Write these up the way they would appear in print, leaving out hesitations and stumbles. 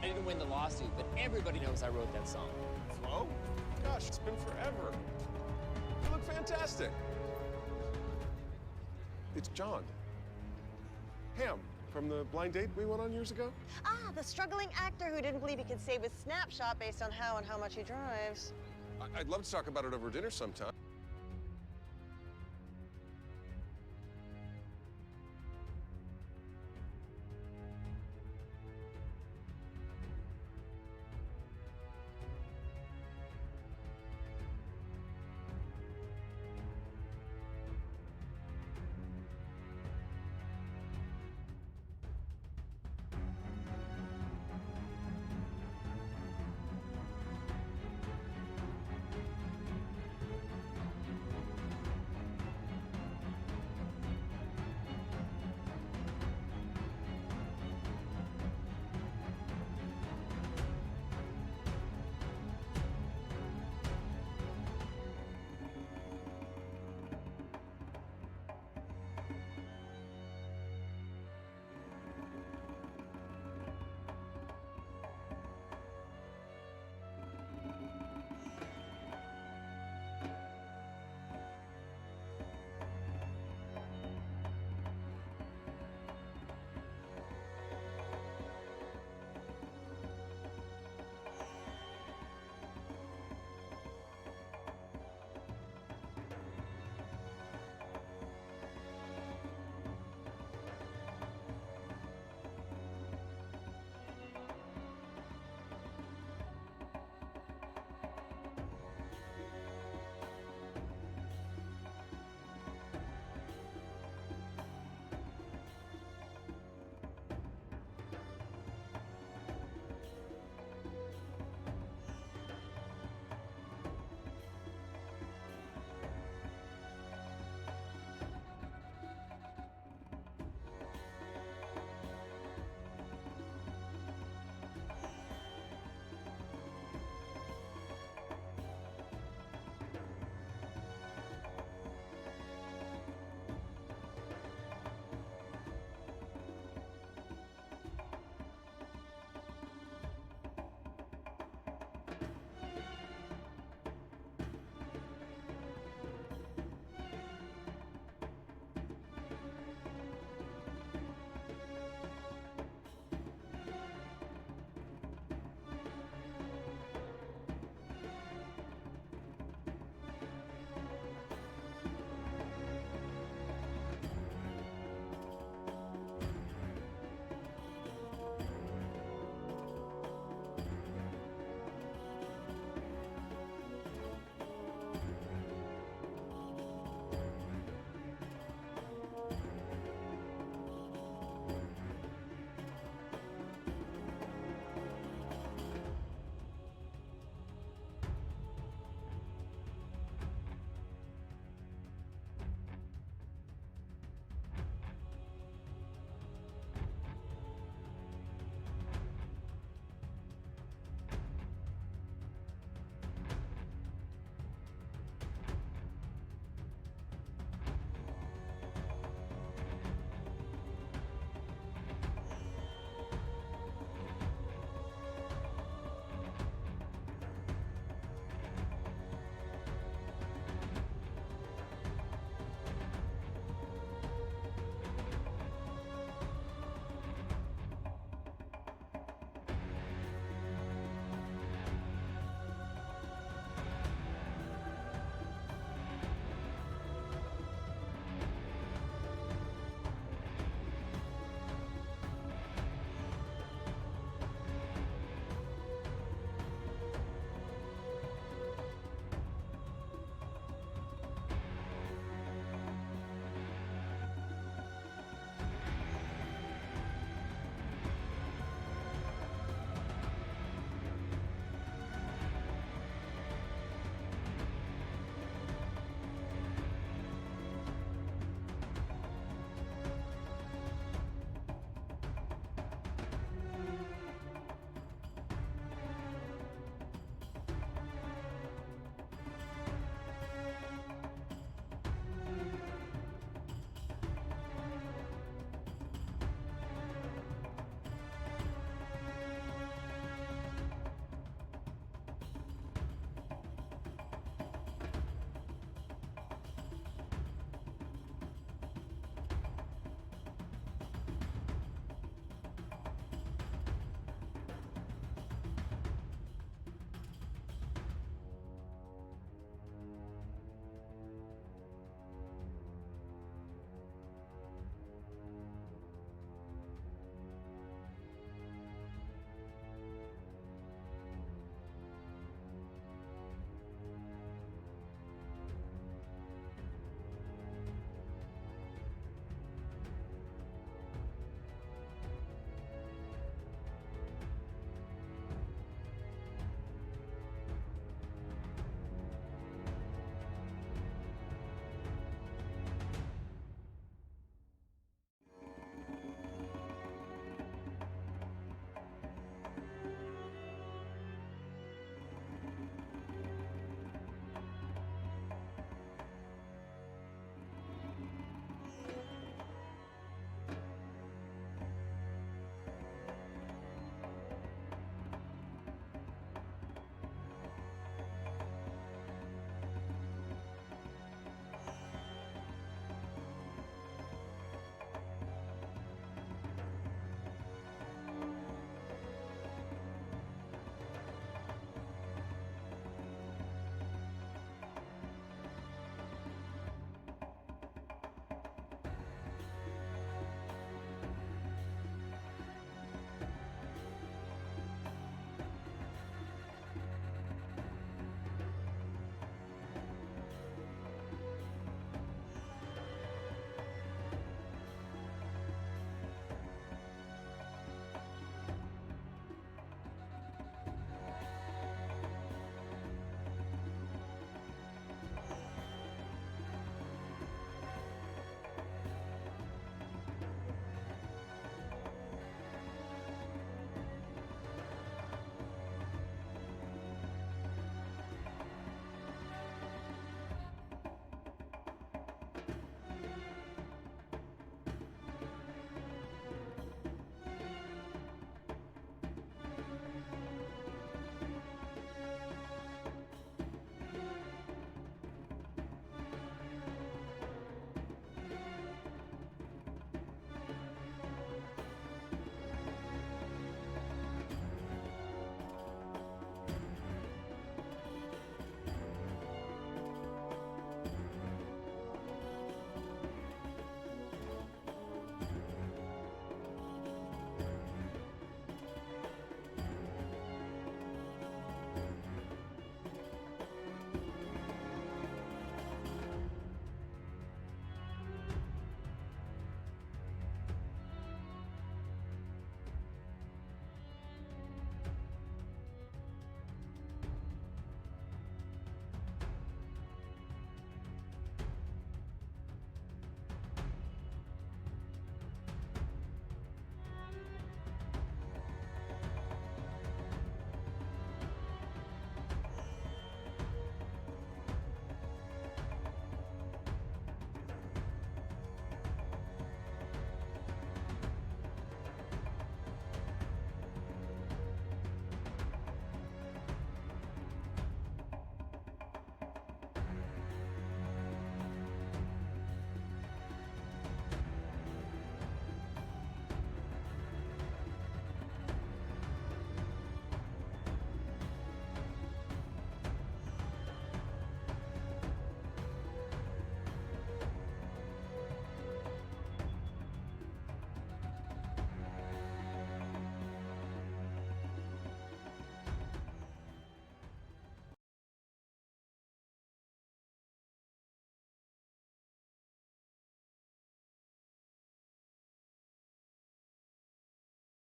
I didn't win the lawsuit, but everybody knows I wrote that song. Flo? Gosh, it's been forever. You look fantastic. It's John. Ham, from the blind date we went on years ago? Ah, the struggling actor who didn't believe he could save his snapshot based on how and how much he drives. I'd love to talk about it over dinner sometime.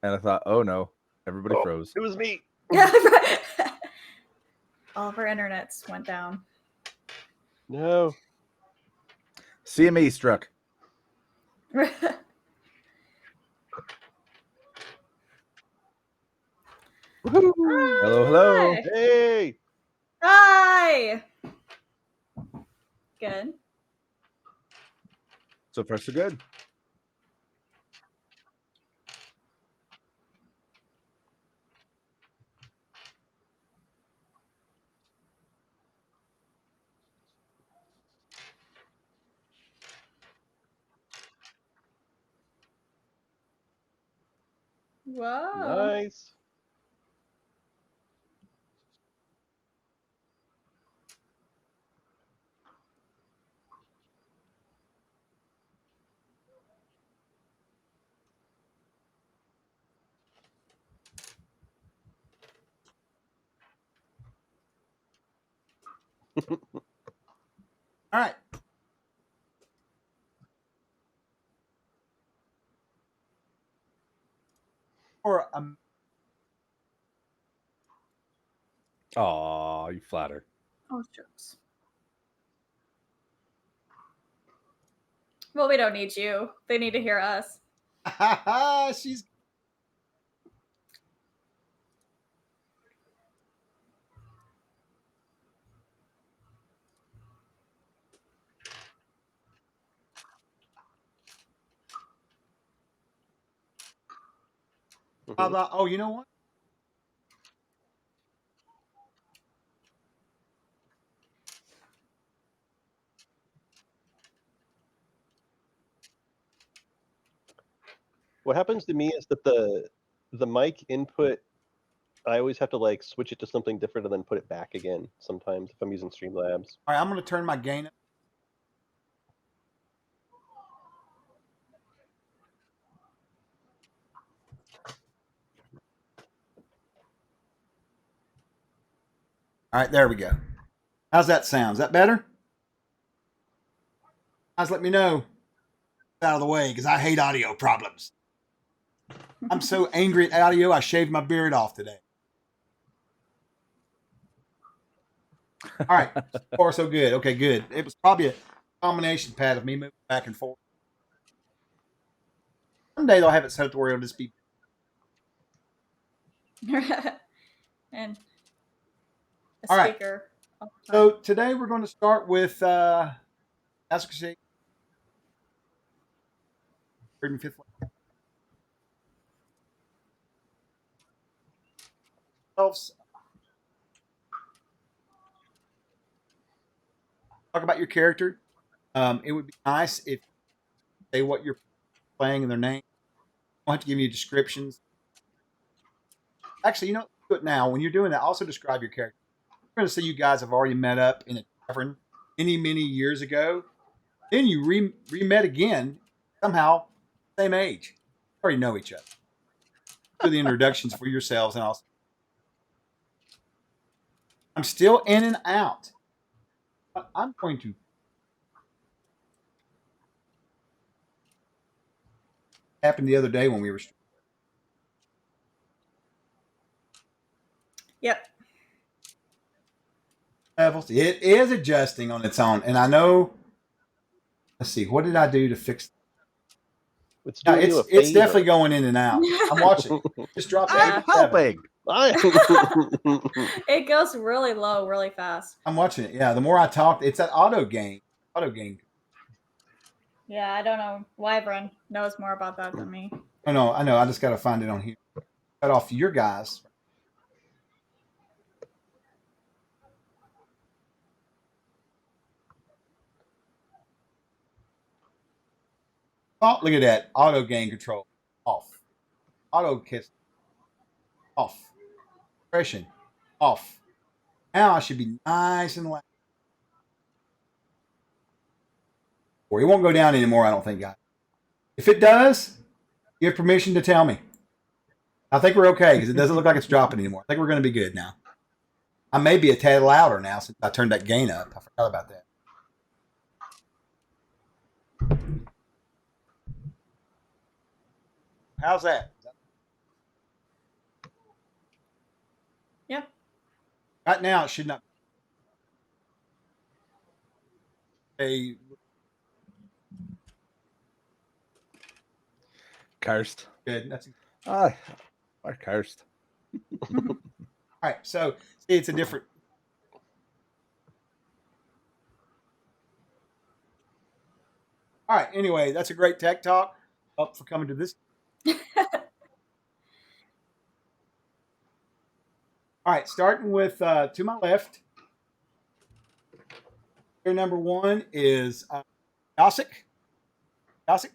And I thought, oh no, everybody froze. It was me. Yeah, right. All of our internets went down. No. CME struck. Woohoo. Hello, hello. Hi. Hey. Hi. Good. So far, so good. Whoa. Nice. All right. Or Aw, you flatter. Oh, shucks. Well, we don't need you. They need to hear us. she's oh, you know what? What happens to me is that the mic input, I always have to like switch it to something different and then put it back again sometimes if I'm using Streamlabs. All right, I'm going to turn my gain up. All right, there we go. How's that sound? Is that better? Guys, let me know. Out of the way, because I hate audio problems. I'm so angry at audio, I shaved my beard off today. All right, so far so good. Okay, good. It was probably a combination pad of me moving back and forth. Someday they'll have it set up to where it'll just be. And a All right. speaker. So today we're going to start with Ask Shake. 105th. Talk about your character. It would be nice if you say what you're playing and their name. I don't have to give you descriptions. Actually, do it now. When you're doing that, also describe your character. We're going to say you guys have already met up in a tavern many years ago. Then you re-met again, somehow, same age. You already know each other. Do the introductions for yourselves and also. I'm still in and out. But I'm going to. Happened the other day when we were. Yep. Levels. It is adjusting on its own, and I know. Let's see. What did I do to fix? It's No, doing you a it's favor. definitely going in and out. I'm watching. Just drop it. I'm helping. It goes really low, really fast. I'm watching it. Yeah, the more I talk, it's that auto gain. Auto gain. Yeah, I don't know. Wyvern knows more about that than me. Oh no, I know. I just got to find it on here. Cut off your guys. Oh, look at that. Auto gain control. Off. Auto kiss. Off. Expression. Off. Now I should be nice and loud. Or it won't go down anymore, I don't think, guys. If it does, you have permission to tell me. I think we're okay because it doesn't look like it's dropping anymore. I think we're going to be good now. I may be a tad louder now since I turned that gain up. I forgot about that. How's that? Right now, it should not. A Cursed. good. That's Ah, or cursed. all right. So see, it's a different. All right. Anyway, that's a great tech talk. Up for coming to this. All right, starting with to my left. Here, number one is Yasik. Yasik.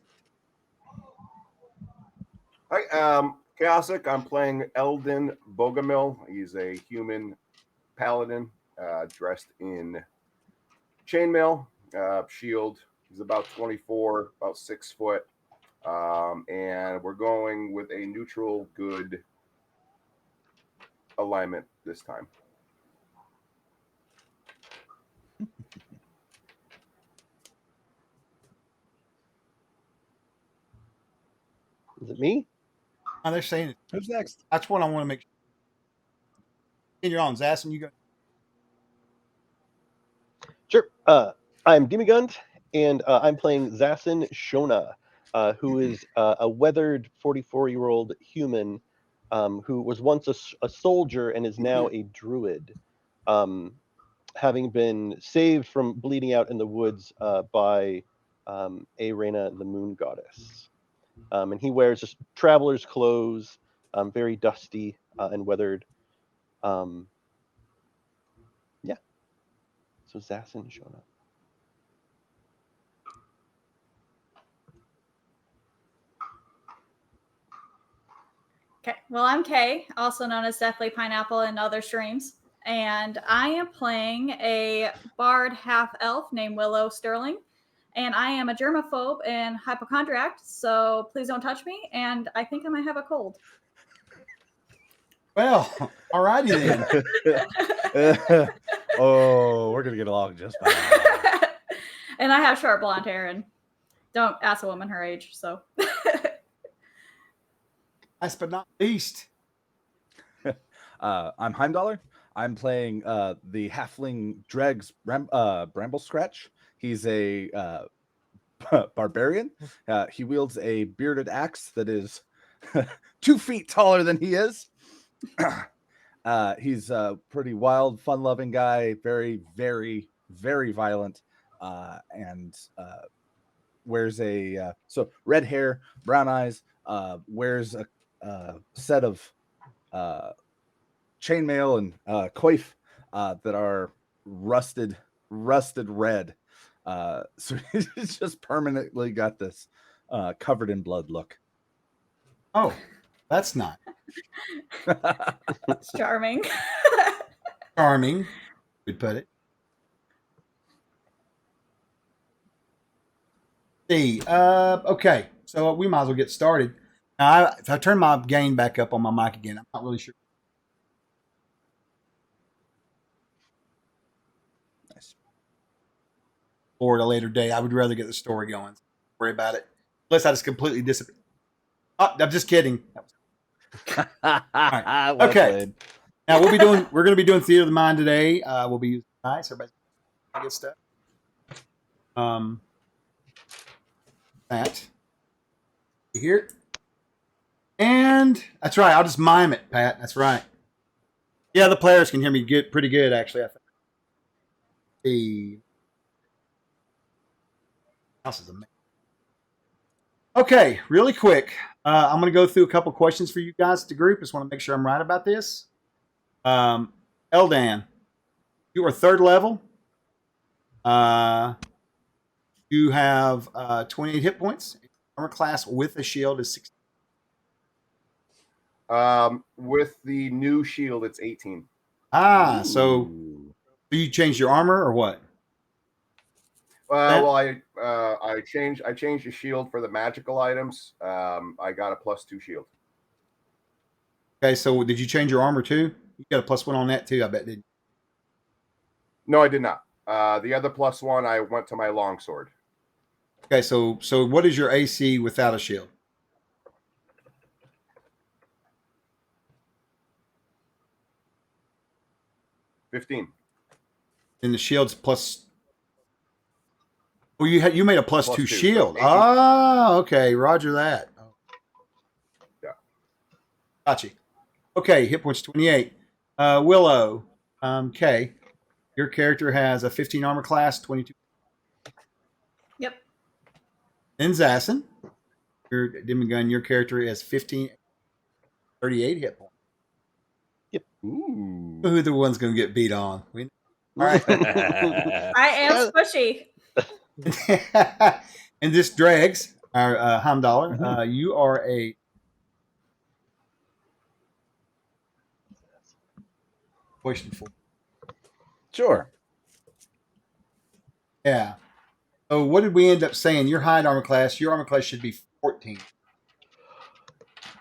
Hi, Chaosic. I'm playing Eldon Bogomil. He's a human paladin dressed in chainmail, shield. He's about 24, about 6 foot. And we're going with a neutral good alignment this time. Is it me? Oh, they're saying it. Who's next? That's what I want to make sure. And you're on Zass, and you go. Sure. I'm Demigund, and I'm playing Zassin Shona, who is a weathered 44-year-old human who was once a soldier and is now a druid, having been saved from bleeding out in the woods by Arena, the moon goddess. And he wears just traveler's clothes, very dusty and weathered. Yeah. So Zassin Shona. Okay. Well, I'm Kay, also known as Deathly Pineapple in other streams. And I am playing a bard half elf named Willow Sterling. And I am a germaphobe and hypochondriac, so please don't touch me. And I think I might have a cold. Well, all righty then. Oh, we're gonna get along just fine. And I have short blonde hair, and don't ask a woman her age. So, Last but not least, I'm Heimdallr. I'm playing the halfling Dregs Bramble Scratch. He's a barbarian. He wields a bearded axe that is 2 feet taller than he is. He's a pretty wild, fun-loving guy, very, very, very violent, and wears a so red hair, brown eyes, wears a set of chainmail and coif that are rusted red. So he's just permanently got this covered in blood look. oh, that's not it's charming. charming. Would put it. See, okay, so we might as well get started. Now, if I turn my gain back up on my mic again, I'm not really sure. Nice. Or at a later day, I would rather get the story going. Don't worry about it. Unless I just completely disappear. Oh, I'm just kidding. Well Okay. played. Now we're going to be doing Theater of the Mind today. We'll be using dice. Everybody good stuff. That here. And that's right. I'll just mime it, Pat. That's right. Yeah, the players can hear me pretty good, actually. I think. The house is amazing. Okay, really quick. I'm going to go through a couple questions for you guys to group. Just want to make sure I'm right about this. Eldan, you are 3rd level. You have 28 hit points. Armor class with a shield is 16. With the new shield, it's 18. So Ooh. you changed your armor or what? Well, I changed the shield for the magical items. I got a +2 shield. Okay, so did you change your armor too? You got a +1 on that too, I bet, didn't you? No, I did not. The other +1, I went to my longsword. Okay, so what is your AC without a shield? 15. And the shield's plus. Oh, you made a plus Plus 2 2, so shield. 18. Oh, okay. Roger that. Yeah. Gotcha. Okay, hit points 28. Willow, K. Your character has a 15 armor class, 22. Yep. Then Zassin, your Demigun, your character has 15, 38 hit points. Ooh. Who the one's going to get beat on? All right. I am squishy. And this Dregs, our Heimdallr, you are a question for. Sure. Yeah. So what did we end up saying? Your hide armor class, your armor class should be 14.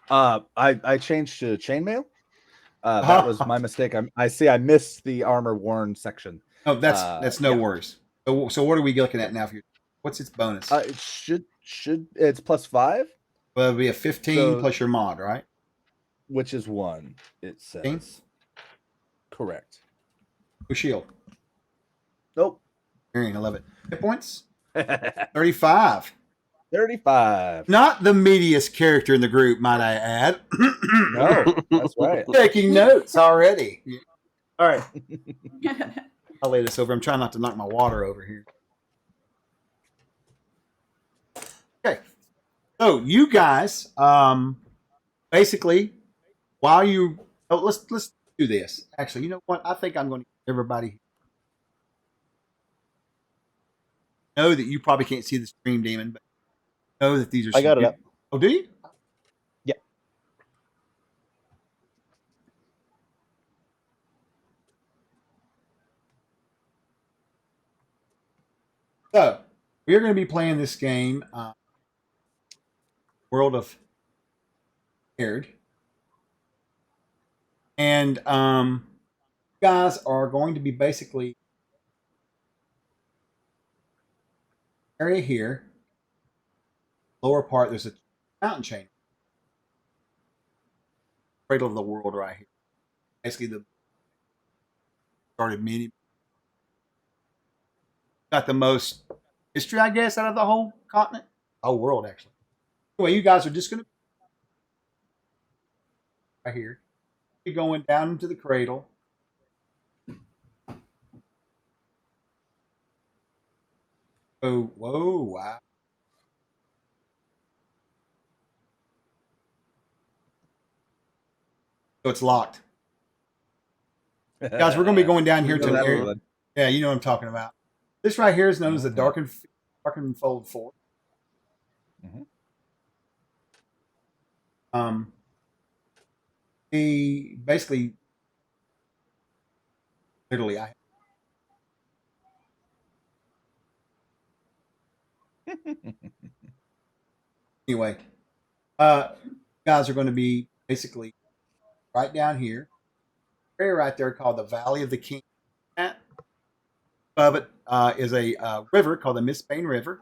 I changed to chainmail. That was my mistake. I see. I missed the armor worn section. Oh, that's no yeah. worries. So what are we looking at now for you? What's its bonus? It should it's +5, Well, it'll be a 15 so- plus your mod, right? which is 1. It says 15? correct. Who shield? Nope. Marion, I love it. Hit points? 35. 35. Not the meatiest character in the group, might I add. No, that's right. Taking notes already. All right. I'll lay this over. I'm trying not to knock my water over here. Okay. So you guys, basically, while you let's do this. Actually, you know what? I think I'm going to give everybody know that you probably can't see the stream, Demon, but know that these are. I got it up. Oh, do you? Yeah. So we're going to be playing this game, World of Scared, and you guys are going to be basically area here. Lower part, there's a mountain chain, cradle of the world right here. Basically, the started many. Got the most history, I guess, out of the whole continent, whole world, actually. Anyway, you guys are just going to right here. You're going down into the cradle. Oh, whoa, wow. So it's locked. Guys, we're going to be going down here to an area. Yeah, you know what I'm talking about. This right here is known as the Darkened Fold 4. The basically, literally, anyway, guys are going to be basically right down here, area right there called the Valley of the King. Above it is a river called the Mistbane River,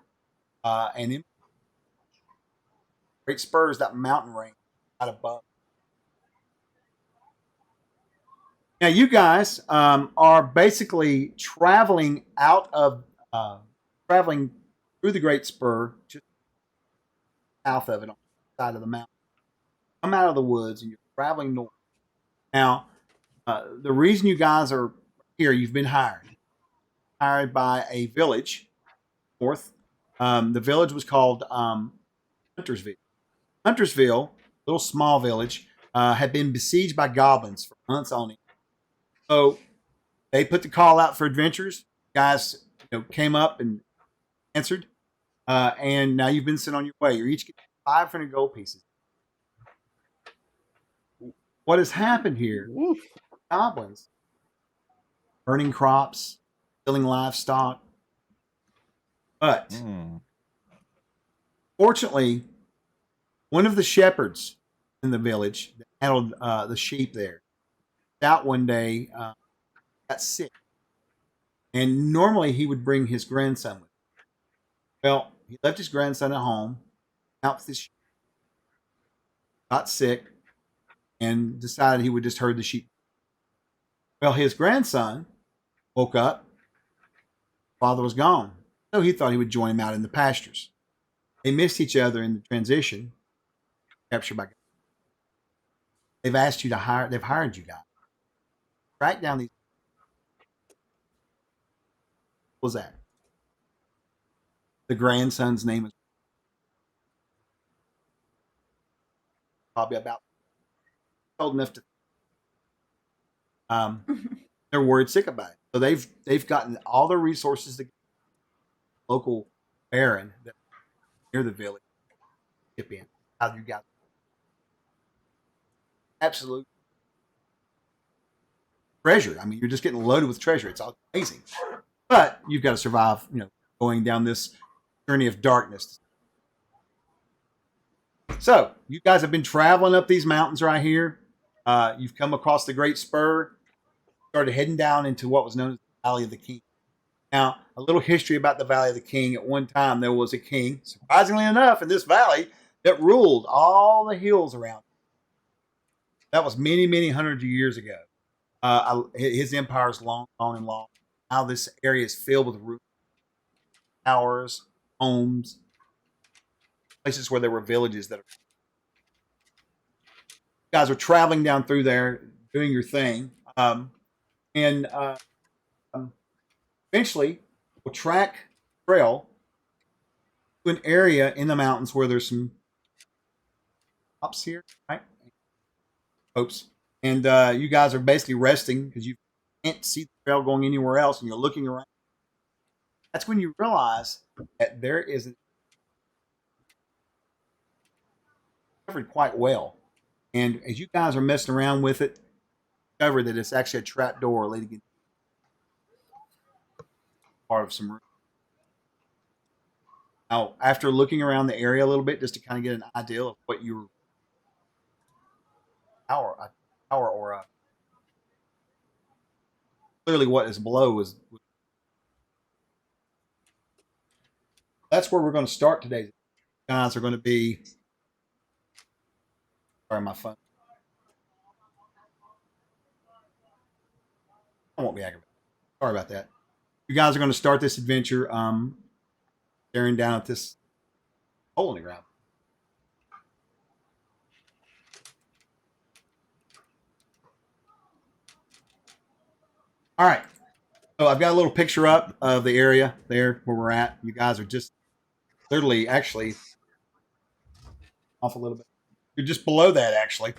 and in Great Spurs, that mountain range out above. Now, you guys are basically traveling traveling through the Great Spur, just south of it, on the side of the mountain. Come out of the woods and you're traveling north. Now, the reason you guys are here, you've been hired by a village north. The village was called Huntersville. Huntersville, little small village, had been besieged by goblins for months on end. So they put the call out for adventurers. Guys, came up and answered, and now you've been sent on your way. You're each getting 500 gold pieces. What has happened here? Goblins burning crops, killing livestock, but fortunately, one of the shepherds in the village that handled the sheep there out one day, got sick, and normally he would bring his grandson with him. Well, he left his grandson at home, out with his sheep, got sick, and decided he would just herd the sheep. Well, his grandson woke up. Father was gone. So he thought he would join him out in the pastures. They missed each other in the transition. Captured by God. They've asked you to hire, they've hired you guys. Track down these. What was that? The grandson's name is probably about old enough to they're worried sick about it. So they've gotten all the resources to local baron that near the village chip in. How you got absolute treasure. I mean, you're just getting loaded with treasure. It's all amazing. But you've got to survive, going down this journey of darkness. So you guys have been traveling up these mountains right here. You've come across the Great Spur, started heading down into what was known as the Valley of the King. Now, a little history about the Valley of the King. At one time, there was a king, surprisingly enough, in this valley that ruled all the hills around. That was many, many hundreds of years ago. His empire is long, long, and long. Now this area is filled with roofs, towers, homes, places where there were villages that you guys are traveling down through there, doing your thing. And eventually we'll track trail to an area in the mountains where there's some hops here, right? Hopes. And you guys are basically resting because you can't see the trail going anywhere else and you're looking around. That's when you realize that there is covered quite well. And as you guys are messing around with it, discover that it's actually a trap door leading into part of some room. Now, after looking around the area a little bit, just to kind of get an idea of what you were clearly what is below is that's where we're going to start today. Guys are going to be sorry, my phone. I won't be aggravated. Sorry about that. You guys are going to start this adventure staring down at this hole in the ground. All right. So I've got a little picture up of the area there where we're at. You guys are just literally actually off a little bit. You're just below that, actually.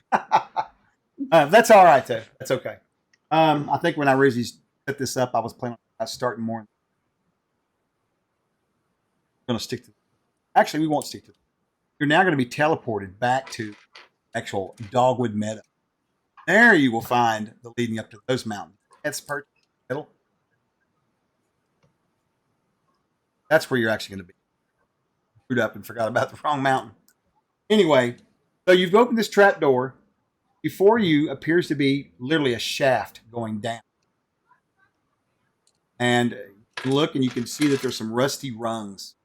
That's all right, though. That's okay. I think when I originally set this up, I was planning on starting more. I'm going to stick to. Actually, we won't stick to. You're now going to be teleported back to actual Dogwood Meadow. There you will find the leading up to those mountains. That's perched in the middle. That's where you're actually going to be. Screwed up and forgot about the wrong mountain. Anyway, so you've opened this trap door. Before you appears to be literally a shaft going down. And you look and you can see that there's some rusty rungs.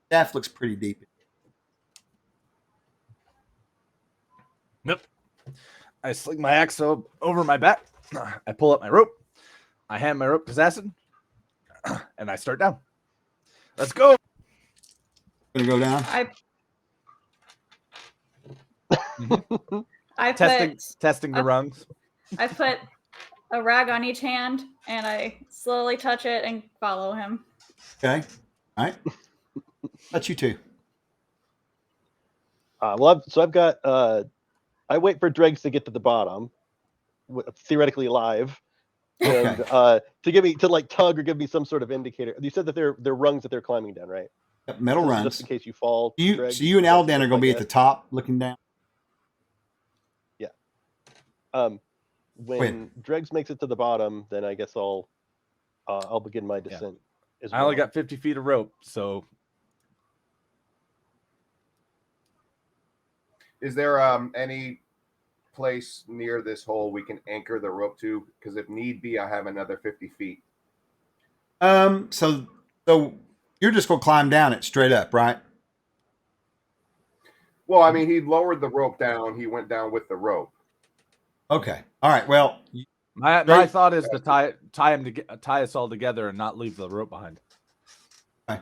Shaft looks pretty deep. Nope. I sling my axe over my back. I pull up my rope. I hand my rope to Zassin. And I start down. Let's go. Gonna go down. I testing the rungs. I put a rag on each hand and I slowly touch it and follow him. Okay. All right. That's you two. I've got. I wait for Dregs to get to the bottom, theoretically alive, and to give me tug or give me some sort of indicator. You said that they're rungs that they're climbing down, right? Metal rungs. Just in case you fall. So you and Alden are going to be at the top, looking down. Yeah. When Dregs makes it to the bottom, then I guess I'll begin my descent. Yeah. I only got 50 feet of rope, so. Is there any place near this hole we can anchor the rope to? Because if need be, I have another 50 feet. So you're just going to climb down it straight up, right? Well, I mean, he lowered the rope down. He went down with the rope. Okay. All right. Well, My Great. thought is to tie us all together and not leave the rope behind. so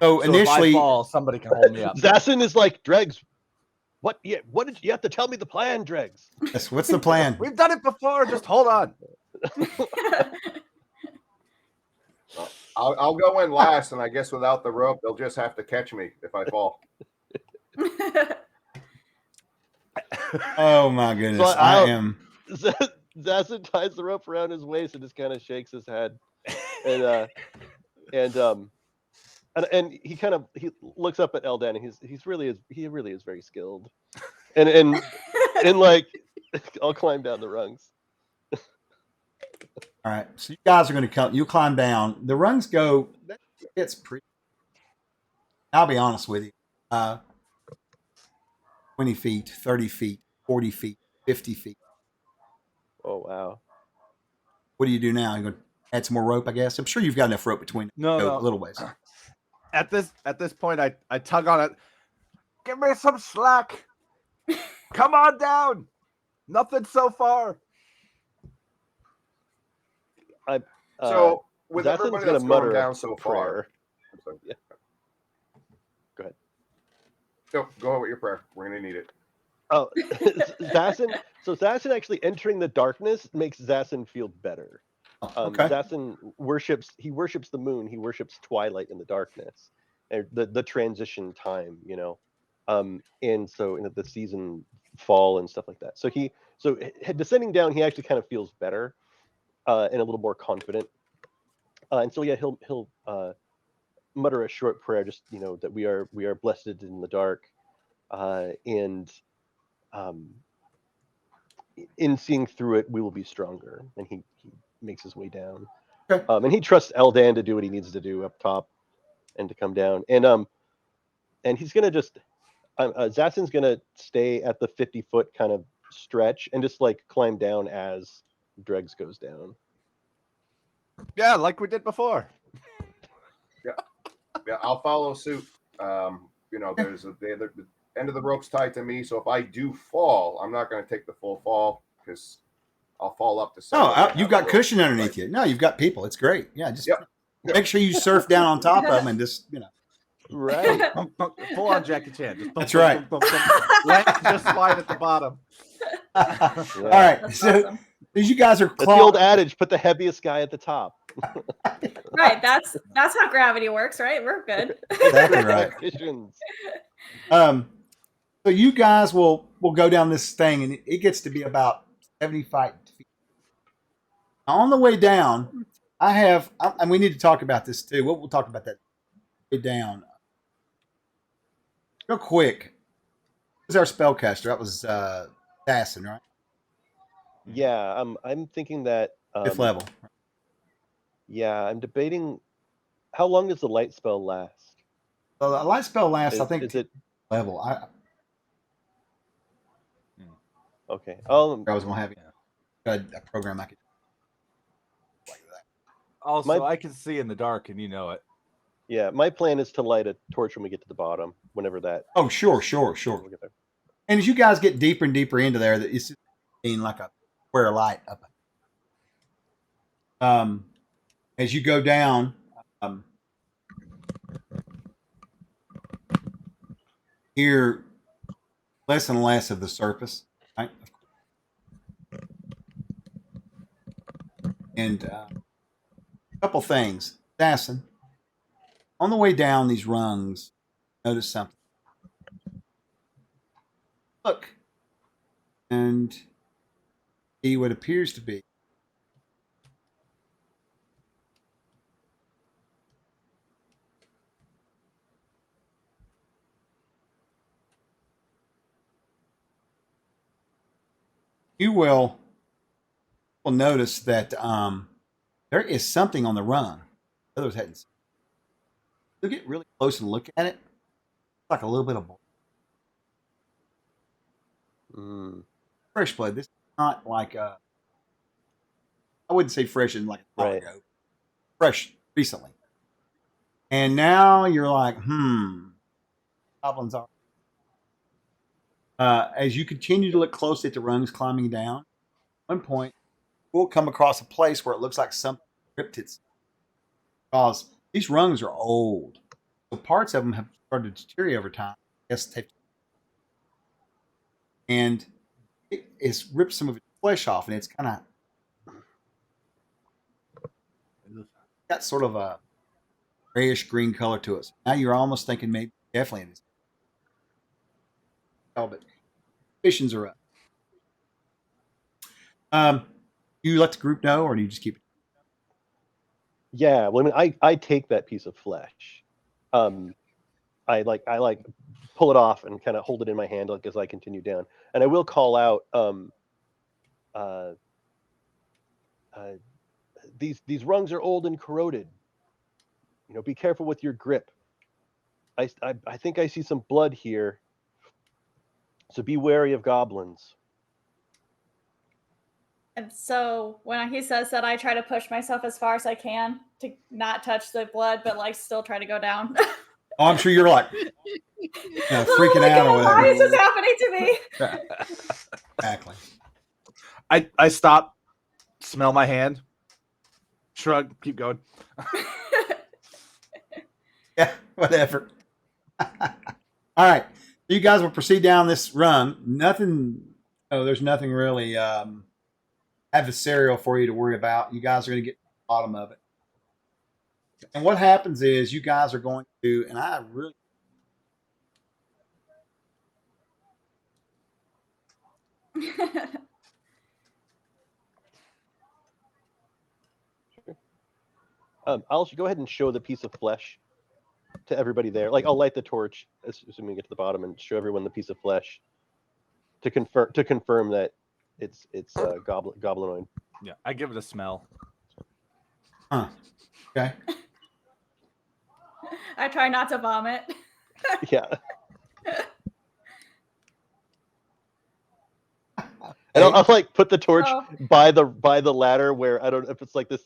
So initially, if I fall, somebody can hold me up. Zassin is like, Dregs, what? Yeah, what did you have to tell me the plan, Dregs? yes, what's the plan? We've done it before. Just hold on. I'll go in last, and I guess without the rope, they'll just have to catch me if I fall. Oh my goodness, So I am. Zassin ties the rope around his waist and just kind of shakes his head, and and he kind of looks up at Eldan, and he really is very skilled, and like I'll climb down the rungs. All right, so you guys are going to come. You climb down. The rungs go. It's pretty. I'll be honest with you. 20 feet, 30 feet, 40 feet, 50 feet. Oh wow! What do you do now? You going to add some more rope? I guess. I'm sure you've got enough rope between. No. A little ways. At this point, I tug on it. Give me some slack. Come on down. Nothing so far. So with Zassin's everybody gonna that's mutter gone a down so far, prayer. Yeah. Go ahead. No, go ahead with your prayer. We're gonna need it. Oh, Zassin. So Zassin actually entering the darkness makes Zassin feel better. Okay. Zassin worships the moon. He worships twilight in the darkness, and the transition time. And so in the season fall and stuff like that. So descending down, he actually kind of feels better, and a little more confident. And so yeah, he'll mutter a short prayer, just that we are blessed in the dark, and in seeing through it, we will be stronger. And he makes his way down. Okay. And he trusts Eldan to do what he needs to do up top and to come down. And he's gonna just Zassin's gonna stay at the 50-foot kind of stretch and just like climb down as Dregs goes down. Yeah, like we did before. Yeah, I'll follow suit. There's the end of the rope's tied to me, so if I do fall, I'm not going to take the full fall because I'll fall up to. No, you've got cushion underneath you. No, you've got people. It's great. Yeah, just make sure you surf down on top of them and just Right. Full on Jackie Chan. Just That's right. Land just fine at the bottom. All right. That's So awesome. as you guys are That's the old adage, put the heaviest guy at the top. Right, that's how gravity works, right? We're good. Exactly right. Cushions. So you guys will go down this thing, and it gets to be about 75 feet. On the way down, and we need to talk about this too. We'll talk about that way down. Real quick, who's our spellcaster? That was Zassin, right? Yeah, I'm thinking that 5th level. Yeah, I'm debating how long does the light spell last? So the light spell lasts, I Is think, it level. I okay? was gonna have a program I could like that. Also, I can see in the dark, and you know it. Yeah, my plan is to light a torch when we get to the bottom. Whenever that. Oh, sure. We'll get there. And as you guys get deeper and deeper into there, that it's just being like a square light up. As you go down, hear less and less of the surface, right? And a couple things, Zassin. On the way down these rungs, notice something. Look, and see what appears to be you will notice that there is something on the rung. Others hadn't seen. You'll get really close and look at it. It's like a little bit of fresh blood. This is not like I wouldn't say fresh in like a while ago. Fresh recently. And now you're like, goblins are. As you continue to look closely at the rungs climbing down, one point, we'll come across a place where it looks like something ripped its. Because these rungs are old, so parts of them have started to deteriorate over time. Yes, and it's ripped some of its flesh off, and it's kind of got sort of a grayish green color to it. So now you're almost thinking maybe definitely in this. Oh, but suspicions are up. Do you let the group know, or do you just keep it? Yeah, well, I mean, I take that piece of flesh. I pull it off and kind of hold it in my hand like as I continue down, and I will call out these rungs are old and corroded. You know, be careful with your grip. I think I see some blood here, so be wary of goblins. And so when he says that, I try to push myself as far as I can to not touch the blood, but like still try to go down. Oh, I'm sure you're like freaking Oh my out or God, whatever. why is this happening to me? Exactly. I stop, smell my hand, shrug, keep going. Yeah, whatever. All right. You guys will proceed down this run. There's nothing really adversarial for you to worry about. You guys are going to get to the bottom of it. And what happens is you guys are going to, and I really. I'll go ahead and show the piece of flesh to everybody there. Like I'll light the torch assuming we get to the bottom and show everyone the piece of flesh to confirm that it's goblinoid. Yeah, I give it a smell. Huh. Okay. I try not to vomit. Yeah. And I'll like put the torch by the ladder where I don't know if it's like this.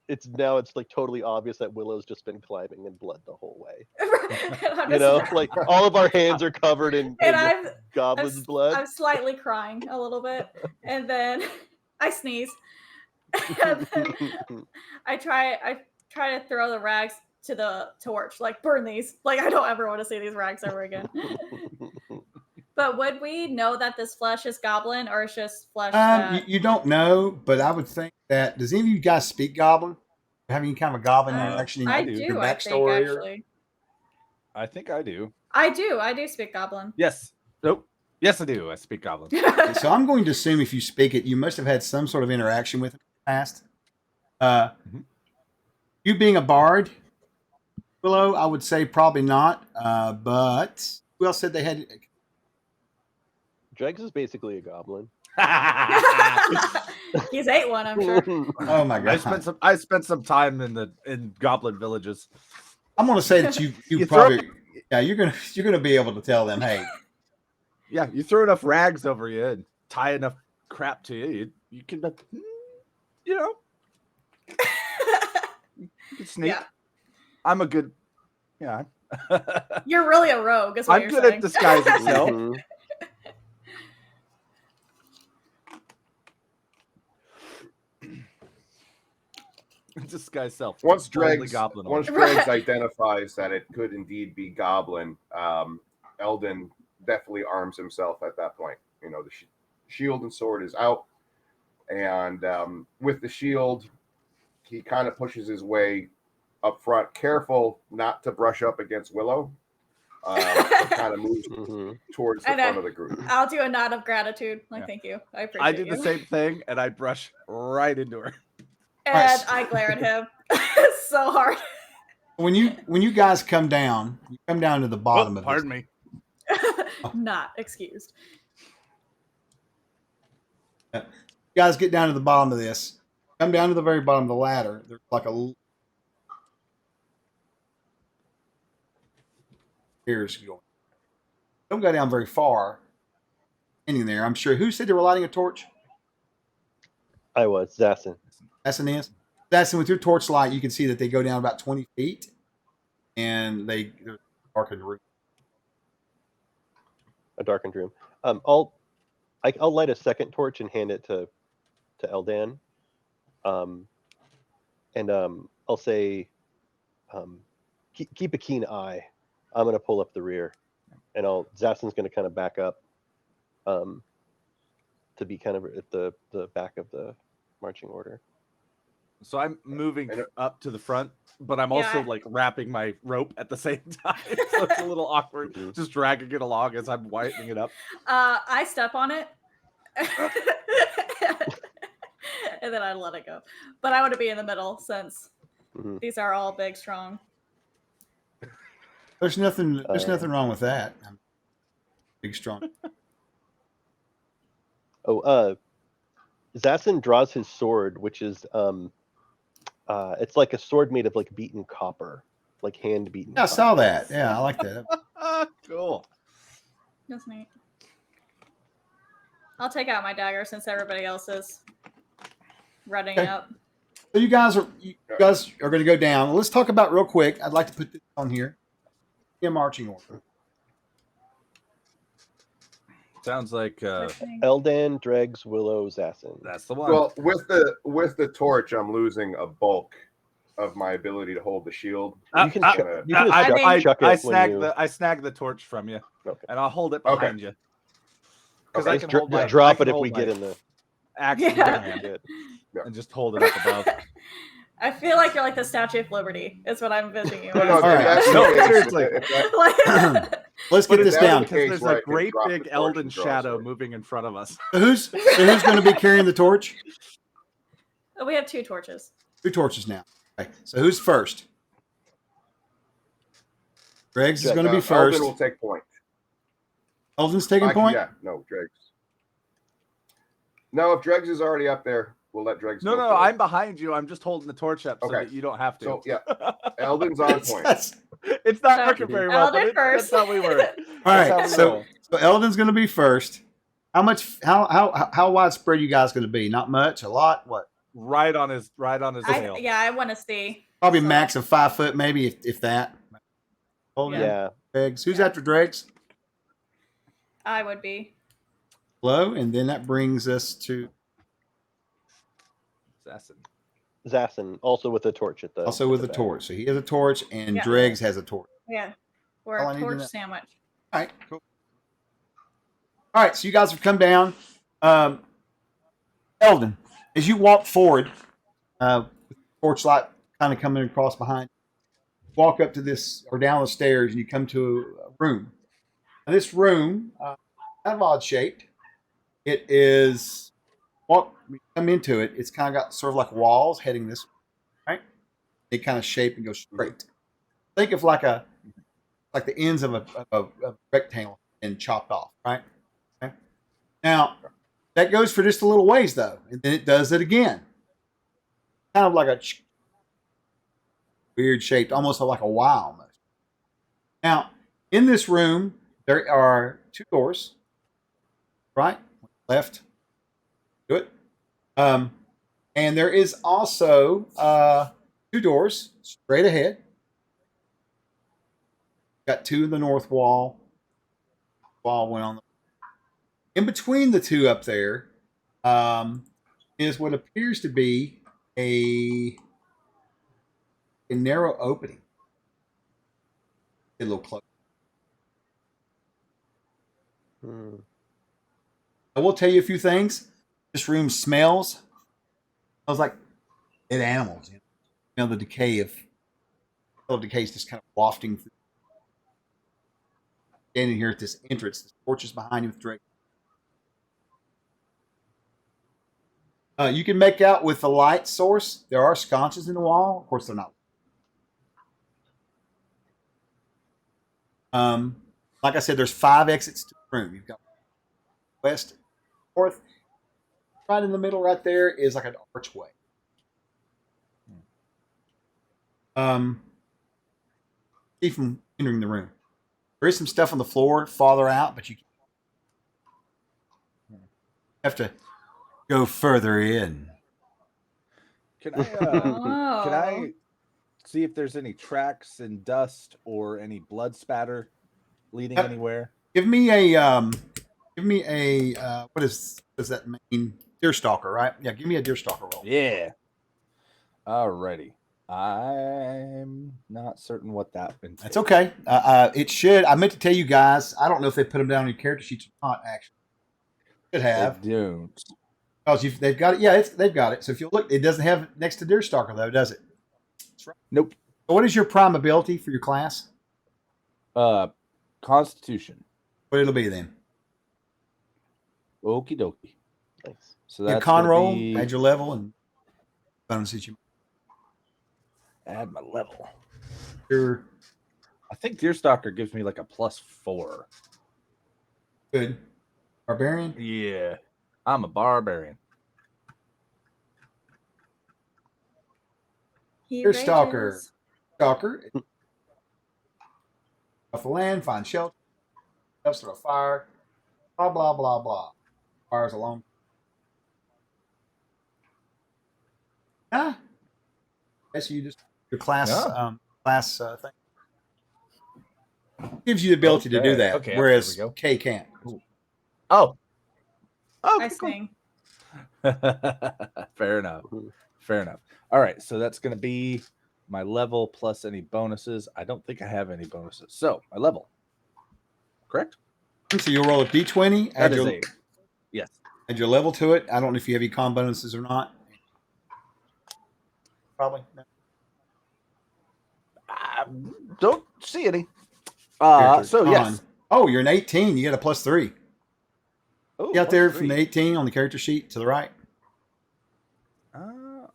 It's like totally obvious that Willow's just been climbing in blood the whole way. You know, like all of our hands are covered in goblin's blood. I'm slightly crying a little bit, and then I sneeze, and then I try to throw the rags to the torch, like burn these. Like I don't ever want to see these rags ever again. But would we know that this flesh is goblin, or it's just flesh? You don't know, but I would think that. Does any of you guys speak Goblin? Have any kind of Goblin interaction in I your do. backstory? Actually, I think I do. I do speak goblin. Yes. Nope. Yes, I do. I speak goblin. So I'm going to assume if you speak it, you must have had some sort of interaction with it in the past. You being a bard, Willow, I would say probably not. But who else said they had? Dregs is basically a goblin. He's ate one, I'm sure. Oh my god! I spent some time in goblin villages. I'm going to say that you probably you're gonna be able to tell them, hey, yeah, you throw enough rags over you and tie enough crap to you, you can you know you can sneak. Yeah. I'm a good You're really a rogue, is what I'm you're good saying. at disguising self. Disguise self. Once Totally Dregs identifies that it could indeed be goblin, Eldon definitely arms himself at that point. You know, the shield and sword is out, and with the shield, he kind of pushes his way up front, careful not to brush up against Willow. Kind of moves towards the front of the group. I'll do a nod of gratitude. Like, thank you. I appreciate I did the same thing, and I brush right into her. And I glare at him so hard. When you guys come down, you come down to the bottom of pardon me. Not excused. You guys get down to the bottom of this. Come down to the very bottom of the ladder. There's like a here's going. Don't go down very far. Ending there, I'm sure. Who said they were lighting a torch? I was Zassin. Zassin is. Zassin, with your torchlight, you can see that they go down about 20 feet, and they're darkened room. A darkened room. I'll light a second torch and hand it to to Eldan, and I'll say, keep a keen eye. I'm gonna pull up the rear, and Zassin's gonna kind of back up, to be kind of at the back of the marching order. So I'm moving up to the front, but I'm Yeah, also I- like wrapping my rope at the same time. So it's a little awkward, Mhm. just dragging it along as I'm whitening it up. I step on it. And then I let it go. But I want to be in the middle since Mhm. these are all big, strong. There's nothing wrong with that. I'm big, strong. Zassin draws his sword, which is it's like a sword made of like beaten copper, like hand beaten. Yeah, I saw that. Yeah, I like that. Cool. That's neat. I'll take out my dagger since everybody else is running Okay. up. So you guys are going to go down. Let's talk about real quick. I'd like to put this on here. In marching order. Sounds like Eldan, Dregs, Willow, Zassin. that's the one. Well, with the torch, I'm losing a bulk of my ability to hold the shield. You can chuck it when I snag the torch from you, Okay. and I'll hold it Okay. behind you. Because Okay. I can hold my drop I can it if hold we my get in the. axe Yeah. in my hand Good. and just hold it up above. I feel like you're like the Statue of Liberty. Is what I'm envisioning you. No, as. no, All right. that's the No, case. seriously. If that- Like- Let's But get it's this that down. was the Because case there's where I a could great drop the big torch elden and draw a shadow sword. moving in front of us. So who's going to be carrying the torch? Oh, we have 2 torches. 2 torches now. Okay. So who's first? Greg's is going to be first. Elden will take point. Elden's taking point. Yeah, no, Dregs. No, if Dregs is already up there, we'll let Dregs. No, go no, first. I'm behind you. I'm just holding the torch up so Okay. that you don't have to. So yeah, Elden's on point. It's not So, working very well, Elden but first. that's how we work. All That's how right. we So roll. Elden's going to be first. How widespread you guys going to be? Not much. A lot. What? right on his tail. I want to see. Probably So- max of 5 foot, maybe if that. Elden, Yeah. Dregs. Who's Yeah. after Dregs? I would be. Low, and then that brings us to Assassin. Zassin, also with a torch at the. also at with the a back. torch. So he has a torch, and Yeah. Dregs has a torch. Yeah. We're All I a need to torch know. sandwich. All right, cool. All right, so you guys have come down. Elden, as you walk forward, with the torchlight kind of coming across behind you, walk up to this or down the stairs, and you come to a room. Now, this room, kind of odd shaped. It is when you come into it. It's kind of got sort of like walls heading this way, right? They kind of shape and go straight. Think of like the ends of a rectangle and chopped off, right? Okay. Now, that goes for just a little ways, though, and then it does it again. Kind of like a weird shaped, almost like a Y almost. Now, in this room, there are 2 doors, right, left, good. And there is also 2 doors straight ahead. Got 2 in the north wall. Wall went on. In between the 2 up there is what appears to be a narrow opening. Get a little close. Hmm. I will tell you a few things. This room smells like dead animals. You know, the decay is just kind of wafting through. Standing here at this entrance, the torch is behind you with Drake. You can make out with the light source. There are sconces in the wall. Of course, they're not. Like I said, there's 5 exits to the room. You've got west, north. Right in the middle, right there, is like an archway. See from entering the room. There is some stuff on the floor farther out, but you have to go further in. Can I Oh. can I see if there's any tracks and dust or any blood spatter leading Yep. anywhere? Give me a what does that mean Deerstalker, right? Yeah, give me a Deerstalker roll. Yeah. Alrighty. I'm not certain what that entails. That's okay. It should. I meant to tell you guys. I don't know if they put them down on your character sheets or not. Actually, should have. They don't. Because they've got it. Yeah, they've got it. So if you look, it doesn't have next to Deerstalker though, does it? That's right. Nope. So what is your prime ability for your class? Constitution. What it'll be then? Okie dokie. Thanks. So Your that's con gonna roll, be- add your level, and bonuses you. add my level. You're I think Deerstalker gives me like a +4. good. Barbarian. Yeah. I'm a barbarian. He Deerstalker. rages. Stalker. Off the land, find shelter. Helps through a fire. Blah blah blah blah. Fires along. Ah. Guess you just your class Yeah. thing gives you the ability to do Okay, that, okay, whereas there we go. K can't. Oh. I Okay, cool. sing. Fair enough. Mhm. Fair enough. All right, so that's going to be my level plus any bonuses. I don't think I have any bonuses. So my level, correct? So you'll roll a d20, That add is your, a yes. add your level to it. I don't know if you have any con bonuses or not. Probably. No. I don't see any. Character So con. yes. Oh, you're an 18. You get a +3. Oh, You out there +3. from the 18 on the character sheet to the right.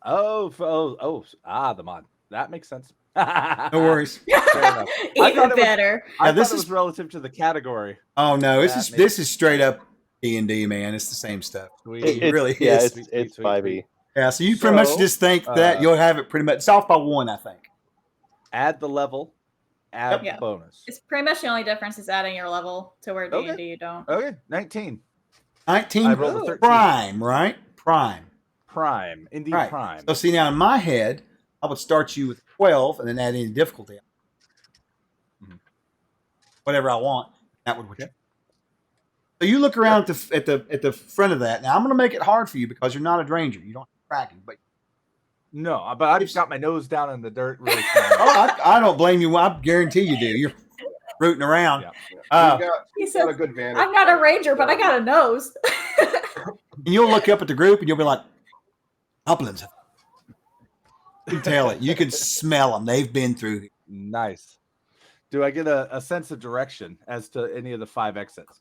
The mod. That makes sense. No worries. Fair enough. I Even thought it was- better. I Yeah, this thought it is- was relative to the category. Oh no, That makes this is straight up D&D, man. It's the same stuff. Sweet. It really yeah, is. it's Sweet, it's sweet, 5e. Yeah, so you pretty much So, just think that you'll have it pretty much. It's off by 1, I think. Add the level, add Yep. the Yeah. bonus. It's pretty much the only difference is adding your level to where Okay. D&D you don't. Okay, 19. 19 I rolled a 13. prime, right? Prime. Prime. Indeed, Right. prime. So see now in my head, I would start you with 12 and then add any difficulty. Mhm. Whatever I want. That would what Okay. So you look around at the front of that. Now I'm going to make it hard for you because you're not a ranger. You don't have tracking, but No, but I've got my nose down in the dirt really oh, I don't blame you. I guarantee you do. You're rooting around. Yeah. He You've said, got a good vantage. I'm not a ranger, but I got a nose. And you'll look up at the group and you'll be like, goblins. You can tell it. You can smell them. They've been through it. Nice. Do I get a sense of direction as to any of the 5 exits?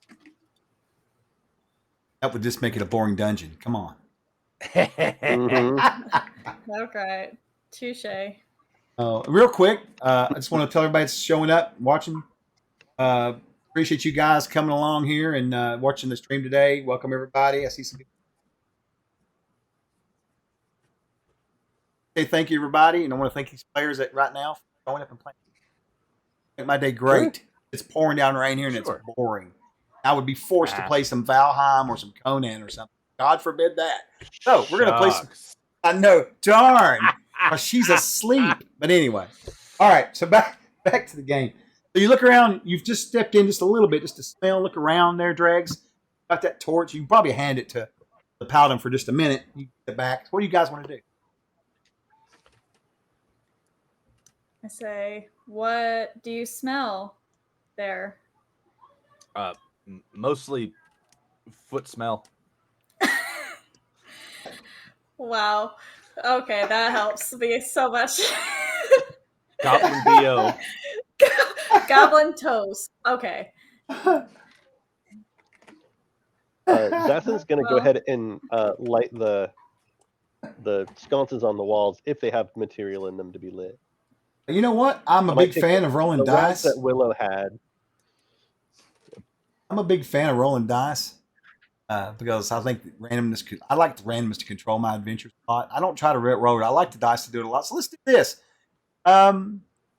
That would just make it a boring dungeon. Come on. Mhm. Okay. Touche. Real quick, I just want to tell everybody that's showing up, watching. Appreciate you guys coming along here and watching the stream today. Welcome everybody. I see some people. Okay, thank you everybody, and I want to thank these players that right now for showing up and playing. Make my day great. It's pouring down rain here and Sure. it's boring. I would be forced to Ah. play some Valheim or some Conan or something. God forbid that. So we're gonna play some. Shucks. I know, darn. Well, she's asleep. But anyway, all right. So back to the game. So you look around. You've just stepped in just a little bit, just to smell. Look around there, Dregs. Got that torch. You can probably hand it to the paladin for just a minute. You get back. What do you guys want to do? I say, what do you smell there? Mostly foot smell. Wow. Okay, that helps me so much. Goblin BO. Goblin toes. Okay. Zassin's going to go Well- ahead and light the sconces on the walls if they have material in them to be lit. You know what? I'm a I might big take fan of rolling The ones dice. that Willow had. I'm a big fan of rolling dice because I think randomness. I like the randomness to control my adventures a lot. I don't try to roll it. I like the dice to do it a lot. So let's do this.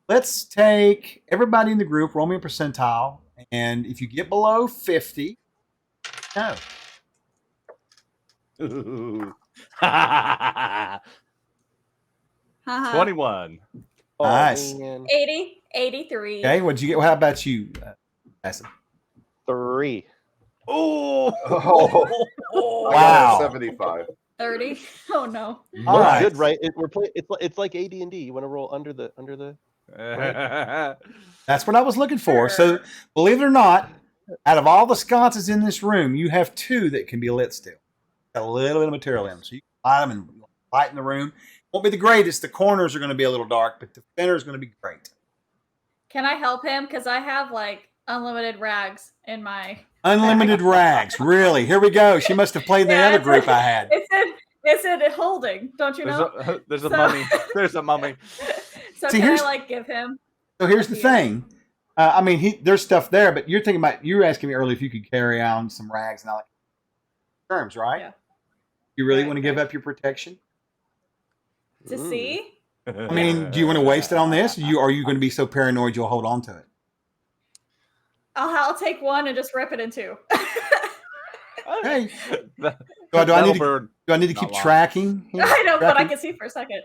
Let's take everybody in the group. Roll me a percentile, and if you get below 50, no. Ooh. Haha. 21. Oh, Nice. man. 80, 83. Okay, what'd you get? How about you, Acid? 3. Oh. Oh, Oh, I got Wow. a 75. 30. Oh no. All Oh, right. good, right? We're playing. It's like AD&D. You want to roll under the. That's what I was looking for. So, Sure. believe it or not, out of all the sconces in this room, you have 2 that can be lit still. Got a little bit of material in them. So you can light them and light in the room. Won't be the greatest. The corners are going to be a little dark, but the center is going to be great. Can I help him? Because I have like unlimited rags in my. Unlimited rags. Really? Here we go. She must have played in the Yeah, other it's group in- I had. It's in holding. Don't you know? There's a So- mummy. There's a mummy. So See, can I here's- like give him? So here's the thing. I mean, there's stuff there, but you're thinking about, you were asking me earlier if you could carry on some rags and all that. Terms, right? Yeah. You really Right, want to give up your protection? To see? I mean, do you want to waste it on this? Are you going to be so paranoid you'll hold on to it? I'll take one and just rip it in 2. Hey, That- do I that'll need to, burn. do I need to Not keep long. tracking? here? I know, but I Tracking? can see for a second.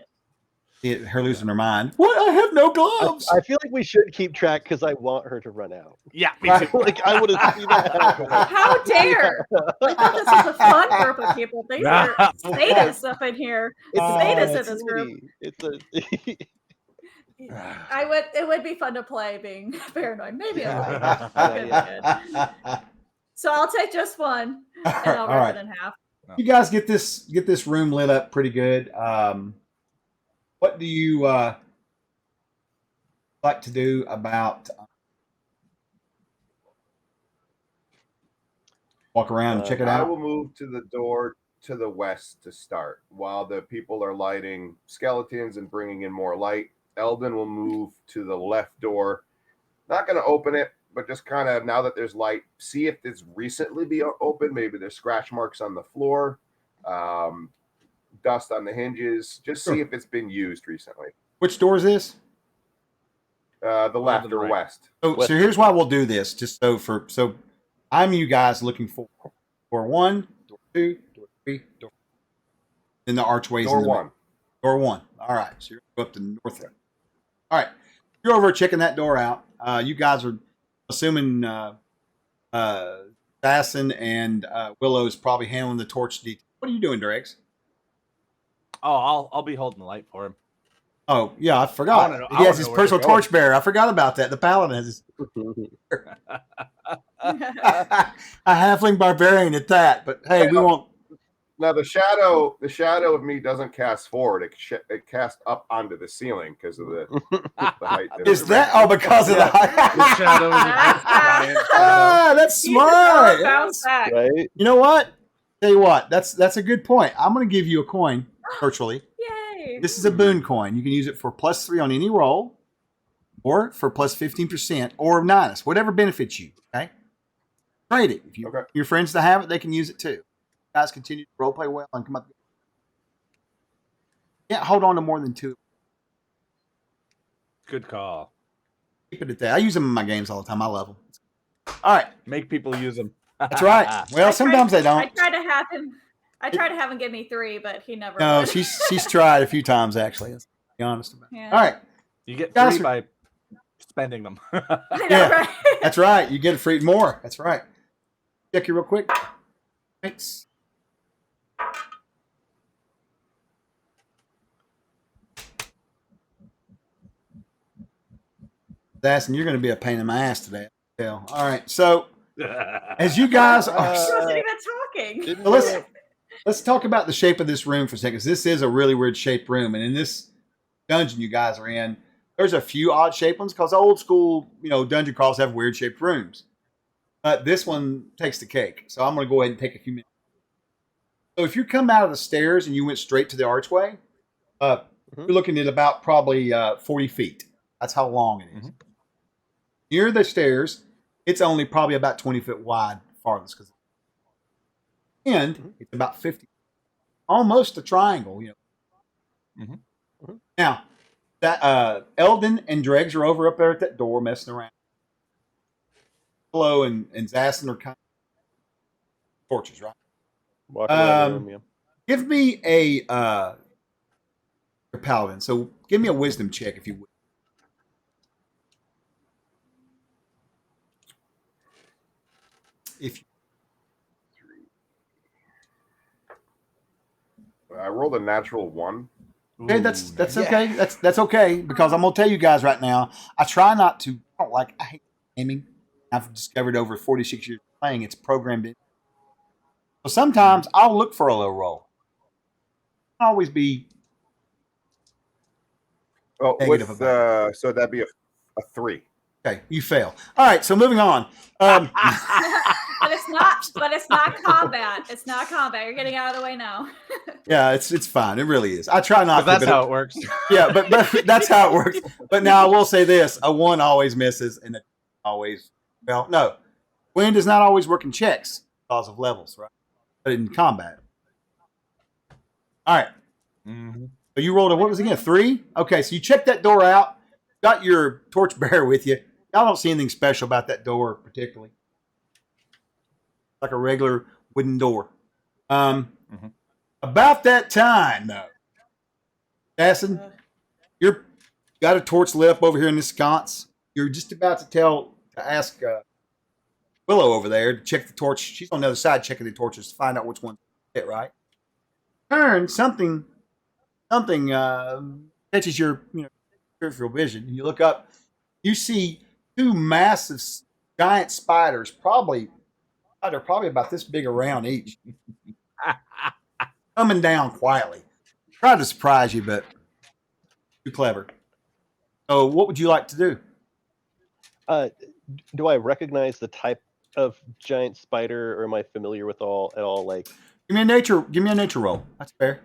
Her losing her mind. What? I have no gloves. I feel like we should keep track because I want her to run out. Yeah, me Right. too. Like I would have seen that happen. How dare! I thought this was a fun group of people. These are sadists up in here. It's Oh, Sadists in it's this group. It's a. It would be fun to play being paranoid. Maybe a little. All So I'll take just one and I'll rip right. it in half. You guys get this room lit up pretty good. What do you like to do about walk around and check it I out? will move to the door to the west to start while the people are lighting skeletons and bringing in more light. Eldon will move to the left door. Not going to open it, but just kind of, now that there's light, see if it's recently be open. Maybe there's scratch marks on the floor, dust on the hinges. Just see if it's been used recently. Which door is this? The left the or right. west. So here's why we'll do this. Just so I'm you guys looking for door 1, door 2, door 3, door 4. Then the archways. Door in the one. Door 1. All right. So you're going to go up to the north end. All right. You're over checking that door out. You guys are assuming Assassin and Willow's probably handling the torch detail. What are you doing, Dregs? Oh, I'll be holding the light for him. Oh, yeah, I forgot. I He wanna has know his where they're personal going. torchbearer. I forgot about that. The paladin has a halfling barbarian at that. But hey, we won't. Now the shadow of me doesn't cast forward. It casts up onto the ceiling because of the height. Is that? Oh, because of the The shadow is a giant shadow. Ah, that's You smart. bounce back. Right? You know what? Tell you what, that's a good point. I'm going to give you a coin virtually. Yay! This is a boon coin. You can use it for +3 on any roll, or for +15%, or minus, whatever benefits you. Okay. Trade it. If you Okay. your friends to have it, they can use it too. Guys, continue to role play well and come up. Can't hold on to more than 2. Good call. Keep it at that. I use them in my games all the time. I love them. All right. Make people use them. That's right. Well, sometimes they I don't. try to have him. I tried to have him give me 3, but he never. No, would. she's tried a few times actually. Let's be honest about it. Yeah. All right. You get Guys free by spending them. I know, Yeah. right? That's right. You get a free more. That's right. Check you real quick. Thanks. Assassin, you're going to be a pain in my ass today. All right. So as you guys are, He wasn't even talking. Didn't So do let's it. let's talk about the shape of this room for a second. 'Cause this is a really weird shaped room, and in this dungeon you guys are in, there's a few odd shaped ones because old school, dungeon crawls have weird shaped rooms. But this one takes the cake. So I'm going to go ahead and take a few minutes. So if you come out of the stairs and you went straight to the archway, you're looking at about probably 40 feet. That's how long it is. Near the stairs, it's only probably about 20 foot wide farthest, and it's about 50, almost a triangle. Now, that Eldon and Dregs are over up there at that door messing around. Hello and Zassin are kind of torches, right? Walking around the room, yeah. Give me a your paladin. So give me a wisdom check if you would. If I rolled a natural 1. Okay, that's yeah. okay. That's okay because I'm gonna tell you guys right now. I try not to. I hate gaming. I've discovered over 46 years of playing, it's programmed in. So sometimes I'll look for a low roll. I'll always be Well, negative with about so that'd be a 3. okay. You fail. All right. So moving on. But it's not combat. It's not combat. You're getting out of the way now. Yeah, it's fine. It really is. I try not to. That's but how it works. Yeah, but that's how it works. But now I will say this: a 1 always misses, and a 2 always. Well, no, wind does not always work in checks because of levels, right? But in combat. All right. Mhm. So you rolled what was it again? 3? Okay, so you checked that door out, got your torchbearer with you. Y'all don't see anything special about that door particularly. Like a regular wooden door. About that time, though, Assassin, you're got a torch lit up over here in the sconce. You're just about to ask Willow over there to check the torch. She's on the other side checking the torches to find out which one's it, right? Turn something catches your peripheral vision. You look up, you see 2 massive giant spiders, they're probably about this big around each, coming down quietly. Tried to surprise you, but too clever. So, what would you like to do? Do I recognize the type of giant spider, or am I familiar with at all? Like, Give me a nature roll. That's fair.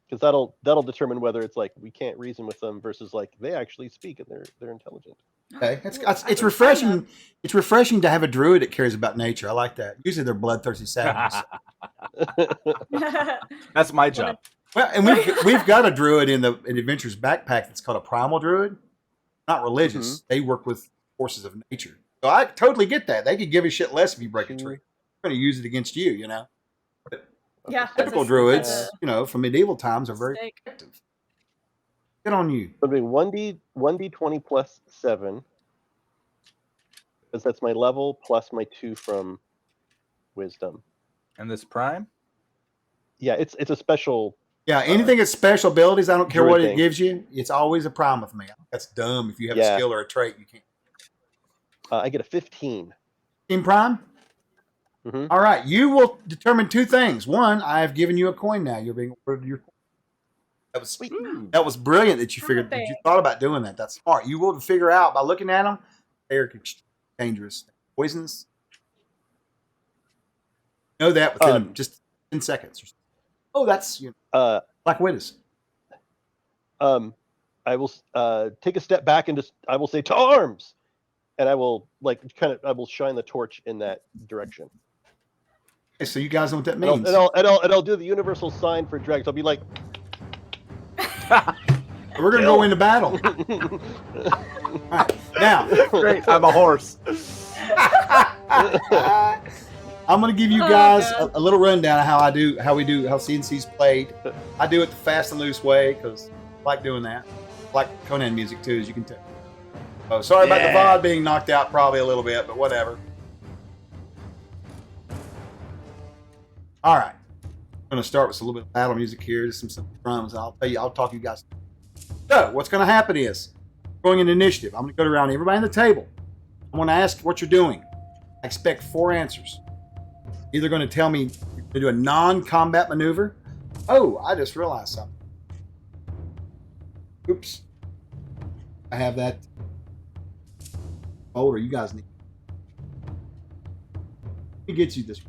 because that'll determine whether it's like we can't reason with them versus like they actually speak and they're intelligent. Okay, it's refreshing. It's refreshing to have a druid that cares about nature. I like that. Usually they're bloodthirsty savages. That's my job. Well, and we've got a druid in the Adventure's backpack that's called a primal druid. Not religious. They work with forces of nature. So I totally get that. They could give a shit less if you break a tree. They're going to use it against you, you know. Yeah. Typical druids, from medieval times are very Mistake. effective. Good on you. So I'm doing 1d20 plus 7, because that's my level plus my 2 from wisdom. And this prime? Yeah, it's a special. Yeah, anything that's special abilities, I don't care druid what it thing. gives you. It's always a prime with me. That's dumb. If you have a Yeah. skill or a trait, you can't. I get a 15. Team prime. Mhm. All right, you will determine 2 things. One, I have given you a coin now. You're being awarded your coin. That was sweet. That was brilliant that you figured that you thought about doing that. That's smart. You will figure out by looking at them. They're dangerous, poisonous. You know that within just 10 seconds. Oh, that's Black Widows. I will take a step back and I will say to arms, and I will I will shine the torch in that direction. Okay, so you guys know what that And means. I'll do the universal sign for dregs. I'll be like, We're going to go into battle. All right, now, Great. I'm a horse. I'm going to give you guys a little rundown of how CNC's played. I do it the fast and loose way because I like doing that. I like Conan music too, as you can tell. Oh, sorry about the VOD being knocked out probably a little bit, but whatever. All right. I'm going to start with a little bit of battle music here, just some drums, and I'll talk to you guys. So, what's going to happen is, going into initiative, I'm going to go around everybody on the table. I'm going to ask what you're doing. I expect 4 answers. Either going to tell me to do a non-combat maneuver. Oh, I just realized something. Oops. I have that folder you guys need. Let me get you this.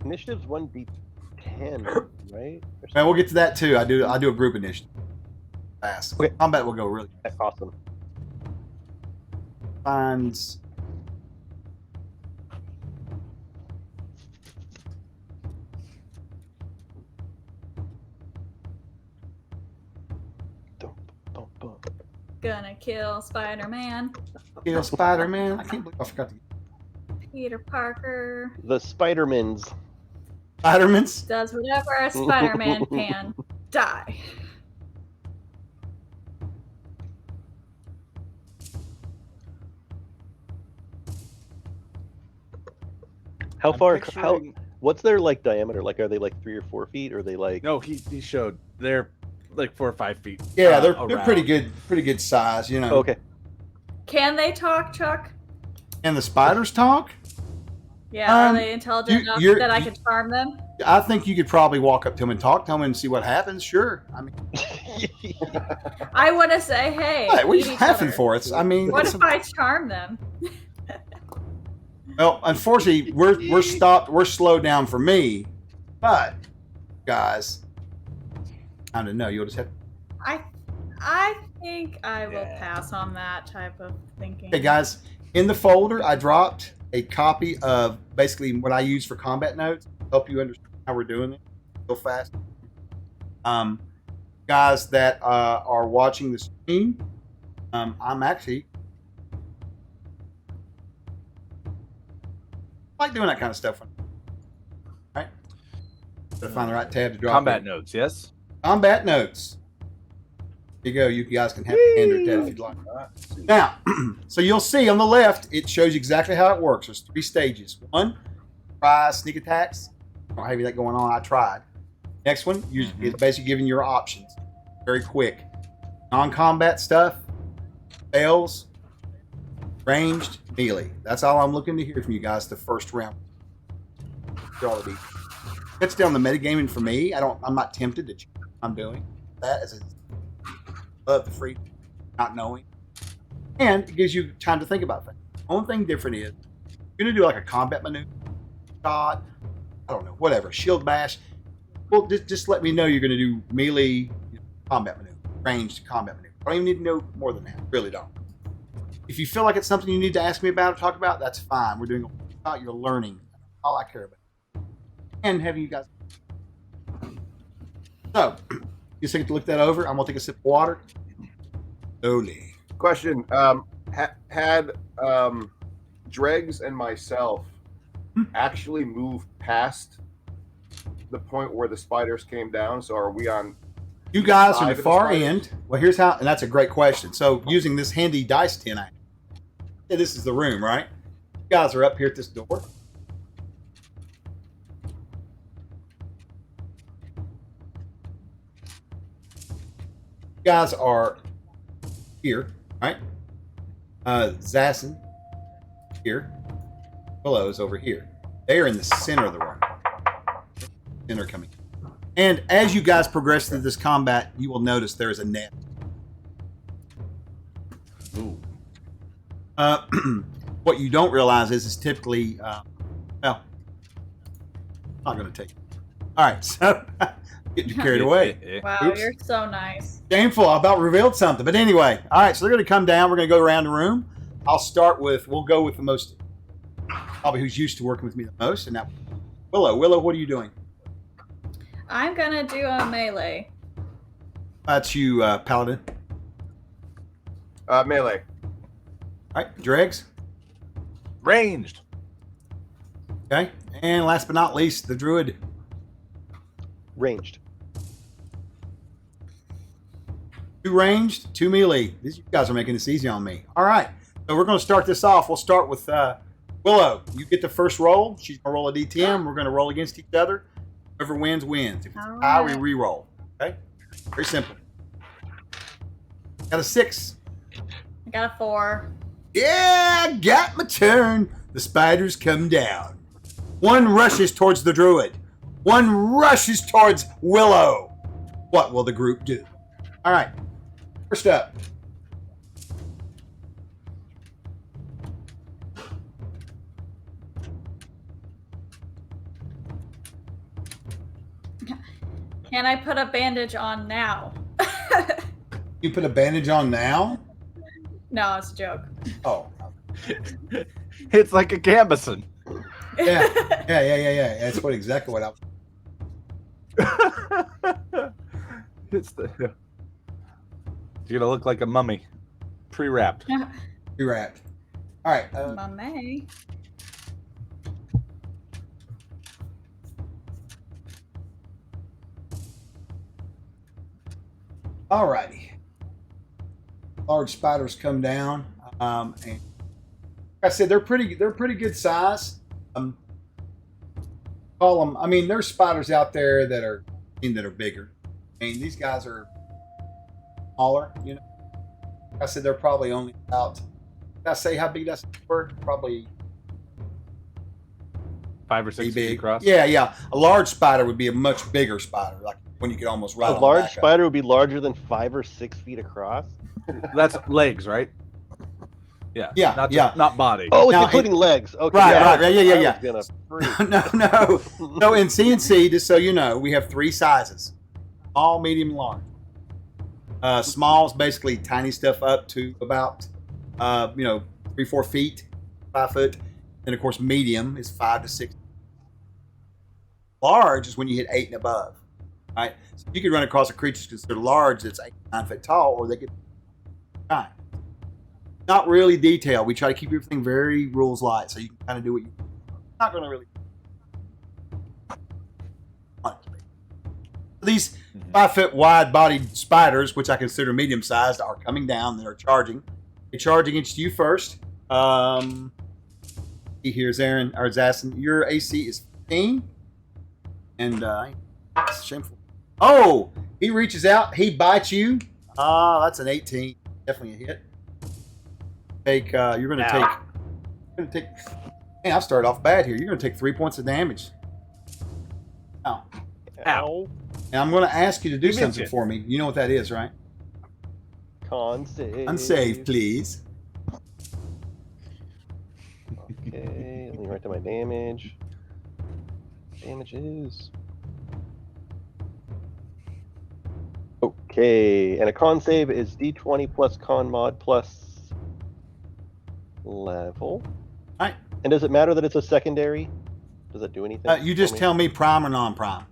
initiative's 1d10, right? Man, we'll get to that too. I do a group initiative. Fast. Okay. Combat will go really That's awesome. finds. Gonna kill Spider-Man. Kill Spider-Man. I can't believe I forgot to get Peter Parker The Spider-Mans. Spider-Man's. does whatever a Spider-Man can. Die. How I'm far? picturing- What's their like diameter? Like, are they like 3 or 4 feet? Or are they like? No, he showed they're like 4 or 5 feet. Yeah, they're around. pretty good size. You know. Okay. Can they talk, Chuck? And the spiders talk. Yeah, are they intelligent enough that I could charm them? I think you could probably walk up to them and talk to them and see what happens. Sure. I mean, I want to say, hey, what are eat you each laughing other. for? It's. I mean, What it's if I charm them? well, unfortunately, we're stopped. We're slowed down for me, but guys, I don't know. You'll just have. I think I will pass on that type of thinking. Hey guys, in the folder, I dropped a copy of basically what I use for combat notes. Help you understand how we're doing it real fast. Guys that are watching the stream, I'm actually I like doing that kind of stuff. Right? Gotta find the right tab to drop. Combat in. notes, yes. Combat notes. Here you go. You guys can have a standard tab if you'd like. Now, so you'll see on the left, it shows you exactly how it works. There's 3 stages. 1, try sneak attacks. I don't have that going on. I tried. Next one, it's basically giving your options. Very quick. Non-combat stuff, fails, ranged, melee. That's all I'm looking to hear from you guys the first round. Cuts down the metagaming for me. I'm not tempted to change what I'm doing. That is love the free not knowing. And it gives you time to think about things. The only thing different is you're gonna do like a combat maneuver, shot, I don't know, whatever, shield bash. Well, just let me know you're gonna do melee combat maneuver, ranged combat maneuver. I don't even need to know more than that. Really don't. If you feel like it's something you need to ask me about or talk about, that's fine. We're doing about your learning. All I care about. And having you guys. So, you just get to look that over. I'm gonna take a sip of water. Slowly. Question: had Dregs and myself actually moved past the point where the spiders came down? So are we on? You guys are side the of the far spiders? end. Well, here's how, and that's a great question. So, using this handy dice tin, this is the room, right? You guys are up here at this door. You guys are here, right? Zassin here. Willow is over here. They are in the center of the room. Center coming. And as you guys progress through this combat, you will notice there is a net. Ooh. What you don't realize is typically, well, I'm not going to take it. All right, so getting you carried away. Wow, Oops. you're so nice. Shameful. I about revealed something. But anyway, all right, so they're going to come down. We're going to go around the room. We'll go with the most, probably who's used to working with me the most. And that, Willow. Willow, what are you doing? I'm gonna do a melee. That's you, Paladin. Melee. All right, Dregs. Ranged. Okay. And last but not least, the Druid. Ranged. 2 ranged, 2 melee. These you guys are making this easy on me. All right. So we're going to start this off. We'll start with Willow. You get the first roll. She's going to roll a D10. We're going to roll against each other. Whoever wins, wins. If it's All tie, we right. re-roll. Okay? Very simple. Got a 6. I got a 4. Yeah, got my turn. The spiders come down. One rushes towards the Druid. One rushes towards Willow. What will the group do? All right. First up. Can I put a bandage on now? You put a bandage on now? No, it's a joke. Oh. It's like a gambeson. Yeah. Yeah. That's exactly what I was. It's the. You're gonna look like a mummy, pre-wrapped. You're wrapped. All right. My May. All righty. Large spiders come down, and like I said, they're pretty good size. Call call them. I mean, there's spiders out there that are bigger. I mean, these guys are smaller. You know, I said they're probably only about. Did I say how big that's for? Probably 5 or 6 pretty feet big. across. Yeah. A large spider would be a much bigger spider, like when you could almost ride A on the large back of it. spider would be larger than 5 or 6 feet across. That's legs, right? Yeah. Yeah, yeah. Not body. Oh, it's Now, including legs. Okay. Right, yeah, right, yeah. I was gonna No. So in CNC, just so you know, we have 3 sizes: small, medium, and large. Small is basically tiny stuff up to about 3-4 feet, 5 foot. And of course, medium is 5 to 6. Large is when you hit 8 and above. Right? So you could run across a creature considered large that's 8 to 9 foot tall, or they could. Right. Not really detailed. We try to keep everything very rules light, so you can kind of do what you. Not going to really. These 5 foot wide bodied spiders, which I consider medium sized, are coming down. They're charging. They charge against you first. Here's Aaron or Zassin. Your AC is 15, and it's shameful. Oh, he reaches out. He bites you. That's an 18. Definitely a hit. You're going to take. Man, I've started off bad here. You're going to take 3 points of damage. Ow. Ow. And I'm going to ask you to do You something mentioned. for me. You know what that is, right? Con save. Unsave, please. Okay, let me write down my damage. Damage is. Okay, and a con save is d20 plus con mod plus level. Alright. And does it matter that it's a secondary? Does that do anything? You just for me? tell me prime or non-prime.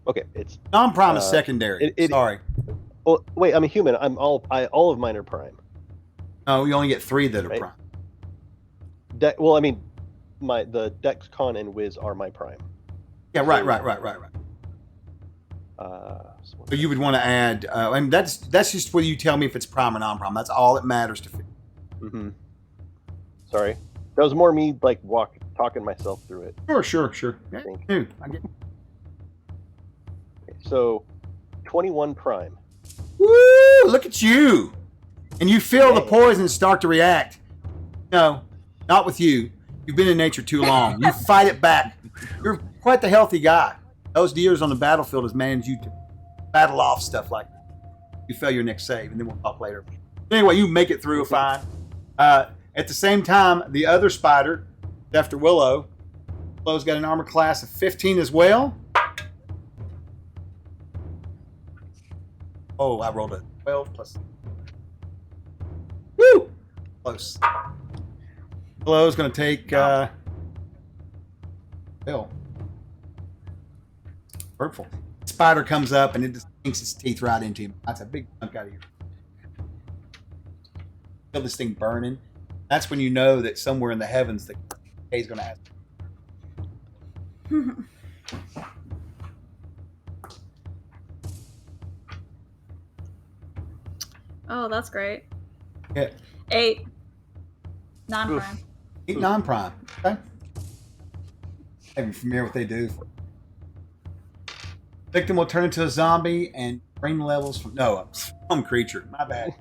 Okay, it's. Non-prime is secondary. Sorry. Oh, wait, I'm a human. All of mine are prime. No, you only get 3 that are Right. prime. Well, I mean, the Dex, Con, and Wiz are my prime. Yeah, right. So you would want to add, and that's just whether you tell me if it's prime or non-prime. That's all that matters to. Mm-hmm. Sorry, that was more me like talking myself through it. Sure. Yeah, Thank dude, I get. Okay, so 21 prime. Woo! Look at you, and you feel the Dang. poison start to react. No, not with you. You've been in nature too long. You fight it back. You're quite the healthy guy. Those years on the battlefield has managed you to battle off stuff like that. You fail your next save, and then we'll talk later. Anyway, you make it through fine. At the same time, the other spider, after Willow, Willow's got an armor class of 15 as well. Oh, I rolled a 12 plus. Woo! Close. Willow's going to take. Bill. Hurtful. Spider comes up and it just sinks its teeth right into him. That's a big chunk out of you. Feel this thing burning. That's when you know that somewhere in the heavens the Kay's going to ask. Oh, that's great. Yeah. 8. Non-prime. 8 non-prime. Okay. Are you familiar with what they do? Victim will turn into a zombie and brain levels from some creature. My bad.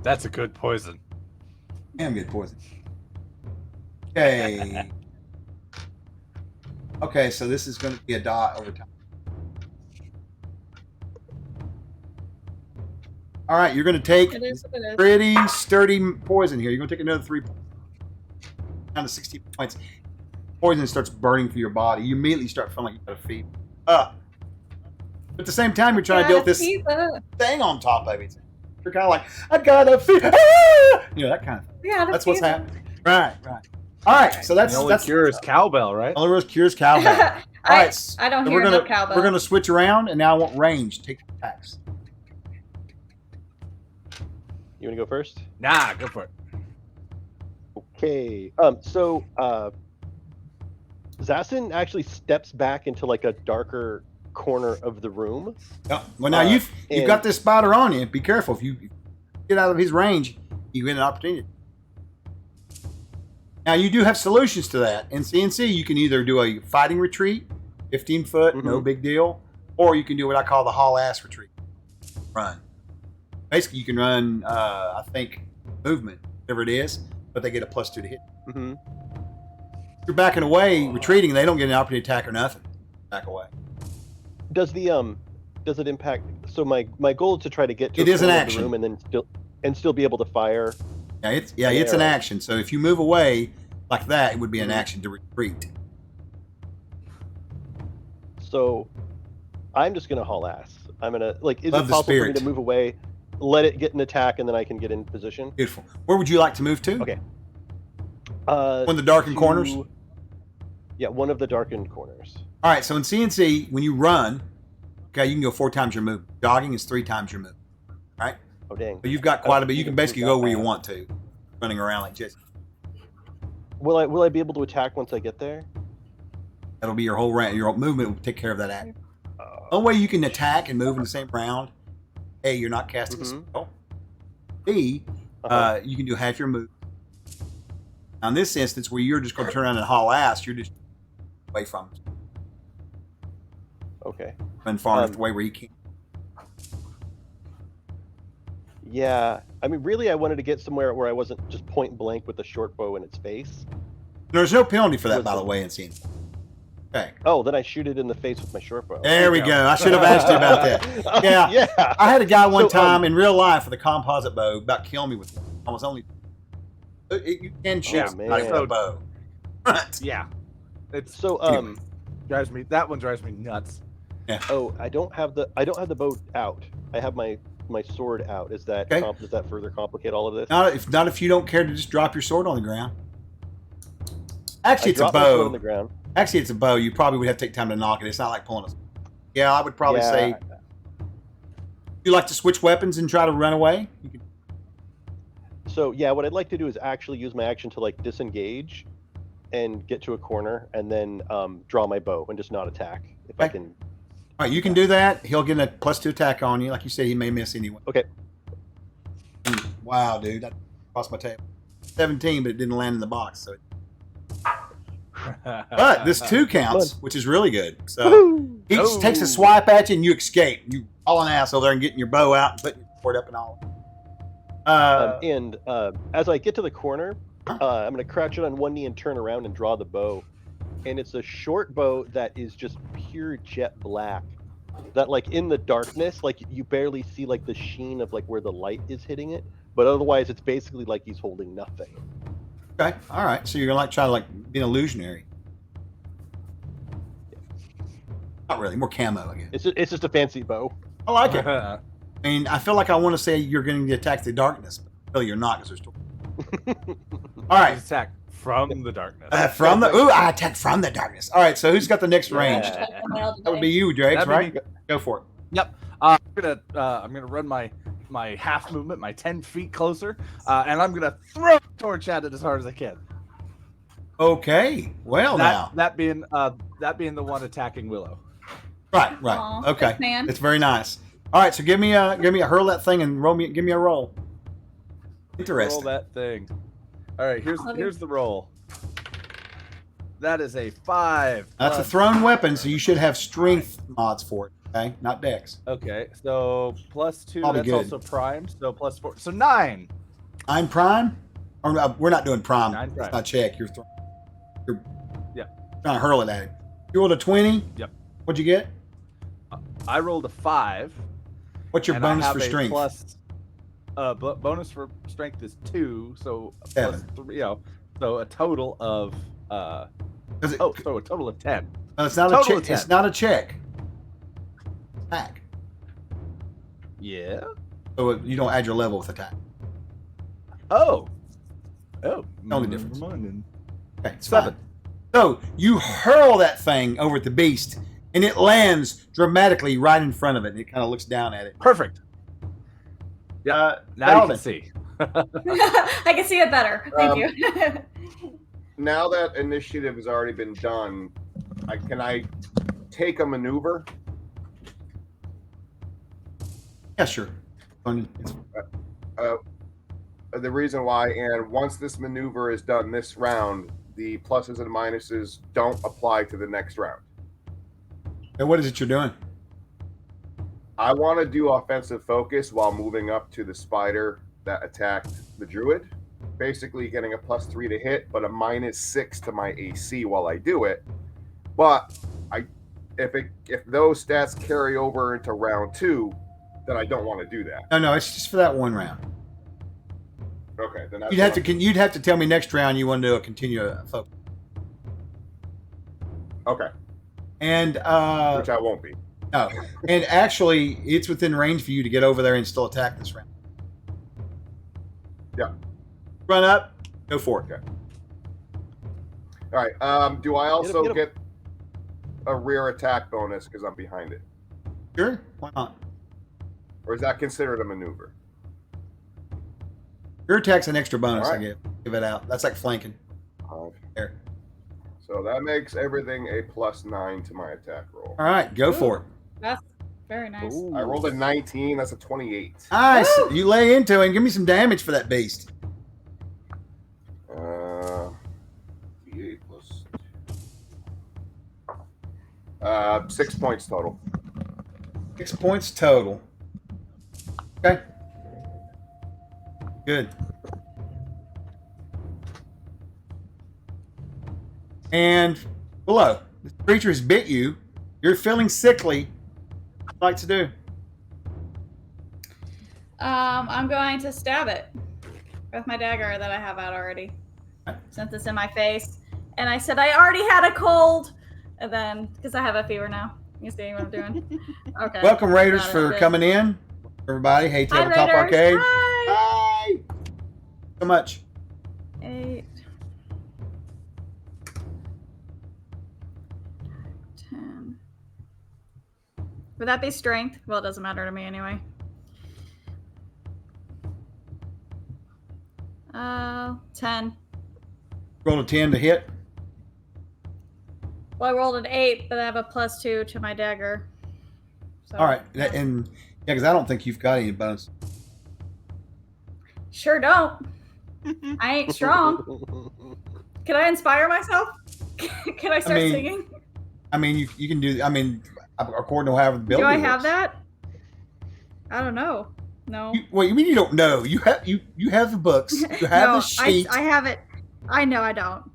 That's a good poison. Damn good poison. Okay. Okay, so this is going to be a dot over time. All right, you're going to take It is what it is. pretty sturdy poison here. You're going to take another 3 points. Down to 60 points. Poison starts burning through your body. You immediately start feeling like you got a fever. But at the same time, you're trying to deal with this thing on top of it. You're kind of like, I got a fever. Ah! You know, that kind of thing. Yeah, That's what's happening. Right. All right, so that's The only cure is cowbell, right? Only rose cures cowbell. All right, I don't so hear we're gonna enough cowbell. we're gonna switch around, and now I want range. Take the attacks. You want to go first? Nah, go for it. Okay. So Zassin actually steps back into like a darker corner of the room. Oh, well, now you've got this spider on you. Be careful. If you get out of his range, you get an opportunity. Now you do have solutions to that. In CNC, you can either do a fighting retreat, 15 foot, no big deal, or you can do what I call the haul ass retreat. Run. Basically, you can run, I think, movement, whatever it is, but they get a +2 to hit. Mm-hmm. If you're backing away, retreating, they don't get an opportunity to attack or nothing. Back away. Does it impact? So my goal is to try to get to It a is an corner of the action. room and still be able to fire. Yeah, it's an arrow. action. So if you move away like that, it would be an action to retreat. So I'm just gonna haul ass. I'm gonna like. Is Love it the possible for me spirit. to move away, let it get an attack, and then I can get in position? Beautiful. Where would you like to move to? Okay. One of the darkened corners? Yeah, one of the darkened corners. All right, so in CNC, when you run, okay, you can go 4 times your move. Jogging is 3 times your move. All right? Oh dang. But you've got quite a bit. You can basically go where you want to, running around like Jesse. Will I be able to attack once I get there? That'll be your whole round. Your movement will take care of that act. One way you can attack and move in the same round, A, you're not casting a spell. B, you can do half your move. Now, in this instance, where you're just going to turn around and haul ass, you're just away from it. Okay. Run far enough away where you can. Yeah, I mean, really, I wanted to get somewhere where I wasn't just point blank with a short bow in its face. There's no penalty for that, by the way, in CNC. Okay. Oh, then I shoot it in the face with my short bow. There we go. I should have asked you about that. Yeah. Yeah. I had a guy one So, time in real life with a composite bow about kill me with one. I was only. You can shoot somebody with a man. bow. Right. Yeah. It's So Anyway. drives me. That one drives me nuts. oh, I don't have the bow out. I have my sword out. Is that Okay. does that further complicate all of this? Not if you don't care to just drop your sword on the ground. Actually, I it's a dropped my sword bow. on the ground. Actually, it's a bow. You probably would have to take time to knock it. It's not like pulling a. Yeah, I would probably Yeah. say. You like to switch weapons and try to run away? You can, So yeah, what I'd like to do is actually use my action to like disengage, and get to a corner, and then draw my bow and just not attack if I Okay. can. all right, you can do that. He'll get a +2 attack on you. Like you said, he may miss anyway. Okay. Wow, dude, that crossed my table. 17, but it didn't land in the box. So, but this 2 counts, which is really good. So he just takes a swipe at you and you escape. You all an ass over there and getting your bow out and putting your sword up and all. And as I get to the corner, I'm going to crouch it on one knee and turn around and draw the bow. And it's a short bow that is just pure jet black. That like in the darkness, like you barely see like the sheen of like where the light is hitting it. But otherwise, it's basically like he's holding nothing. Okay, all right. So you're gonna try to be an illusionary. Not really, more camo again. It's just a fancy bow. I like it. I mean, I feel like I want to say you're going to attack the darkness, but really you're not because there's. All right, Attack from the darkness. from the I attack from the darkness. All right, so who's got the next range? Yeah. That would be you, Dregs, That'd be right? me. Go for it. Yep. I'm gonna run my half movement, my 10 feet closer, and I'm gonna throw a torch at it as hard as I can. Okay. Well, now. That being the one attacking Willow. Right. Aw, Okay. thanks, man. It's very nice. All right, so give me a hurl that thing and give me a roll. Roll Interesting. that thing. All right, Love it. here's the roll. That is a 5. That's a plus- thrown weapon, so you should have strength mods for it. Okay, not dex. Okay, so +2. Probably That's good. also prime. So +4. So 9. I'm prime. Or, we're not doing prime. 9 9 prime. It's not check. You're Yeah. trying to hurl it at him. You rolled a 20. Yep. What'd you get? I rolled a 5. What's your and I bonus have for a strength? Plus, bonus for strength is 2, so Seven. +3. So a total of Does it- so a total of 10. no, it's not a total check. of 10. It's not a check. Attack. Yeah. So you don't add your level with attack. Oh. Only difference. Never mind then. Okay, it's 7. fine. So you hurl that thing over at the beast, and it lands dramatically right in front of it. And it kind of looks down at it. Perfect. Yeah. Now you Alvin. can see. I can see it better. Thank you. Now that initiative has already been done, can I take a maneuver? Yeah, sure. It's- the reason why. And once this maneuver is done this round, the pluses and minuses don't apply to the next round. And what is it you're doing? I want to do offensive focus while moving up to the spider that attacked the druid. Basically getting a +3 to hit, but a -6 to my AC while I do it. But if those stats carry over into round 2, then I don't want to do that. No, it's just for that one round. Okay, then that's You'd have to tell me next round you want to do a continue focus. Okay, And which I won't be. no, and actually, it's within range for you to get over there and still attack this round. Yeah. Run up, go for it. Okay. All right. Do I also get a rear attack bonus because I'm behind it, Sure, why not? or is that considered a maneuver? Your attack's an extra bonus. All I right. give it out. That's like flanking. There. So that makes everything a +9 to my attack roll. All right, go for it. That's very nice. Ooh. I rolled a 19. That's a 28. Nice. Woo! You lay into it and give me some damage for that beast. D8 plus 6 points total. 6 points total. Okay. Good. And below, this creature has bit you. You're feeling sickly. What would you like to do? I'm going to stab it with my dagger that I have out already. Since it's in my face. And I said I already had a cold. And then, because I have a fever now. You see what I'm doing? Okay. Welcome, Raiders, Got it. for Good. coming in. Everybody, hey, Hi, Tabletop Raiders. Arcade. Hi. Hi. So much. 8, 10. Would that be strength? Well, it doesn't matter to me anyway. 10. Roll a 10 to hit. Well, I rolled an 8, but I have a +2 to my dagger. So, All right. And yeah, because I don't think you've got any bonus. Sure don't. I ain't strong. Can I inspire myself? Can I start mean, singing? I mean, you can do. I mean, according to however the Do building. I have works. that? I don't know. No. What you mean you don't know? You have the books. You have No, the sheet. I have it. I know I don't.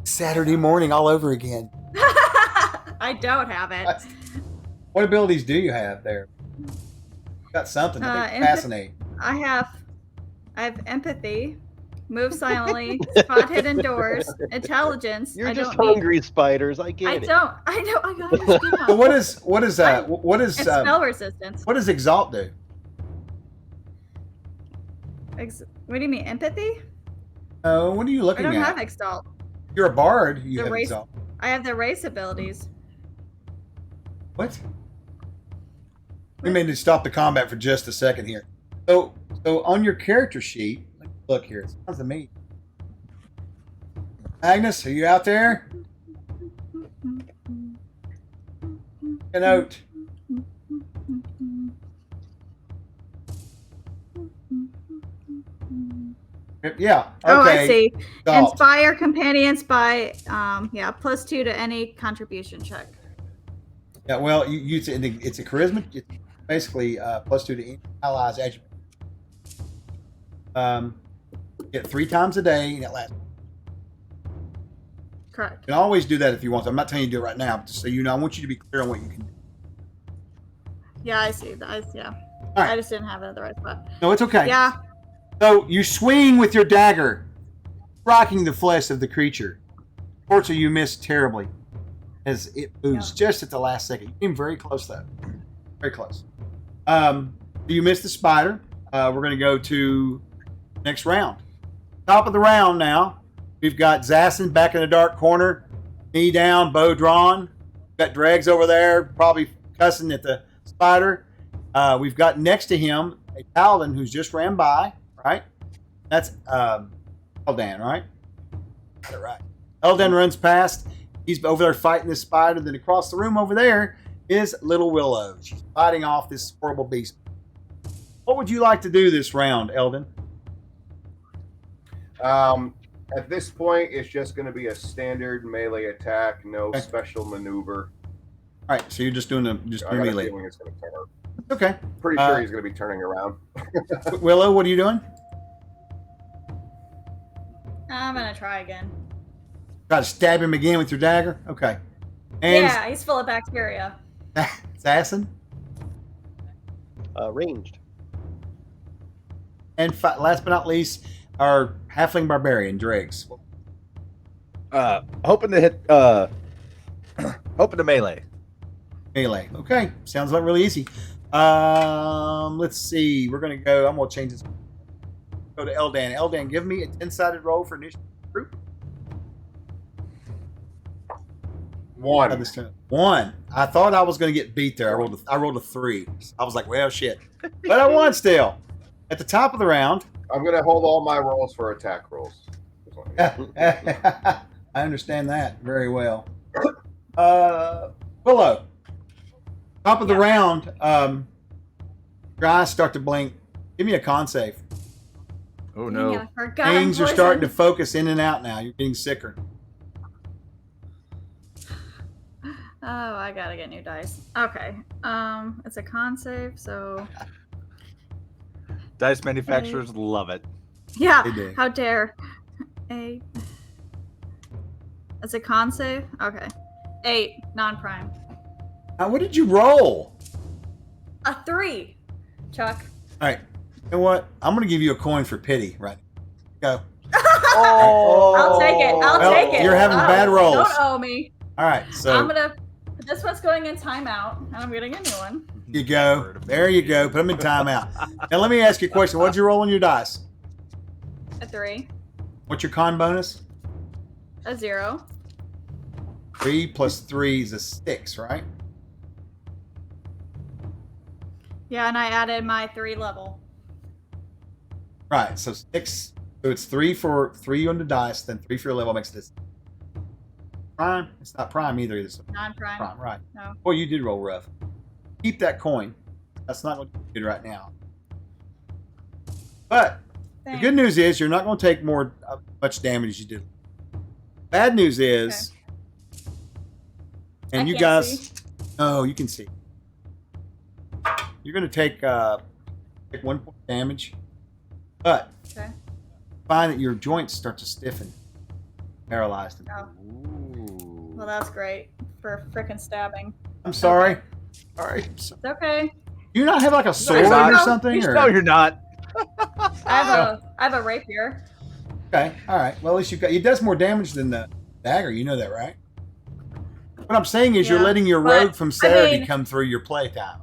Saturday morning all over again. I don't have it. What abilities do you have there? Got something. I think fascinating. I have empathy, move silently, spot hidden doors, intelligence. You're I just don't need- hungry, spiders. I get I it. don't. I know. I got it. So what is And spell resistance. what does Exalt do? What do you mean, empathy? What are you I looking don't at? have exalt. You're a bard. You The have race- Exalt. I have the race abilities. What? We may need to stop the combat for just a second here. So on your character sheet, look here. It sounds to me. Agnes, are you out there? A note. Yeah. Okay. Oh, I see. Exalt. Inspire companions by +2 to any contribution check. Yeah, well, it's a charisma. It's basically +2 to any allies as you get 3 times a day, and it lasts. Correct. You can always do that if you want to. I'm not telling you to do it right now, but just so you know, I want you to be clear on what you can do. Yeah, I see. Yeah. All right. I just didn't have it at the right spot. No, it's okay. Yeah. So you swing with your dagger, rocking the flesh of the creature. Fortunately, you miss terribly as it moves just at the last second. You came very close, though. Very close. You missed the spider. We're going to go to next round. Top of the round now. We've got Zassin back in the dark corner, knee down, bow drawn. Got Dregs over there, probably cussing at the spider. We've got next to him a paladin who's just ran by, right? That's Eldan, right? Got it right. Eldan runs past. He's over there fighting this spider. Then across the room over there is Little Willow. She's fighting off this horrible beast. What would you like to do this round, Eldon? At this point, it's just going to be a standard melee attack, no Okay. special maneuver. All right, so you're just doing I got a melee. feeling it's going to turn. Okay. Pretty sure he's going to be turning around. Willow, what are you doing? I'm gonna try again. Try to stab him again with your dagger? Okay. And Yeah, he's full of bacteria. assassin? Ranged. And last but not least, our halfling barbarian, Dregs. Hoping to hit. Hoping to melee. Melee. Okay. Sounds like really easy. Let's see. We're gonna go. I'm gonna change this. Go to Eldan. Eldan, give me a 10-sided roll for initiative group. One. This turn. 1. I thought I was gonna get beat there. I rolled a 3. I was like, well, shit. But I won still. At the top of the round. I'm going to hold all my rolls for attack rolls. I understand that very well. Willow. Top of the round. Your eyes start to blink. Give me a con save. Oh Dang no. it, I forgot I'm Things are starting to poisoned. focus in and out now. You're getting sicker. Oh, I gotta get new dice. Okay. It's a con save, so Dice manufacturers love it. yeah. They do. How dare? It's a con save. Okay. 8 non-prime. Now, what did you roll? A 3. Chuck. All right. You know what? I'm going to give you a coin for pity. Right. Go. I'll take it. I'll Well, take it. you're having bad rolls. Don't owe me. All right. So I'm gonna. This one's going in timeout, and I'm getting a new one. you go. There you go. Put them in timeout. Now let me ask you a question. What'd you roll on your dice? A 3. What's your con bonus? A 0. 3 plus 3 is a 6, right? Yeah, and I added my 3 level. Right. So 6. So it's 3 for 3 on the dice, then 3 for your level makes this prime. It's not prime either. It's Non-prime. prime, right? No. Well, you did roll rough. Keep that coin. That's not what you did right now. But the good news is you're not going to take much damage as you did. Bad news is, and I you can't guys, see. oh, you can see. You're going to take 1 point damage, but Okay. find that your joints start to stiffen, paralyzed. Oh. Well, that's great for frickin' stabbing. I'm sorry. All right. So, It's okay. do you not have like a sword not. or something? Or? No, you're not. I have a rapier. Okay, all right. Well, at least you've got. It does more damage than the dagger. You know that, right? What I'm saying is, you're Yeah, letting your but, rogue from Saturday mean- come through your playtime.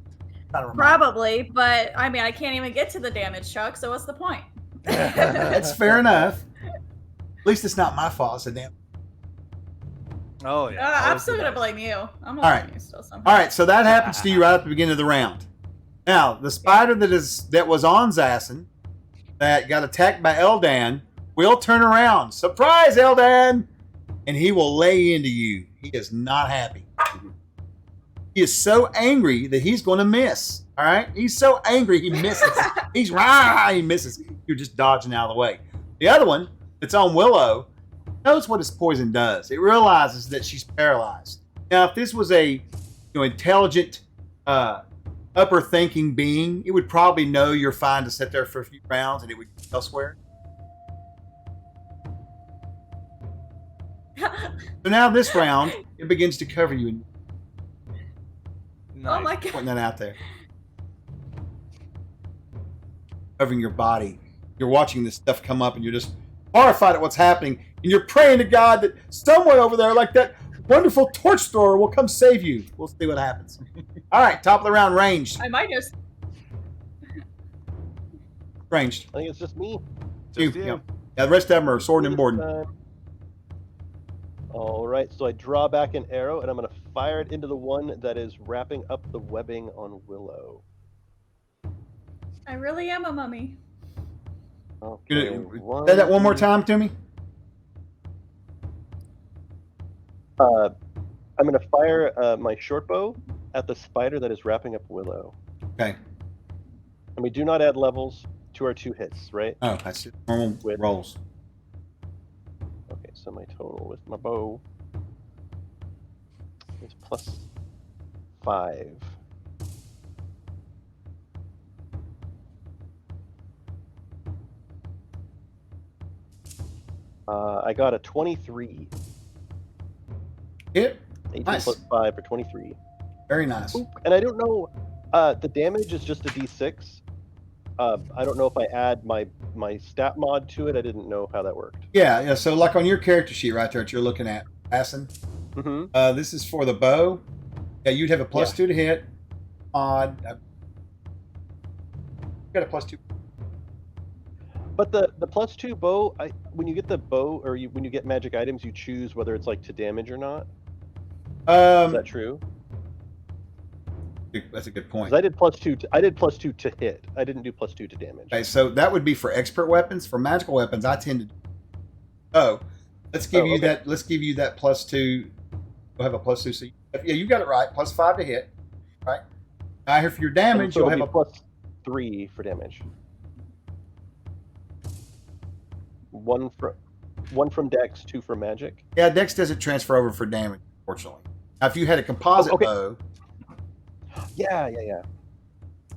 Probably, but I mean, I can't even get to the damage, Chuck. So what's the point? That's fair enough. At least it's not my fault. It's a damn. Oh yeah. I'm still gonna blame you. I'm gonna All right. blame you still somehow. All right, so that happens to you right at the beginning of the round. Now, the spider that was on Zassin, that got attacked by Eldan, will turn around. Surprise, Eldan! And he will lay into you. He is not happy. He is so angry that he's going to miss. All right, he's so angry he misses. He misses. You're just dodging out of the way. The other one that's on Willow knows what his poison does. It realizes that she's paralyzed. Now, if this was a intelligent, upper thinking being, it would probably know you're fine to sit there for a few rounds and it would go elsewhere. So now this round, it begins to cover you. And Oh my god. pointing that out there. Covering your body. You're watching this stuff come up and you're just horrified at what's happening. And you're praying to God that someone over there, like that wonderful torch thrower, will come save you. We'll see what happens. All right, top of the round, ranged. I might just. Ranged. I think it's just me. Just You. you. Yeah, the rest of them are sword and board. All right, so I draw back an arrow, and I'm going to fire it into the one that is wrapping up the webbing on Willow. I really am a mummy. Okay, Say that one more time to me. I'm going to fire my short bow at the spider that is wrapping up Willow. Okay. And we do not add levels to our 2 hits, right? Oh, that's it. Normal With- rolls. so my total with my bow is +5. I got a 23. Hit. 18 Nice. plus 5 for 23. Very nice. And I don't know, the damage is just a d6. I don't know if I add my stat mod to it. I didn't know how that worked. Yeah. So like on your character sheet right there that you're looking at, Assassin, Mm-hmm. this is for the bow. Yeah, you'd have a +2 to hit on. You got a +2. But the +2 bow, when you get the bow or when you get magic items, you choose whether it's like to damage or not. Is that true? That's a good point. 'Cause I did +2. I did +2 to hit. I didn't do +2 to damage. Okay, so that would be for expert weapons. For magical weapons, I tend to. Oh, let's give you okay. that. Let's give you that +2. We'll have a +2. So yeah, you got it right. +5 to hit. Right. Now here for your damage, So you'll it'll have be a. +3 for damage. One from Dex, 2 from magic. Yeah, Dex doesn't transfer over for damage, unfortunately. Now, if you had a composite okay. bow, Yeah.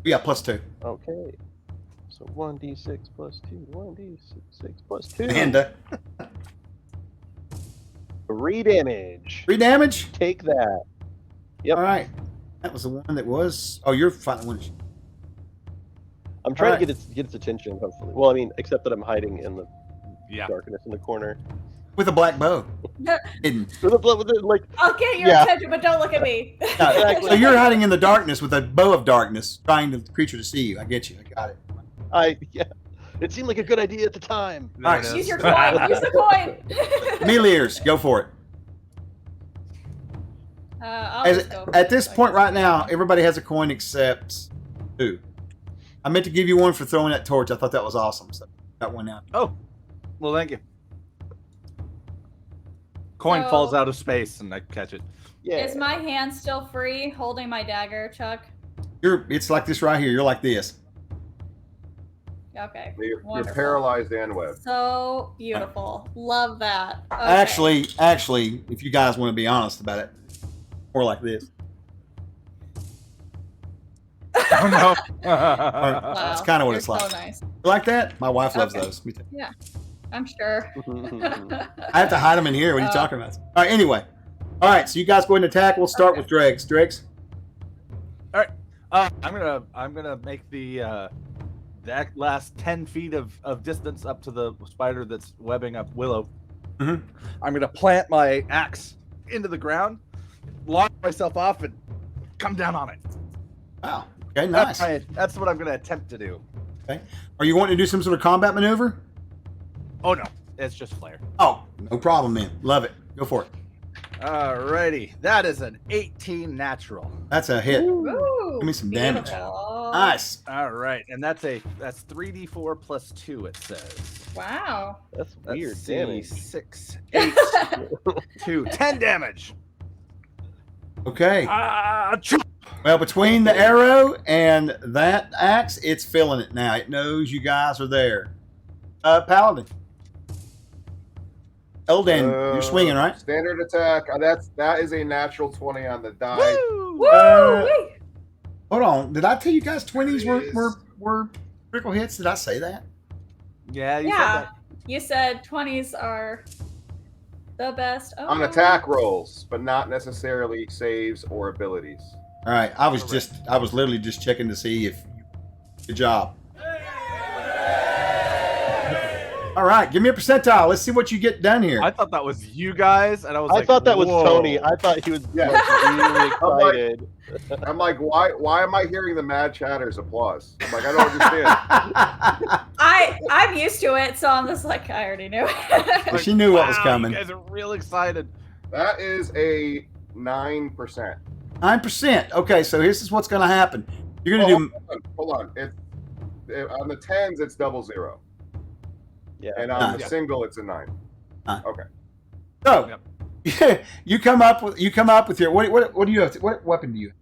yeah, +2. Okay. So 1d6 +2, 1d6 +2. And 3 damage. 3 damage. Take that. Yep. All right. That was the one that was. Oh, you're fighting one. I'm trying Alright. to get its attention, hopefully. Well, I mean, except that I'm hiding in the Yeah. darkness in the corner. With a black bow. Hidden. Like, I'll get your Yeah. attention, but don't look at me. Exactly. So you're hiding in the darkness with a bow of darkness, trying the creature to see you. I get you. I got it. yeah. It seemed like a good idea at the time. There Nice. it Use is. your coin. Use the coin. Meleers, go for it. I'll As- just go for At it, this I point guess. right now, everybody has a coin except who? I meant to give you one for throwing that torch. I thought that was awesome. So got one out. Oh, well, thank you. Coin So- falls out of space and I catch it. Yeah. Is my hand still free holding my dagger, Chuck? It's like this right here. You're like this. Okay. You're Wonderful. paralyzed and webbed. So beautiful. Love that. Okay. Actually, if you guys want to be honest about it, more like this. Oh no. Wow. That's kinda what You're it's like. So nice. You like that? My wife loves Okay. those. Me too. I'm sure. I have to hide them in here. What are you talking about? All right. Anyway. All right. So you guys go ahead and attack. We'll start with Dregs. Dregs. I'm gonna make the that last 10 feet of distance up to the spider that's webbing up Willow. Mhm. I'm gonna plant my axe into the ground, launch myself off, and come down on it. Wow. Okay. Nice. That's what I'm gonna attempt to do. Are you wanting to do some sort of combat maneuver? Oh no, it's just flare. Oh, no problem, man. Love it. Go for it. Alrighty, that is an 18 natural. That's a hit. Ooh, Give me some damage. beautiful. Nice. All right, and that's 3d4 plus 2. It says. Wow. That's Let's weird see, damage. 6, 8, 2, 10 damage. Okay. Chop. Well, between the arrow and that axe, it's feeling it now. It knows you guys are there. Paladin. Elden, you're swinging, right? Standard attack. That is a natural 20 on the die. Woo! Woo! Uh, Hold on. Did I tell you guys 20s were critical hits? Did I say that? Yeah, you Yeah. said that. You said 20s are the best. Oh. On attack rolls, but not necessarily saves or abilities. All right. I was literally just checking to see if. Good job. All right. Give me a percentile. Let's see what you get done here. I thought that was you guys, and I was I like, thought that was whoa. Tony. I thought he was Yeah. really excited. I'm like, why am I hearing the Mad Chatter's applause? I'm like, I don't understand. I'm used to it, so I'm just like, I already knew it. She knew what was Wow, coming. You guys are real excited. That is a 9%. 9%. Okay, so this is what's going to happen. You're going to do. Hold on. On the 10s, it's 00. Yeah. And on the Yeah. single, it's a 9. Okay. So, you come up with your what do you have? What weapon do you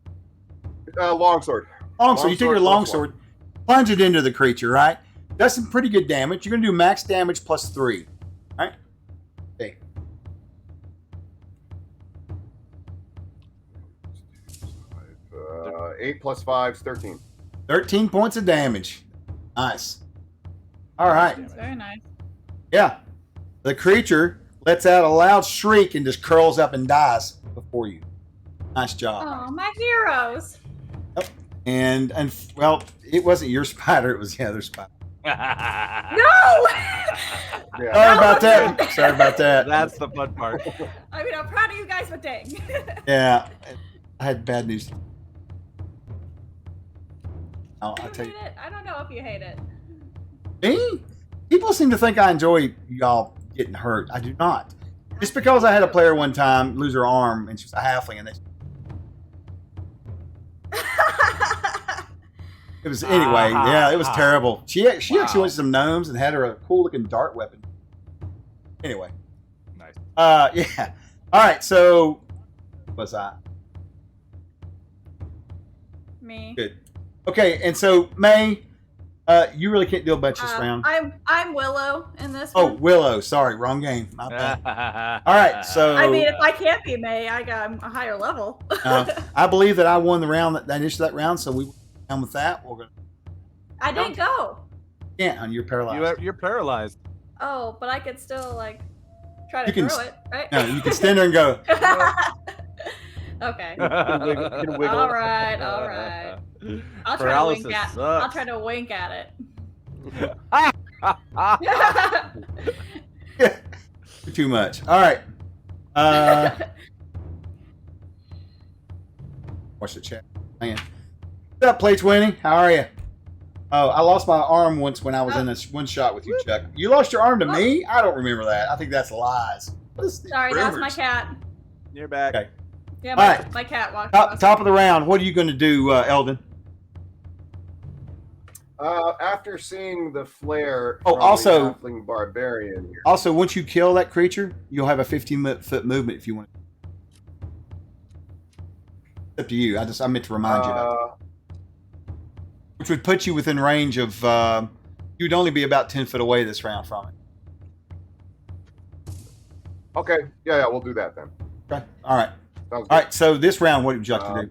have? Longsword. Longsword. You take your Longsword longsword, plunge it into the creature, right? Does some pretty good damage. You're going to do max damage plus 3. Right? Okay. 8 plus 5 is 13. 13 points of damage. Nice. All right. It's very nice. Yeah. The creature lets out a loud shriek and just curls up and dies before you. Nice job. Oh, my heroes. And well, it wasn't your spider, it was the other spider. No! Yeah. Sorry about that. Sorry about that. That's the fun part. I mean, I'm proud of you guys, but dang. Yeah. I had bad news. I'll I tell you. hate it. I don't know if you hate it. Me? People seem to think I enjoy y'all getting hurt. I do not. Just because I had a player one time lose her arm and she was a halfling and it was anyway, yeah, it was terrible. She actually went to some gnomes and had her a cool looking dart weapon. Anyway. Nice. Yeah. All right, so what was I? Me. Good. Okay, and so May, you really can't do much this round. I'm Willow in this Oh, one. Willow. Sorry, wrong game. My bad. All right, so I mean, if I can't be May, I'm a higher level. I believe that I won the round that initial that round, so we went down with that. We're gonna I didn't go. on you're paralyzed. You're paralyzed. Oh, but I could still like try to You can throw it, right? No, you can stand there and go. Okay. You can wiggle. All right. All right. I'll try Paralysis to wink at. sucks. I'll try to wink at it. Too much. All right. Watch the chat. Hang on. What's up, Play 20? How are you? Oh, I lost my arm once when I was in this one shot with you, Chuck. You lost your arm to me? I don't remember that. I think that's lies. What is these Sorry, that's my rumors? cat. You're back. Okay. Yeah, All my, right. my cat walked. Top of the round. What are you going to do, Eldon? After seeing the flare, Oh, from also- the halfling barbarian here. Also, once you kill that creature, you'll have a 15-foot movement if you want. It's up to you. I meant to remind you about that. Which would put you within range of. You'd only be about 10 foot away this round from it. Okay, yeah, we'll do that then. Okay. All right. Sounds good. All right. So this round, what would you like to do?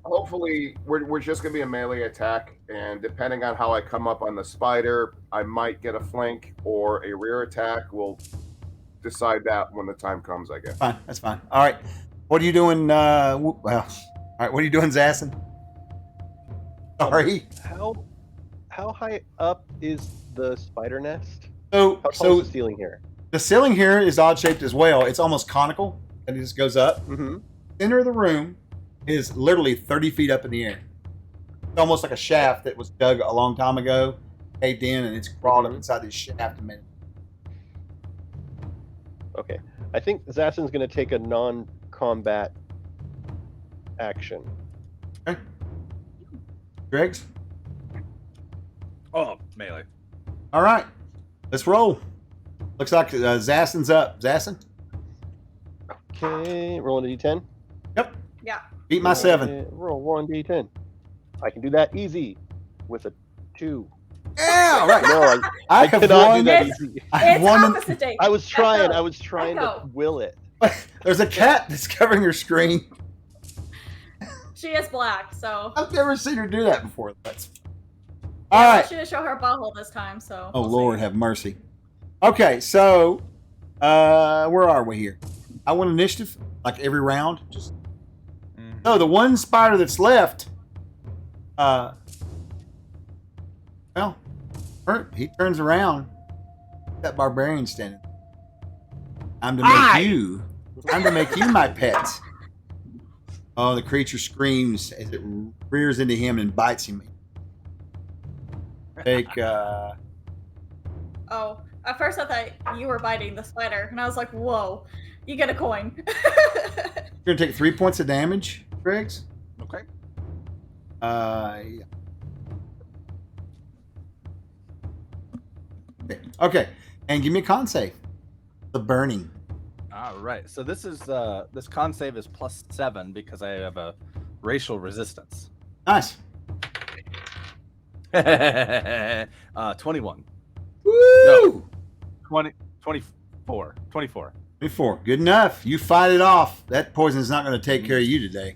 Hopefully, we're just going to be a melee attack, and depending on how I come up on the spider, I might get a flank or a rear attack. We'll decide that when the time comes, I guess. Fine. That's fine. All right. What are you doing? Well, all right. What are you doing, Zassin? Sorry. How high up is the spider nest? So, How tall so is the ceiling here? the ceiling here is odd shaped as well. It's almost conical, and it just goes up. Mm-hmm. Center of the room is literally 30 feet up in the air. It's almost like a shaft that was dug a long time ago, caved in, and it's crawled up inside this shaft a minute. Okay. I think Zassin's going to take a non-combat action. Dregs? Oh, melee. All right. Let's roll. Looks like Zassin's up. Zassin? Okay, rolling a d10. Yep. Yeah. Beat my 7. Roll 1d10. I can do that easy with a 2. Yeah, all right. No, I I have cannot do won. that It's- easy. I have It's won. opposite day. I was trying. Echo. I was trying to Echo. will it. There's a cat that's covering your screen. She is black, so. I've never seen her do that before. That's all right. She didn't show her butthole this time, so. Oh we'll Lord, see. have mercy. Okay, so where are we here? I want initiative like every round. Just no, the one spider that's left. Well, he turns around. That barbarian standing. Time to make you. Time to make you my pet. Oh, the creature screams as it rears into him and bites him. Take. Oh, at first I thought you were biting the spider, and I was like, whoa, you get a coin. You're gonna take 3 points of damage, Griggs. Okay. Yeah. Okay, and give me a con save. The burning. All right. So this is this con save is +7 because I have a racial resistance. Nice. 21. Woo! 20, 24. 24. 24. Good enough. You fight it off. That poison is not going to take care of you today.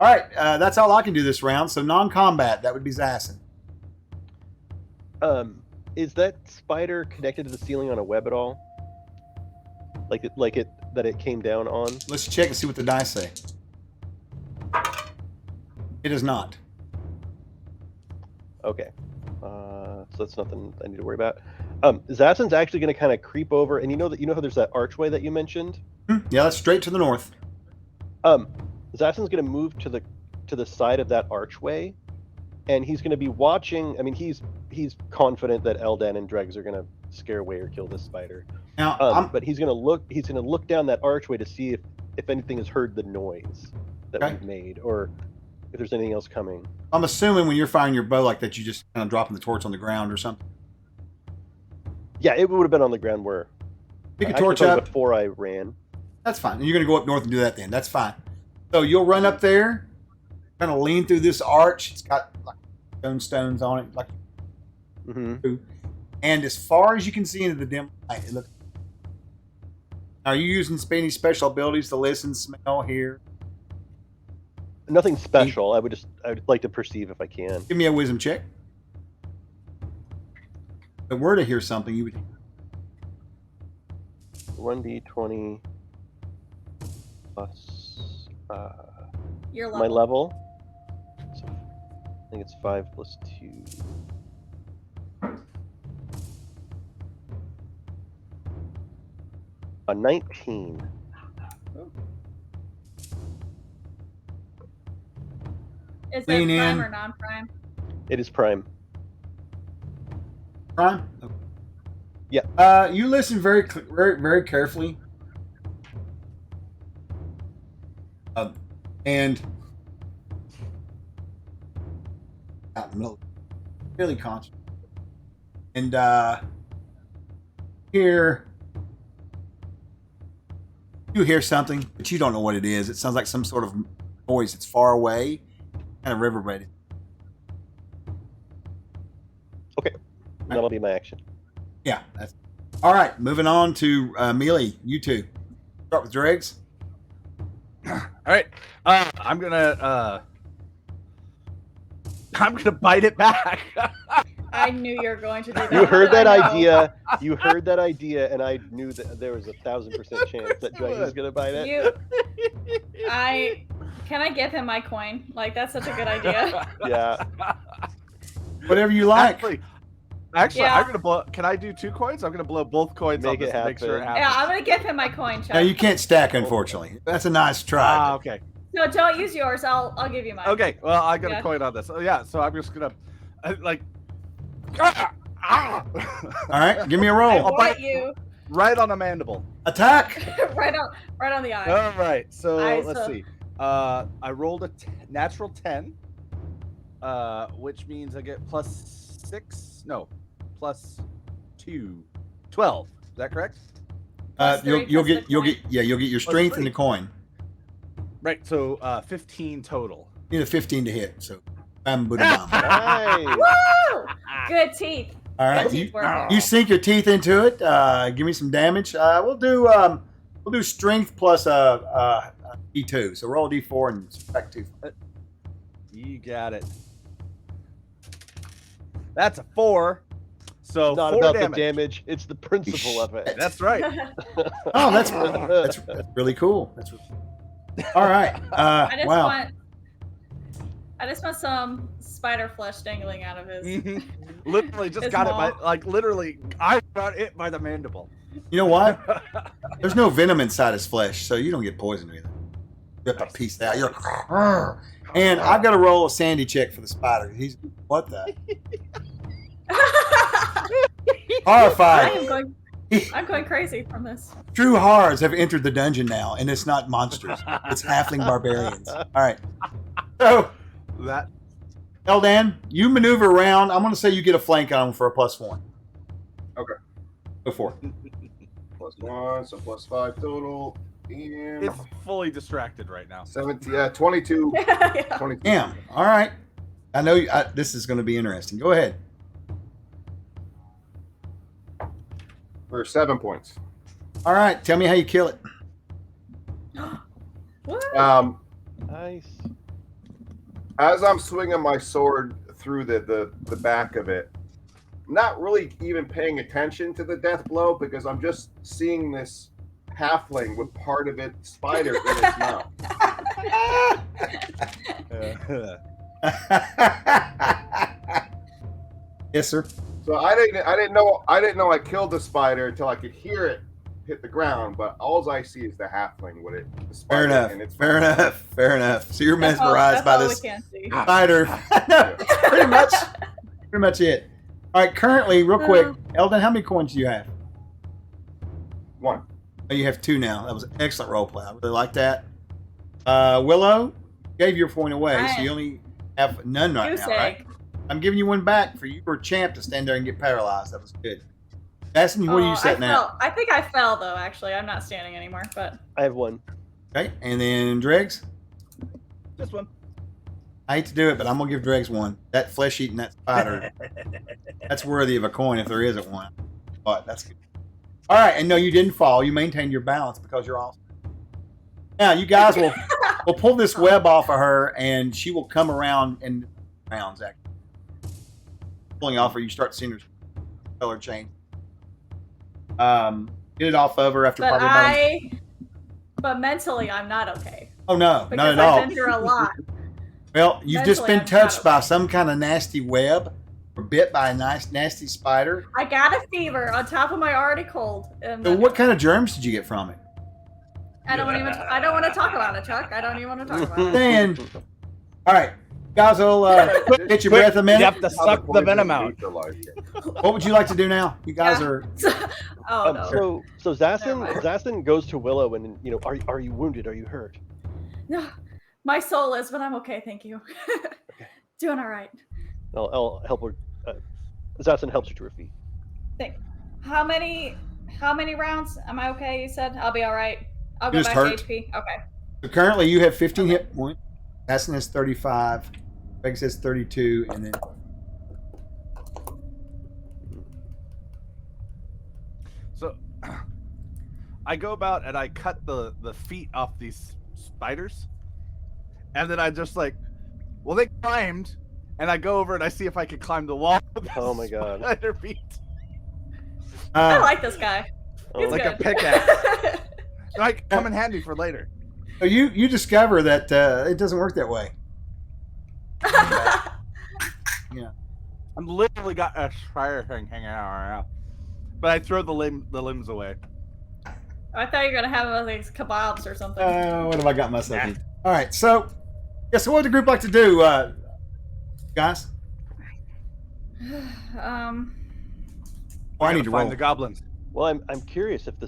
All right, that's all I can do this round. So non-combat, that would be Zassin. Is that spider connected to the ceiling on a web at all? Like it that it came down on? Let's check and see what the dice say. It is not. Okay. So that's nothing I need to worry about. Zassin's actually going to kind of creep over, and you know how there's that archway that you mentioned? Yeah, that's straight to the north. Zassin's going to move to the side of that archway, and he's going to be watching. I mean, he's confident that Eldan and Dregs are going to scare away or kill this spider. Now, But he's going to look. He's going to look down that archway to see if anything has heard the noise that Okay. we've made, or if there's anything else coming. I'm assuming when you're firing your bow like that, you just kind of dropping the torch on the ground or something. Yeah, it would have been on the ground where. Pick a I actually torch thought up. before I ran. That's fine. And you're going to go up north and do that then. That's fine. So you'll run up there, kind of lean through this arch. It's got like stones on it, like. Mm-hmm. And as far as you can see into the dim light, it looks. Are you using any special abilities to listen, smell, hear? Nothing special. I would like to perceive if I can. Give me a wisdom check. If it were to hear something, you would. 1d20 plus Your my level. level. So I think it's 5 plus 2. A 19. Is it Lean prime in. or non-prime? It is prime. Prime? Yeah. You listen very, very carefully. And out in the middle, really conscious. And here, you hear something, but you don't know what it is. It sounds like some sort of noise that's far away, kind of reverberating. That'll be my action. Yeah. That's all right. Moving on to Mealy. You two. Start with Dregs. All right. I'm gonna bite it back. I knew you were going to do that. You heard that I know. idea. You heard that idea, and I knew that there was 1,000% chance that Dreg was gonna bite it. Can I give him my coin? Like, that's such a good idea. Yeah. Whatever you like. Actually, Yeah. I'm gonna blow. Can I do 2 coins? I'm gonna blow both coins Make on this it to make sure it happen. happens. Yeah, I'm gonna give him my coin, Chuck. No, you can't stack, unfortunately. That's a nice try. Okay. No, don't use yours. I'll give you mine. Okay. Well, I got Yeah. a coin on this. Oh, yeah. So I'm just gonna like. All right, give me a I roll. I'll bite- bite you Right on a mandible. Attack. right on the eye. All right. So Alright, let's so- see. I rolled a natural 10, which means I get +6. No, +2. 12. Is that correct? Plus You'll 3 you'll plus get the you'll coin. get your strength and the 3. coin. Right. So 15 total. You need a 15 to hit. So, bam, bada, bam. Nice. Woo! Good teeth. All right, Good you, teeth working. you sink your teeth into it. Give me some damage. We'll do strength plus a D2. So roll a D4 and subtract 2. You got it. That's a 4. So It's not 4 about damage. the damage; it's the principle of it. That's right. Oh, that's really cool. That's all right. Wow. I just want some spider flesh dangling out of his. Literally just His got maw. it by literally I got it by the mandible. You know what? There's no venom inside his flesh, so you don't get poisoned either. You have to piece that. You're and I've got to roll a sandy check for the spider. He's what the horrified. I'm going crazy from this. True horrors have entered the dungeon now, and it's not monsters. It's halfling barbarians. All right. So, That Eldan, you maneuver around. I'm going to say you get a flank on him for a +1. Okay. Go for it. +1, so +5 total. And it's fully distracted right now. 17, 22. Yeah. 22. Damn. All right. I know this is going to be interesting. Go ahead. For 7 points. All right. Tell me how you kill it. Woo! Um, Nice. As I'm swinging my sword through the back of it, not really even paying attention to the death blow because I'm just seeing this halfling with part of it spider in its mouth. Yes, sir. So I didn't know I killed the spider until I could hear it hit the ground. But all I see is the halfling with it. The Fair spider enough. in its Fair mouth. enough. Fair enough. So you're That's mesmerized by all this we can see. spider. No, pretty much it. All right. Currently, real quick, Eldon, how many coins do you have? 1. Oh, you have 2 now. That was an excellent role play. I really like that. Willow gave your point away, so you only have none right Goose now, right? egg. I'm giving you one back for you were a champ to stand there and get paralyzed. That was good. Asking you, where you set now? I think I fell though. Actually, I'm not standing anymore. But I have 1. Okay, and then Dregs. This one. I hate to do it, but I'm gonna give Dregs 1. That flesh eating that spider. That's worthy of a coin if there isn't one. But that's good. All right, and no, you didn't fall. You maintained your balance because you're awesome. Now you guys will pull this web off of her, and she will come around in rounds. Actually, pulling off her, you start seeing her color change. Get it off of her after but probably. but mentally, I'm not okay Oh no, because not at I've all. been through a lot. Well, you've just Mentally, been I'm touched not by okay. some kind of nasty web, or bit by a nice nasty spider. I got a fever on top of my already cold. And So what kind of germs did you get from it? I don't want to talk about it, Chuck. I don't even want to talk about it. Dan. All right, guys, will get your breath a minute. You have to suck the venom out. What would you like to do now? You guys Yeah. are. Oh no. So Never mind. Zazen goes to Willow and are you wounded? Are you hurt? No, my soul is, but I'm okay. Thank you. Doing all right. I'll help her. Zazen helps her to her feet. How many rounds? Am I okay? You said I'll be all right. I'll go Just back hurt? to HP. Okay. So currently, you have 15 hit points. Aston has 35. Greg says 32, and then So I go about and I cut the feet off these spiders. And then I just like, well, they climbed. And I go over and I see if I can climb the wall. with the Oh my God. spider feet. I like this guy. He's Like a good. pickaxe. It might come in handy for later. so you discover that it doesn't work that way. I'm literally got a spider thing hanging out right now. But I throw the limbs away. I thought you were gonna have like kebabs or something. What have I got myself in? All right, so what would the group like to do, guys? Oh, I need to roll. find the goblins. Well, I'm curious if the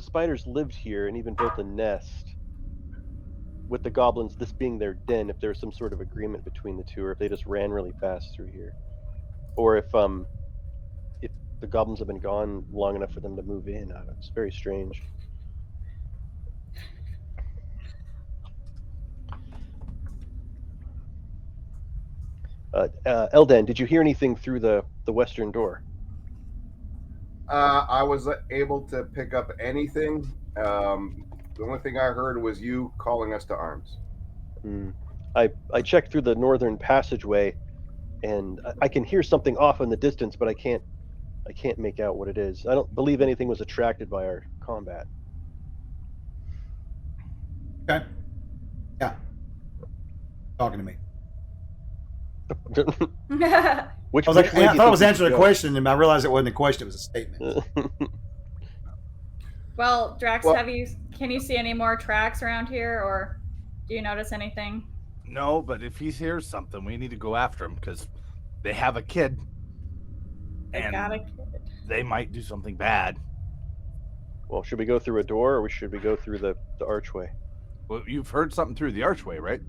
spiders lived here and even built a nest with the goblins, this being their den, if there's some sort of agreement between the two, or if they just ran really fast through here, or if the goblins have been gone long enough for them to move in. I don't know, it's very strange. Eldan, did you hear anything through the western door? I was able to pick up anything. The only thing I heard was you calling us to arms. I checked through the northern passageway, and I can hear something off in the distance, but I can't make out what it is. I don't believe anything was attracted by our combat. Okay. Yeah. Talking to me. Which I was like, way do I you thought I think was we answering should a go? question, and I realized it wasn't a question; it was a statement. Well, Drax, Well- can you see any more tracks around here, or do you notice anything? No, but if he hears something, we need to go after him because they have a kid. They And got a kid. they might do something bad. Well, should we go through a door, or should we go through the archway? Well, you've heard something through the archway, right?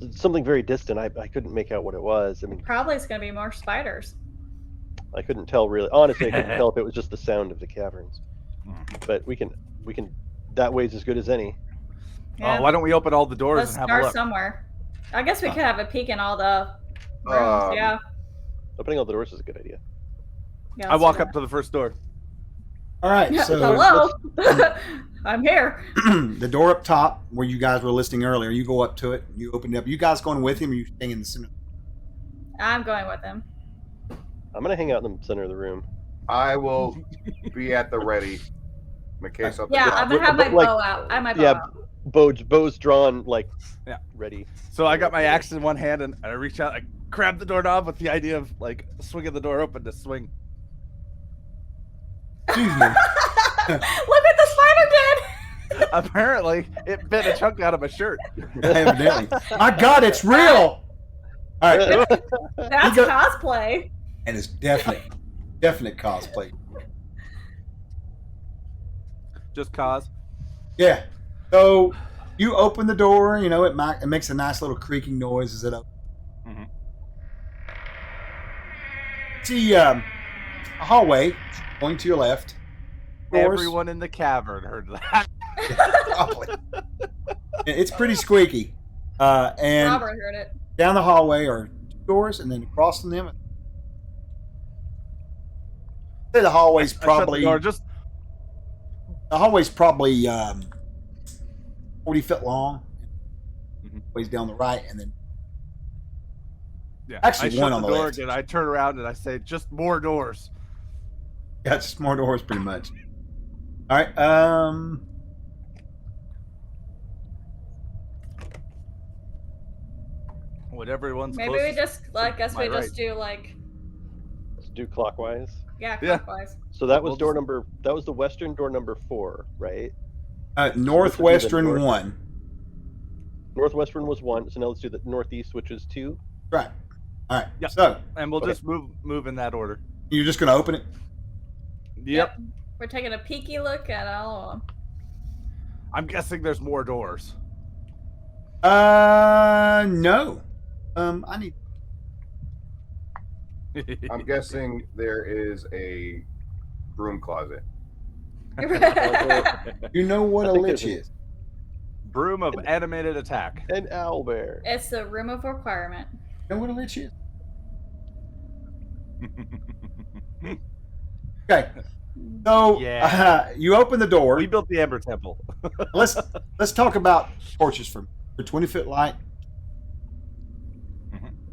It's something very distant. I couldn't make out what it was. I mean, Probably it's gonna be more spiders. I couldn't tell really. Honestly, I couldn't tell if it was just the sound of the caverns. But we can. That way's as good as any. Yeah. Why don't we open all the doors Let's and have a start look? somewhere. I guess we could have a peek in all the rooms. Um, Yeah. Opening all the doors is a good idea. Yeah, I let's walk do up to the first door. All right. So Hello. I'm here. the door up top where you guys were listening earlier, you go up to it. You open it up. You guys going with him, or you staying in the center? I'm going with him. I'm gonna hang out in the center of the room. I will be at the ready in case something. Yeah, I'm gonna have my like- bow out. I have my bow yeah, out. Bow's drawn, like, Yeah. ready. So I got my axe in one hand and I reach out, I grab the doorknob with the idea of like swinging the door open to swing. Excuse me. Look what the spider did. Apparently, it bit a chunk out of my shirt. Evidently. My God, it's real. All right. That's You go- cosplay. And it's definite cosplay. Just cause. Yeah. So you open the door. You know it makes a nice little creaking noise as it opens. Mhm. See a hallway going to your left. Doors. Everyone in the cavern heard that. Probably. It's pretty squeaky. And Robert heard it. down the hallway are two doors, and then across from them, say the hallway's I shut the probably door, just 40 feet long. Mhm. Ways down the right, and then yeah. Actually, I shut one the on the door left. again. I turn around and I say, "Just more doors." got just more doors, pretty much. All right. What everyone's Maybe we closest just, I guess my we just right. do like, Let's do clockwise. yeah, Yeah. clockwise. So that was We'll door just- number. That was the western door number 4, right? Northwestern north- 1. Northwestern was 1. So now let's do the northeast, which is 2. Right. All right. Yeah. So and we'll Okay. just move in that order. you're just going to open it? Yep. We're taking a peeky look at all of them. I'm guessing there's more doors. No. I need. I'm guessing there is a broom closet. You know what I a think lich there's is? Broom of animated attack. An owlbear. It's the room of requirement. You know what a lich is? Okay. So Yeah. you open the door. We built the Amber Temple. Let's talk about torches for 20-foot light.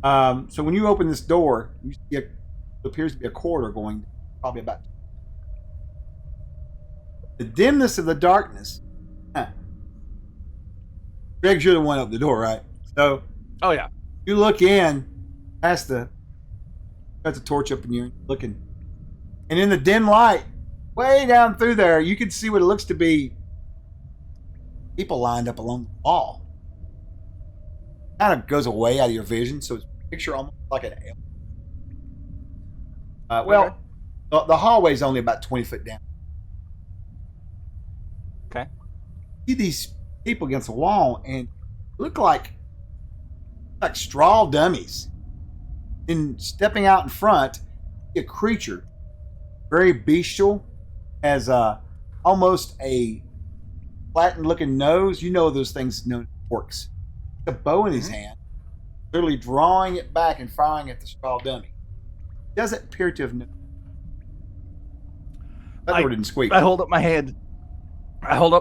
So when you open this door, you see it appears to be a corridor going probably about. The dimness of the darkness. Greg, you're the one up the door, right? So Oh yeah. you look in past got the torch up in here, looking, and in the dim light, way down through there, you can see what it looks to be people lined up along the wall. Kind of goes away out of your vision, so it's a picture almost like an alien. Okay. The hallway's only about 20 foot down. Okay. See these people against the wall and look like straw dummies. And stepping out in front, a creature, very bestial, has almost a flattened looking nose. You know those things known as orcs. A bow in his hand, literally drawing it back and firing at the straw dummy. Doesn't appear to have known. That door didn't squeak. I hold up my hand. And I hold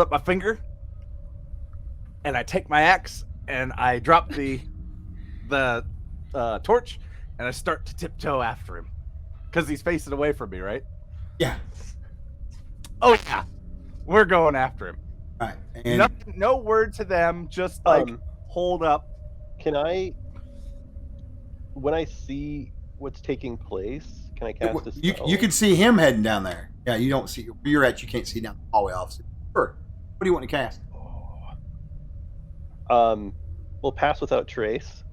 up my finger. And I take my axe and I drop the torch and I start to tiptoe after him. Because he's facing away from me, right? Yeah. Oh yeah. We're going after him. All right. And No word to them, just like hold up. Can I, when I see what's taking place, can I cast a spell? you can see him heading down there. Yeah, you don't see where you're at. You can't see down the hallway, obviously. Sure. What do you want to cast? We'll pass without trace,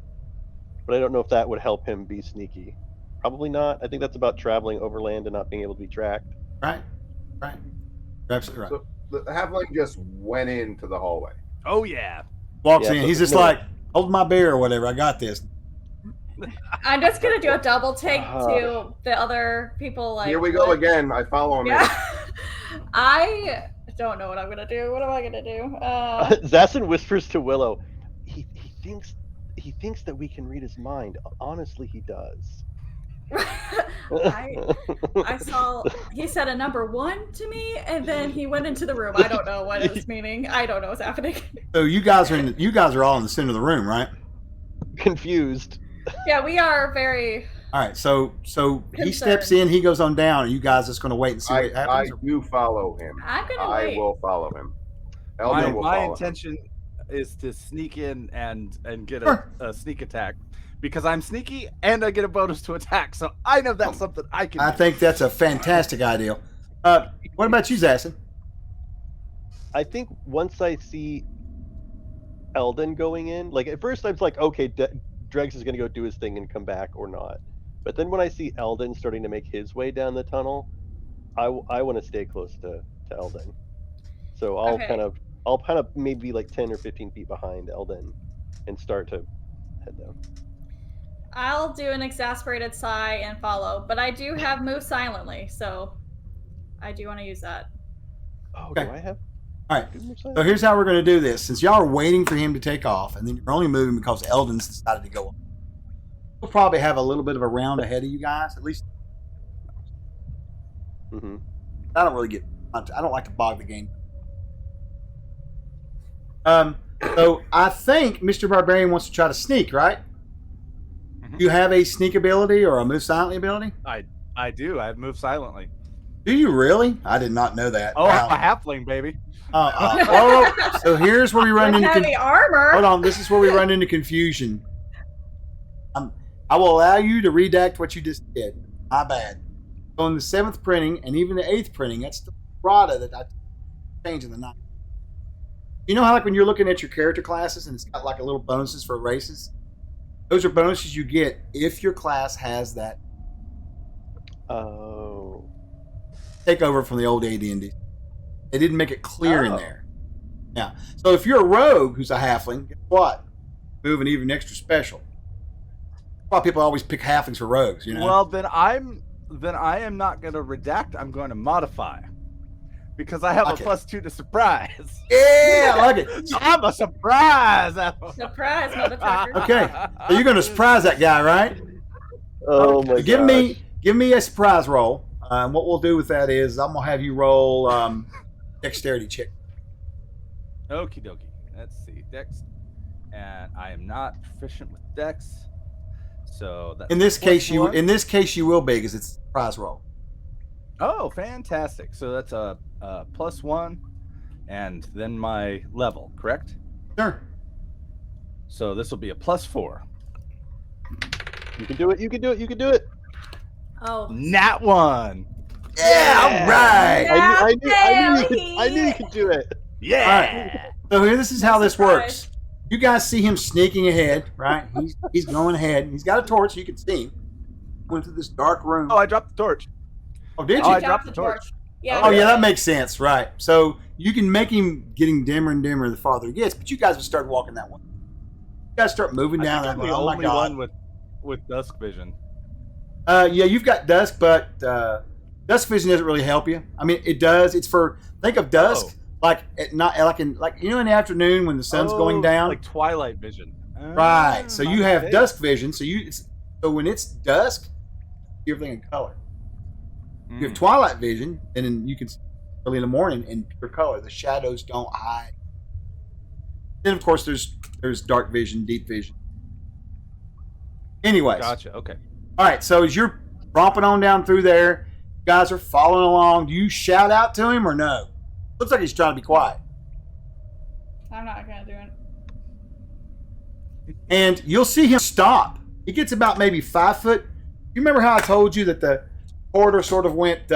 but I don't know if that would help him be sneaky. Probably not. I think that's about traveling overland and not being able to be tracked. Right. You're absolutely right. So the halfling just went into the hallway. Oh yeah. Walks Yeah, in. so- He's just no. like, hold my beer or whatever. I got this. I'm just gonna do a double take to the other people. Like, Here we go what- again. I follow him in. Yeah. I don't know what I'm gonna do. What am I gonna do? Zassin whispers to Willow, he thinks that we can read his mind. Honestly, he does. I saw he said a number 1 to me, and then he went into the room. I don't know what it's meaning. I don't know what's happening. So you guys are all in the center of the room, right? Confused. Yeah, we are very. All right. So he Concerned. steps in, he goes on down, and you guys just going to wait and see what I happens. do follow him. I'm gonna I wait. will follow him. Eldon will My follow him. intention is to sneak in and get Sure. a sneak attack because I'm sneaky and I get a bonus to attack. So I know that's something I can. I do. think that's a fantastic idea. What about you, Zassin? I think once I see Eldon going in, like at first I was like, okay, Dregs is gonna go do his thing and come back or not. But then when I see Eldon starting to make his way down the tunnel, I want to stay close to Eldon. So I'll Okay. kind of maybe like 10 or 15 feet behind Eldon and start to head down. I'll do an exasperated sigh and follow, but I do have move silently, so I do want to use that. Oh, Okay. do I have? All right. two more So sides? here's how we're going to do this. Since y'all are waiting for him to take off, and then you're only moving because Eldon's decided to go on, we'll probably have a little bit of a round ahead of you guys. At least Mhm. I don't really get. I don't like to bog the game. So I think Mr. Barbarian wants to try to sneak, right? Mhm. Do you have a sneak ability or a move silently ability? I do. I move silently. Do you really? I did not know that. Oh, Wow. I'm a halfling, baby. So here's where we run With into. heavy armor. Hold on, this is where we run into confusion. I will allow you to redact what you just did. My bad. So in the 7th printing and even the 8th printing, that's the errata that I changed in the 9th. You know how like when you're looking at your character classes and it's got like a little bonuses for races? Those are bonuses you get if your class has that Oh. takeover from the old AD&D. They didn't make it clear in Oh. there. Yeah. So if you're a rogue who's a halfling, guess what? Move an even extra special. That's why people always pick halflings for rogues, you know? Well, then I am not going to redact. I'm going to modify because I have Okay. a +2 to surprise. yeah, I like it. So I'm a surprise. Surprise, motherfucker. Okay. So you're going to surprise that guy, right? Oh my Give gosh. me a surprise roll. And what we'll do with that is I'm going to have you roll dexterity check. Okie dokie. Let's see. Dex. And I am not proficient with Dex. So that's In this case, +1. you will be because it's a surprise roll. Oh, fantastic. So that's a +1 and then my level, correct? Sure. So this will be a +4. You can do it. You can do it. You can do it. Oh. Nat 1. Yeah, all right. I knew you could do it. Yeah. So here, this is how this Surprise. works. You guys see him sneaking ahead, right? He's going ahead. He's got a torch, so you can see him. Went through this dark room. Oh, I dropped the torch. Oh, did you? Oh, I Oh, dropped the torch. Yeah. yeah, that makes sense, right? So you can make him getting dimmer and dimmer the farther he gets, but you guys will start walking that way. You guys start moving I down think that I'm way. the Oh my only god. one with dusk vision. Yeah, you've got dusk, but dusk vision doesn't really help you. I mean, it does. It's for think of dusk Oh. like at not like in you know in the afternoon when the sun's going down. like twilight vision. Right. So you have Okay. dusk vision. So so when it's dusk, you see everything in color. You have Mm. twilight vision, and then you can see early in the morning in pure color. The shadows don't hide. Then of course there's dark vision, deep vision. Anyways, Gotcha. Okay. all right. So as you're romping on down through there, you guys are following along. Do you shout out to him or no? Looks like he's trying to be quiet. I'm not gonna do it. And you'll see him stop. He gets about maybe 5 foot. You remember how I told you that the corridor sort of went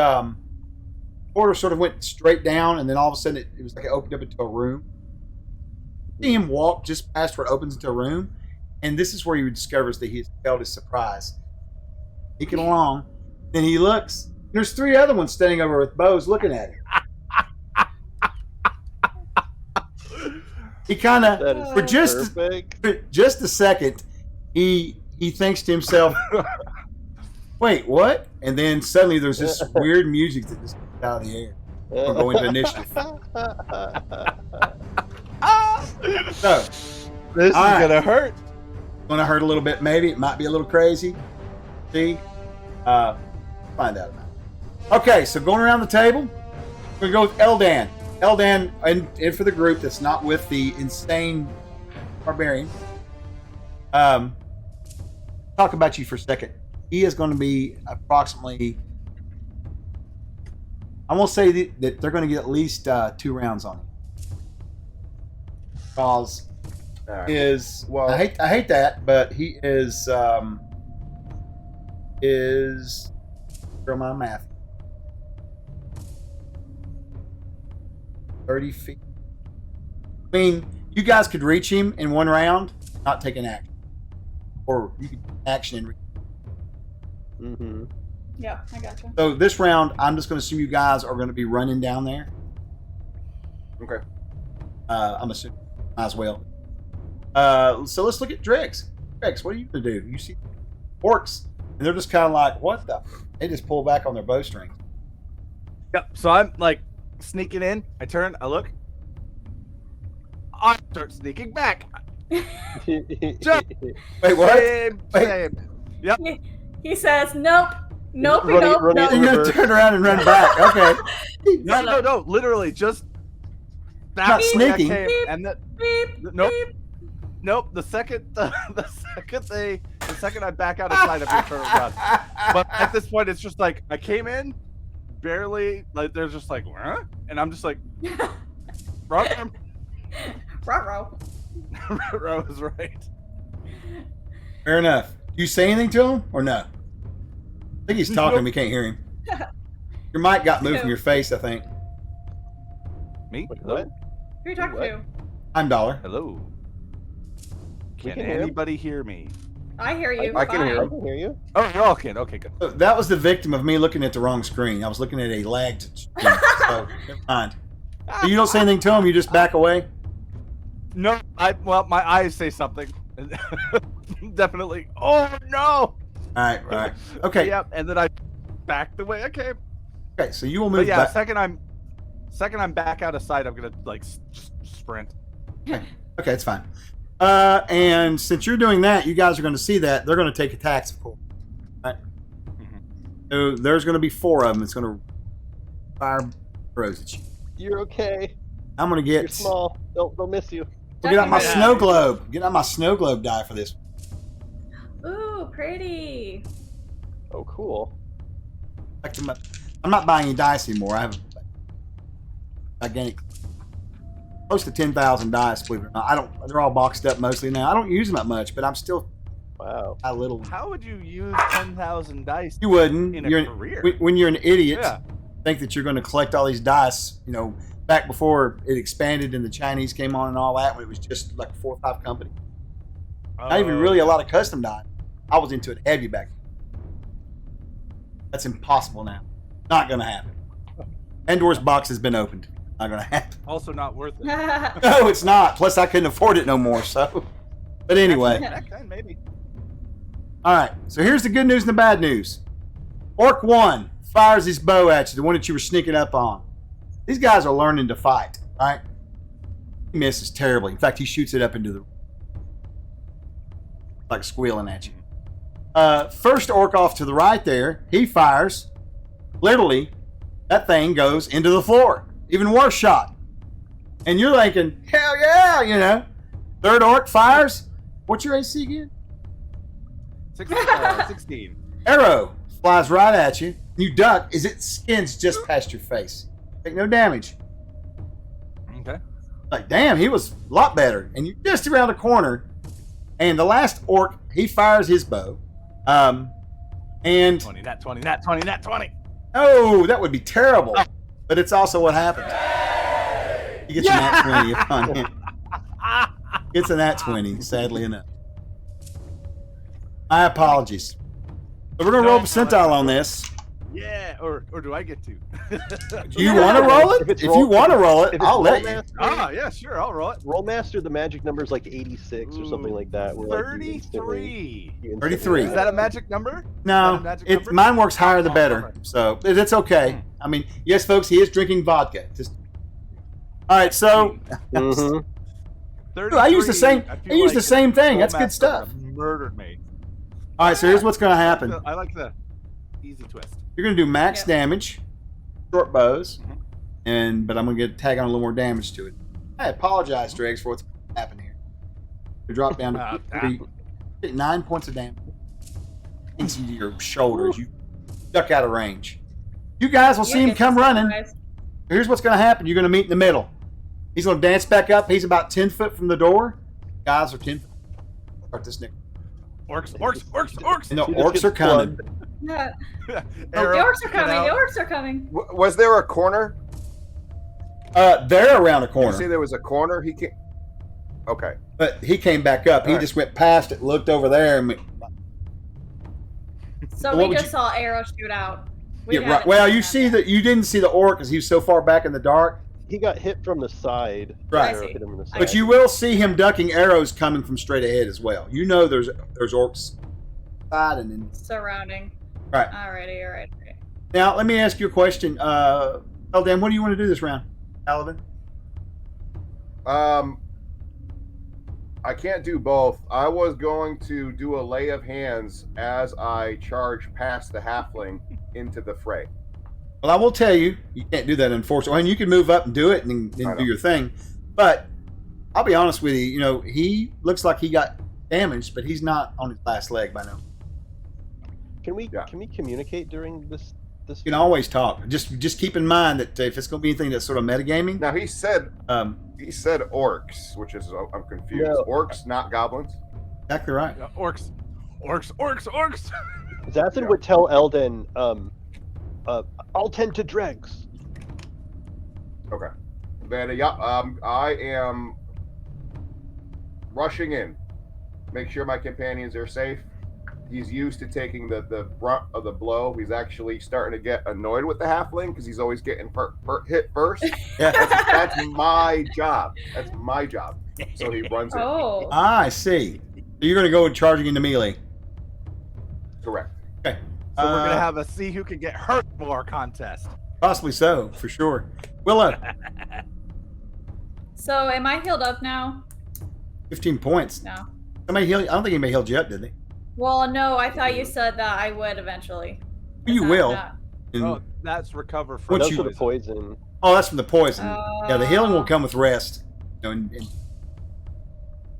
straight down, and then all of a sudden it was like it opened up into a room. See him walk just past where it opens into a room, and this is where he discovers that he felt his surprise. Sneaking along, then he looks. There's 3 other ones standing over with bows looking at him. He kind of That is for just perfect. for just a second, he thinks to himself, "Wait, what?" And then suddenly there's this weird music that just comes out of the air. We'll go into initiative. So, This All right. is gonna hurt. gonna hurt a little bit, maybe. It might be a little crazy. See, Find out about it. Okay, so going around the table, we're going to go with Eldan. Eldan, and for the group that's not with the insane barbarian, talk about you for a second. He is going to be approximately, I won't say that they're going to get at least 2 rounds on him. Because All right. I hate that, but he is throw my math 30 feet. I mean, you guys could reach him in 1 round, not take an action, or you could action and reach. Mm-hmm. Yeah, I gotcha. So this round, I'm just going to assume you guys are going to be running down there. Okay. I'm assuming might as well. So let's look at Dregs. Dregs, what are you going to do? You see orcs, and they're just kind of like, what the? They just pull back on their bowstrings. Yep. So I'm like sneaking in. I turn. I look. I start sneaking back. Jump. Wait, what? Same. Wait. Same. Yep. He says, nope, nope, Running- nope, running nope. You're going to turn around and run back. Okay. No. Literally, just Not back the way I sneaking. came, and Beep, nope. beep. Nope. The second I back out of sight, I'm gonna turn around. But at this point, it's just like I came in, barely. Like they're just like, huh? And I'm just like, wrong term. Ruh-roh. Row is right. Fair enough. Do you say anything to him or no? I think he's talking. Nope. We can't hear him. Your mic got moved from your face, I think. Me? Wait, Hello? what? Who are you talking What? to? I'm Dollar. Hello. We Can can hear him. anybody hear me? I hear you. I can hear I him. can hear you. Oh, you all can. Okay, good. So that was the victim of me looking at the wrong screen. I was looking at a lagged screen. So never mind. So you don't say anything to him. You just back away. No, well, my eyes say something. Definitely. Oh no! All right. Okay. Yep. And then I backed away. Okay. Okay. So you will But move yeah, back. second I'm back out of sight, I'm gonna like just sprint. Okay, it's fine. And since you're doing that, you guys are going to see that they're going to take attacks, of course. Right? So there's going to be 4 of them. It's going to fire arrows at you. You're okay. I'm going to You're get. small. They'll miss you. We'll get out my Yeah. snow globe. Get out my snow globe die for this. Ooh, pretty. Oh, cool. I'm not buying any dice anymore. I have gigantic, close to 10,000 dice. Believe it or not, they're all boxed up mostly now. I don't use them that much, but I'm still Wow. a little. How would you use 10,000 dice You wouldn't. in a You're career? when you're an idiot. Yeah. Think that you're going to collect all these dice. You know, back before it expanded and the Chinese came on and all that, when it was just like 4 or 5 companies. Not even really a lot of custom dice. I was into it heavy back then. That's impossible now. Not going to happen. Pandora's box has been opened. Not going to happen. Also not worth it. No, it's not. Plus, I couldn't afford it no more. So, but anyway. Back then, maybe. All right. So here's the good news and the bad news. Orc 1 fires his bow at you, the one that you were sneaking up on. These guys are learning to fight, right? He misses terribly. In fact, he shoots it up into the like squealing at you. First orc off to the right there, he fires. Literally, that thing goes into the floor. Even worse shot. And you're thinking, hell yeah, you know. Third orc fires. What's your AC again? 16. Arrow flies right at you. You duck as it skins just past your face. Take no damage. Okay. Like, damn, he was a lot better. And you're just around the corner. And the last orc, he fires his bow. And 20, not 20, not 20, not 20. oh, that would be terrible. But it's also what happens. He gets a nat 20 upon him. Gets a nat 20, sadly enough. My apologies. So we're going to roll percentile on this. Yeah, or do I get to? Do you want to roll it? If you want to roll it, If it's I'll let you. Rollmaster, Ah, yeah, sure, I'll roll it. Rollmaster, the magic number is like 86 or something like that. Where, like, you instantly- 33. you instantly 33. Is that a magic number? No, Is that a magic it, number? mine works higher the Oh, better. alright. So it's okay. I mean, yes, folks, he is drinking vodka. Just all right. So Mhm. 33, I use the same. I feel use the like same thing. That's Rollmaster good stuff. Murdered me. All right. So here's what's going to happen. I like the Easy twist. You're going to do max Yep. damage, short bows, Mhm. but I'm going to tag on a little more damage to it. I apologize, Dregs, for what's happened here. You drop down to 9 points of damage into your shoulders. You duck out of range. You guys will see him come running. Here's what's going to happen. You're going to meet in the middle. He's going to dance back up. He's about 10 foot from the door. Guys are 10 foot. Start this Nick. Orcs. And the He just orcs gets are coming. Yeah. The Arrow, orcs are get coming. out. The orcs are coming. Was there a corner? They're around a Did you say corner. there was a corner? He came. Okay. But he came back up. He All right. just went past it, looked over there, and went, So What we would just you- saw arrow shoot out. We yeah, right. haven't Well, seen you that see yet. that you didn't see the orc because he was so far back in the dark. He got hit from the side. Right. Arrow I see. hit him in the side. But you will see him ducking arrows coming from straight ahead as well. You know there's orcs side and then surrounding. right. Alrighty, alright. Now let me ask you a question. Eldan, what do you want to do this round? Paladin? I can't do both. I was going to do a lay of hands as I charge past the halfling into the fray. Well, I will tell you, you can't do that, unfortunately. And you can move up and do it and I know. do your thing. But I'll be honest with you, you know, he looks like he got damaged, but he's not on his last leg by now. Can we Yeah. communicate during this? You can always talk. Just keep in mind that if it's going to be anything that's sort of metagaming, Now he said orcs, which is I'm confused. No. Orcs, not goblins. exactly right. Yeah, orcs. Zathan Yeah. would tell Eldon, "I'll tend to dregs." Okay. Then I am rushing in. Make sure my companions are safe. He's used to taking the brunt of the blow. He's actually starting to get annoyed with the halfling because he's always getting hit first. Yeah. That's my job. That's my job. So he runs in. Oh. I see. So you're going to go charging into melee. Correct. Okay. So we're gonna have a see who can get hurt more contest. Possibly so, for sure. Willow, So am I healed up now? 15 points. No. Somebody healed. I don't think anybody healed you up, did they? Well, no, I thought you said that I would eventually. You Is that will. not- And- Oh, that's recover from Once Those you- are the poison. oh, that's from the poison. Yeah, the healing will Oh. come with rest. You know, and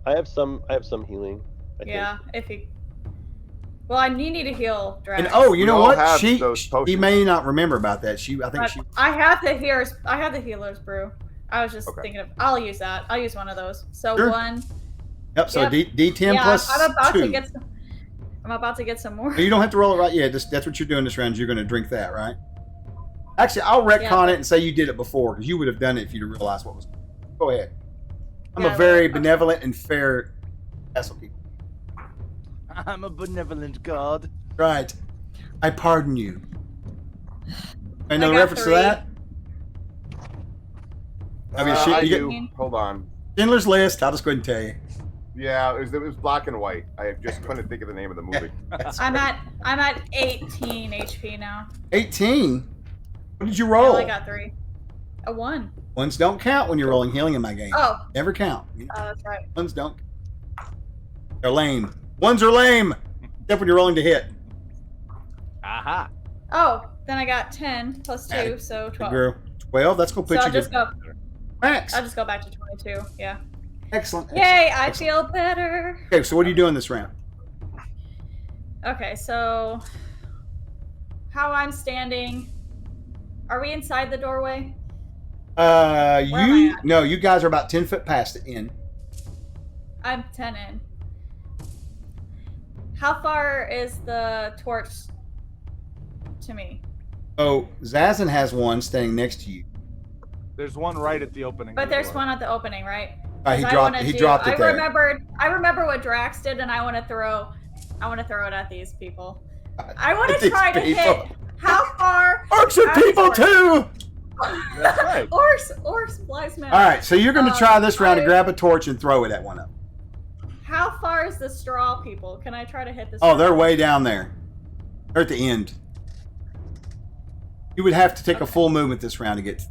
I have some healing. I Yeah, if he. Well, you need to heal Drax. And oh, you We know all what? have She those potions. may not remember about that. I think But she. I have the healer's brew. I was just Okay. thinking of. I'll use that. I'll use one of those. So Sure. one. Yep. So Yep. D10 Yeah, plus I'm about 2. to get some. I'm about to get some more. You don't have to roll it right. Yeah, that's what you're doing this round. You're going to drink that, right? Actually, I'll retcon Yeah. it and say you did it before because you would have done it if you'd have realized what was. Go ahead. I'm Yeah, a very okay. benevolent and fair castle keeper. I'm a benevolent god. Right. I pardon you. I know I the got reference 3. to that. I mean, I you do. get- Hold on. Schindler's List. I'll just go ahead and tell you. Yeah, it was black and white. I just couldn't think of the name of the movie. I'm at 18 HP now. 18. What did you I roll? only got 3. A 1. Ones don't count when you're rolling healing in my game. Oh, Never count. that's right. Ones don't. They're lame. Ones are lame. Except when you're rolling to hit. Aha. Oh, then I got 10 plus 2, Added. so Good 12. girl. 12. That's going to So put I'll you just to go. max. I'll just go back to 22. Yeah. Excellent. Yay! I Excellent. feel better. Okay, so what are you doing this round? Okay, so how I'm standing. Are we inside the doorway? Where am I at? No, you guys are about 10 foot past the end. I'm 10 in. How far is the torch to me? Oh, Zazin has one standing next to you. There's one right at the opening. But of the there's door. one at the opening, right? He 'Cause I dropped. wanna He do- dropped it I there. remember what Drax did, and I want to throw it at these people. I want At to these try to people. hit. How far? Orcs are I'm people sorry. too. That's right. Orcs, wise men. All right, so you're going to try this round to I- grab a torch and throw it at one of them. How far is the straw people? Can I try to hit this? Oh, they're way down there. They're at the end. You would have to take a full movement this round to get.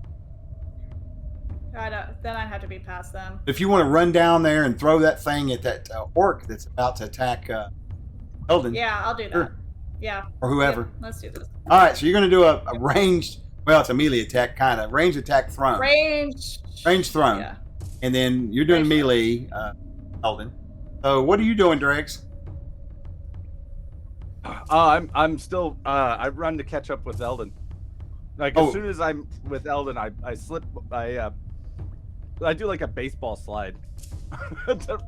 Then I'd have to be past them. If you want to run down there and throw that thing at that orc that's about to attack Eldon, Yeah, I'll do that. Sure. Yeah. or whoever. Yep, let's do this. All right, so you're going to do a ranged, well, it's a melee attack, kind of. Ranged attack thrown. Range. Range thrown. Yeah. And then you're doing Range melee, Eldon. So what are you doing, Dregs? I'm still I run to catch up with Eldon. Like as Oh. soon as I'm with Eldon, I slip I do like a baseball slide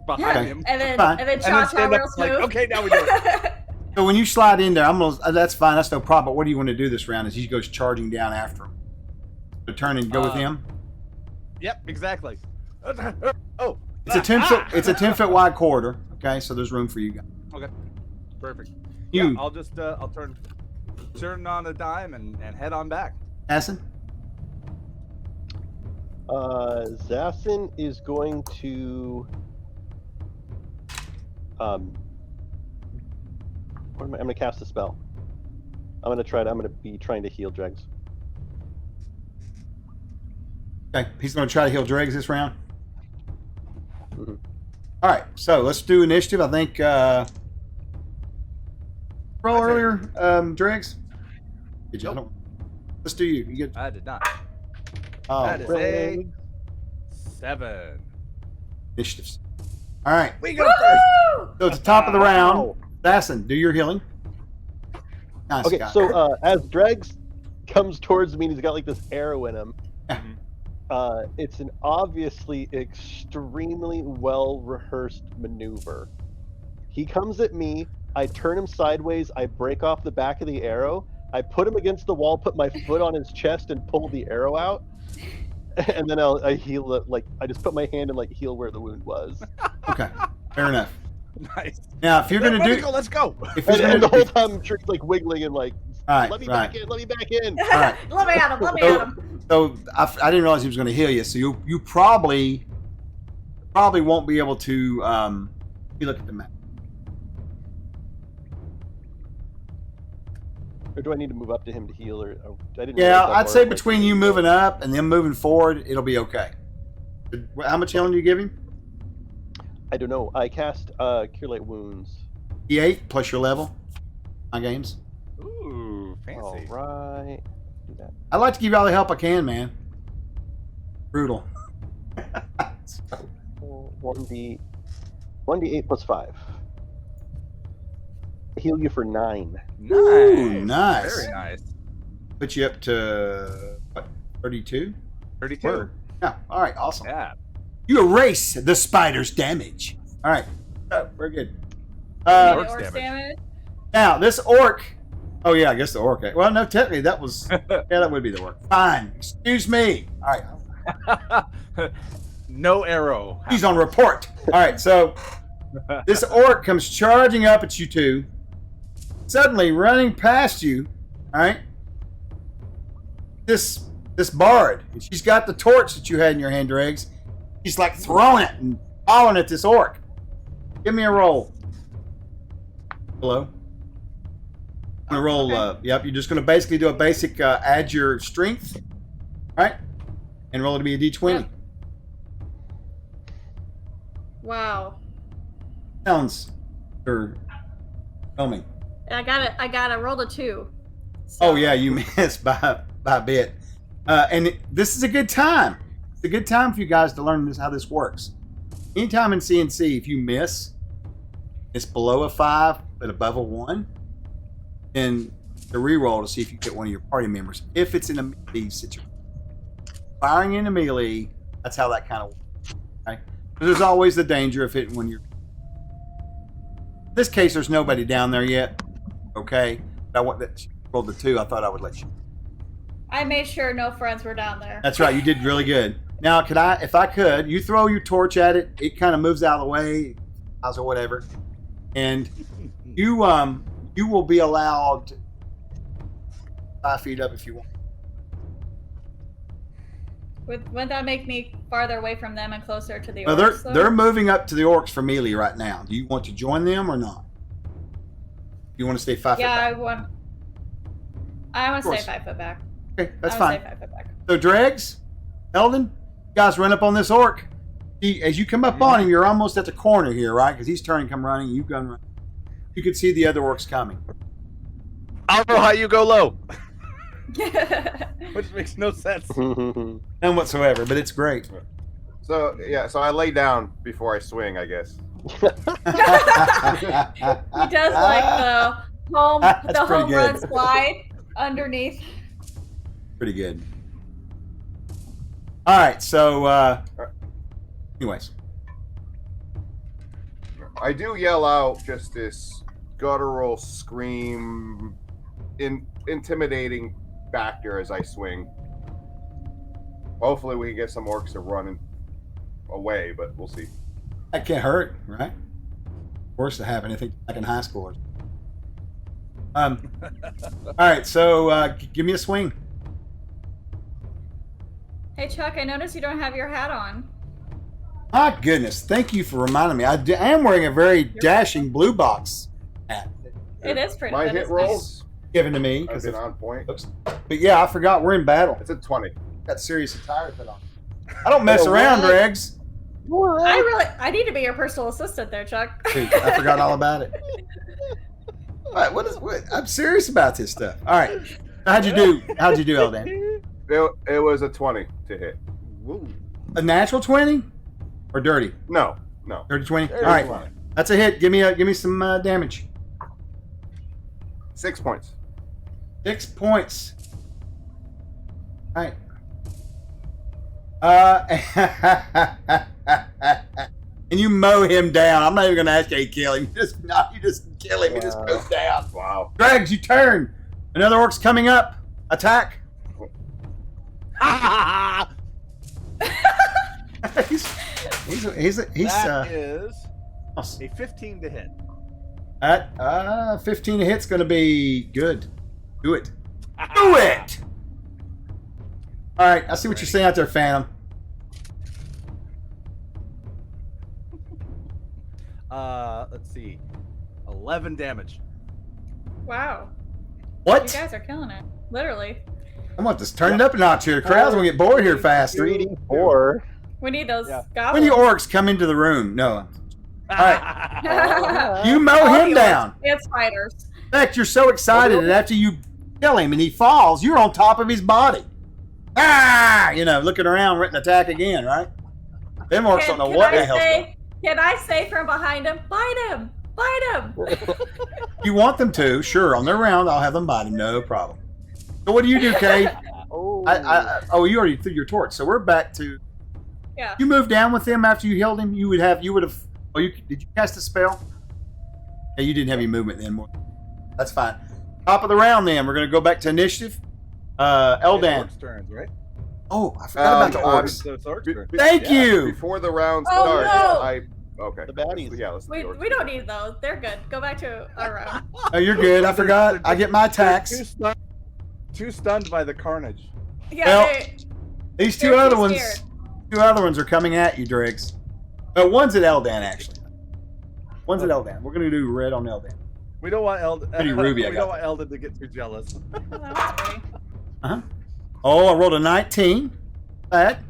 behind Yeah. him. And then Fine. and then And then cha-cha stand up real like, smooth. okay, now we do it. So when you slide in there, that's fine. That's no problem. But what do you want to do this round? Is he goes charging down after him? So turn and go with him. Yep, exactly. Oh, It's a 10-foot. It's a 10-foot wide corridor. Okay, so there's room for you guys. okay, perfect. You, Yeah, I'll just I'll turn on a dime and head on back. Hassan. Zassin is going to I'm gonna cast a spell. I'm gonna be trying to heal Dregs. Okay, he's going to try to heal Dregs this round. Mhm. All right, so let's do initiative. I think roll earlier, Dregs. Did you? I don't- Let's do you. You get. I did not. Oh, That is a 7. initiatives. All right. We go first. Woo! So at the top of the round, Assassin, do your healing. Nice Okay, guy. so as Dregs comes towards me and he's got like this arrow in him, it's an obviously extremely well rehearsed maneuver. He comes at me, I turn him sideways, I break off the back of the arrow, I put him against the wall, put my foot on his chest, and pull the arrow out. And then I heal it, like I just put my hand and like heal where the wound was. Okay, fair enough. Nice. Now, if you're going to Ready do, go, let's go. if he's And, going and the to, whole time Trick's like wiggling and like, all right, let me right. back in, let me back in. right. Let me at him. Let me at him. So I didn't realize he was going to heal you. So you probably won't be able to. You look at the map. Or do I need to move up to him to heal? Or I didn't. Yeah, realize that I'd part say of, like, between you moving up and them moving forward, it'll be okay. How much healing do you give him? I don't know. I cast Cure Light Wounds. E8 plus your level. My games. Ooh, fancy. All right. Do that. I'd like to give you all the help I can, man. Brutal. 1d8 plus 5. Heal you for 9. Nice. Ooh, nice. Very nice. Put you up to what? 32. 32. Yeah. All right. Awesome. Yeah. You erase the spider's damage. All right. Oh, very good. Orc's Orc's damage. damage. Now this orc. Oh yeah, I guess the orc. Well, no, technically that was. Yeah, that would be the orc. Fine. Excuse me. All right. No arrow. He's on report. All right. So this orc comes charging up at you two. Suddenly running past you. All right. This bard. She's got the torch that you had in your hand, Dregs. She's like throwing it and falling at this orc. Give me a roll. Hello. I'm gonna roll. Yep. You're just gonna basically do a basic add your strength, right? And roll it to be a d20. Yep. Wow. Sounds or filming. I got it. Rolled a 2. So. Oh yeah, you missed by a bit. This is a good time. It's a good time for you guys to learn how this works. Anytime in CNC, if you miss, it's below a 5 but above a 1, then the reroll to see if you get one of your party members. If it's in a melee situation, firing in a melee, that's how that kind of works. Okay? But there's always the danger of it when you're. In this case, there's nobody down there yet. Okay, but I want that. Rolled the 2. I thought I would let you. I made sure no friends were down there. That's right. You did really good. Now, if I could, you throw your torch at it. It kind of moves out of the way, or whatever, and you will be allowed 5 feet up if you want. Wouldn't that make me farther away from them and closer to the Well, orcs? though? they're moving up to the orcs for melee right now. Do you want to join them or not? You want to stay 5 Yeah, foot back? I want to course. stay 5 foot back. Okay, that's I fine. want to stay 5 foot back. So, Dregs, Eldon, you guys run up on this orc. As you come up on him, you're almost at the corner here, right? Because he's turning, come running, you come running. You can see the other orcs coming. I don't know how you go low. Which makes no sense. None whatsoever, but it's great. So yeah, so I lay down before I swing, I guess. He does like the home That's pretty home run good. slide underneath. Pretty good. All right, so anyways, I do yell out just this guttural scream, intimidating factor as I swing. Hopefully, we can get some orcs to run away, but we'll see. that can't hurt, right? Worse to happen, I think, back in high school. All right, so give me a swing. Hey Chuck, I noticed you don't have your hat on. My goodness, thank you for reminding me. I am wearing a very dashing blue box hat It is pretty. My that hit is rolls given to me. have 'cause been of- on point. oops. But yeah, I forgot we're in battle. It's a 20. Got serious attire put on. I don't mess Oh, around, what? Dregs. I need to be your personal assistant there, Chuck. Dude, I forgot all about it. All right, what? I'm serious about this stuff. All right, how'd you do, Eldan? It was a 20 to hit. A natural 20 or dirty? No. Dirty 20. Dirty All right, 20. that's a hit. Give me some damage. 6 points. 6 points. All right. And you mow him down. I'm not even going to ask you to kill him. You just kill him. He just goes down. Wow. Dregs, you turn. Another orc's coming up. Attack. he's That is a 15 to hit. at 15 to hit's going to be good. Do it. Do it. All right, I see what you're saying out there, Phantom. Let's see. 11 damage. Wow. What? You guys are killing it. Literally. I'm going to just turn it up a notch here. The crowd's going to get bored here fast. 3d4. We need those Yeah. When the goblins. orcs come into the room, no. All You mow All him the orcs down. and spiders. In fact, you're so excited that after you kill him and he falls, you're on top of his body. Ah! Looking around, ready to attack again, right? Them orcs don't know what the hell's going on. Can I say from behind him, bite him, bite him? You want them to, sure. On their round, I'll have them bite him, no problem. So what do you do, Kay? Oh. You already threw your torch, so we're back to. Yeah. You moved down with him after you healed him. You would have. Oh, did you cast a spell? Yeah, you didn't have any movement then. More. That's fine. Top of the round, then we're gonna go back to initiative. Eldan. Orcs turns, right? Oh, I forgot about the orcs. So it's orcs Be- turn. Thank you. Before the round Oh, starts, no. Okay. The baddies. Yeah, let's do We, the orcs. we don't need those. They're good. Go back to our round. Oh, you're good. I forgot. I get my attacks. Too stunned by the carnage. Yeah, Well, they- These they're two other too ones. scared. Two other ones are coming at you, Driggs. One's at Eldan, actually. One's at Eldan. We're gonna do red on Eldan. We don't want Eldon. Pretty ruby, I We got don't want Eldon to get too jealous. Oh, that was pretty. Oh, I rolled a 19. That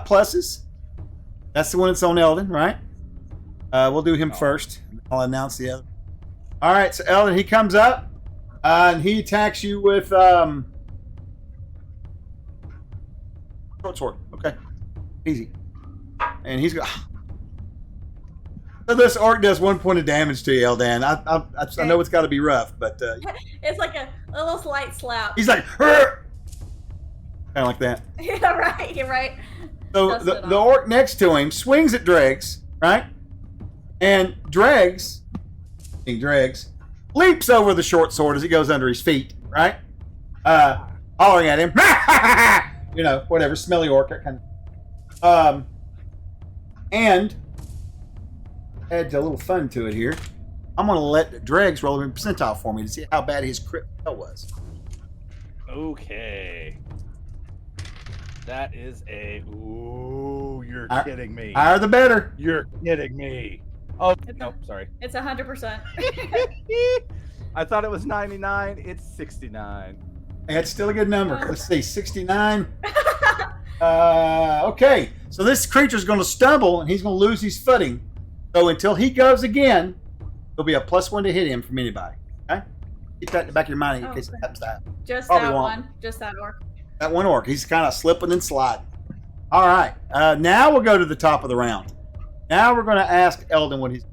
pluses. That's the one that's on Elden, right? We'll do him first. I'll announce the other. All right, so Elden, he comes up and he attacks you with short sword. Okay, easy. And he's got. So this orc does 1 point of damage to you, Eldan. I know it's got to be rough, but It's like a little slight slap. he's like, kind of like that. Yeah, right. You're right. So Dust the it the off. orc next to him swings at Dregs, right? And Dregs leaps over the short sword as it goes under his feet, right? Hollering at him, whatever, smelly orc, that kind of. And adds a little fun to it here. I'm gonna let Dregs roll a percentile for me to see how bad his crit fail was. Okay. That is a. Ooh, you're Higher- kidding me. Higher the better. You're kidding me. Oh, It's no, sorry. It's 100%. I thought it was 99. It's 69. It's still a good number. Let's see, 69. Okay, so this creature's going to stumble and he's going to lose his footing. So until he goes again, there'll be a +1 to hit him from anybody. Okay, Keep that in the back of your mind in Oh, case it okay. happens to happen. Just Probably that won't. one. Just that orc. That one orc. He's kind of slipping and sliding. All right. Now we'll go to the top of the round. Now we're going to ask Eldon what he's.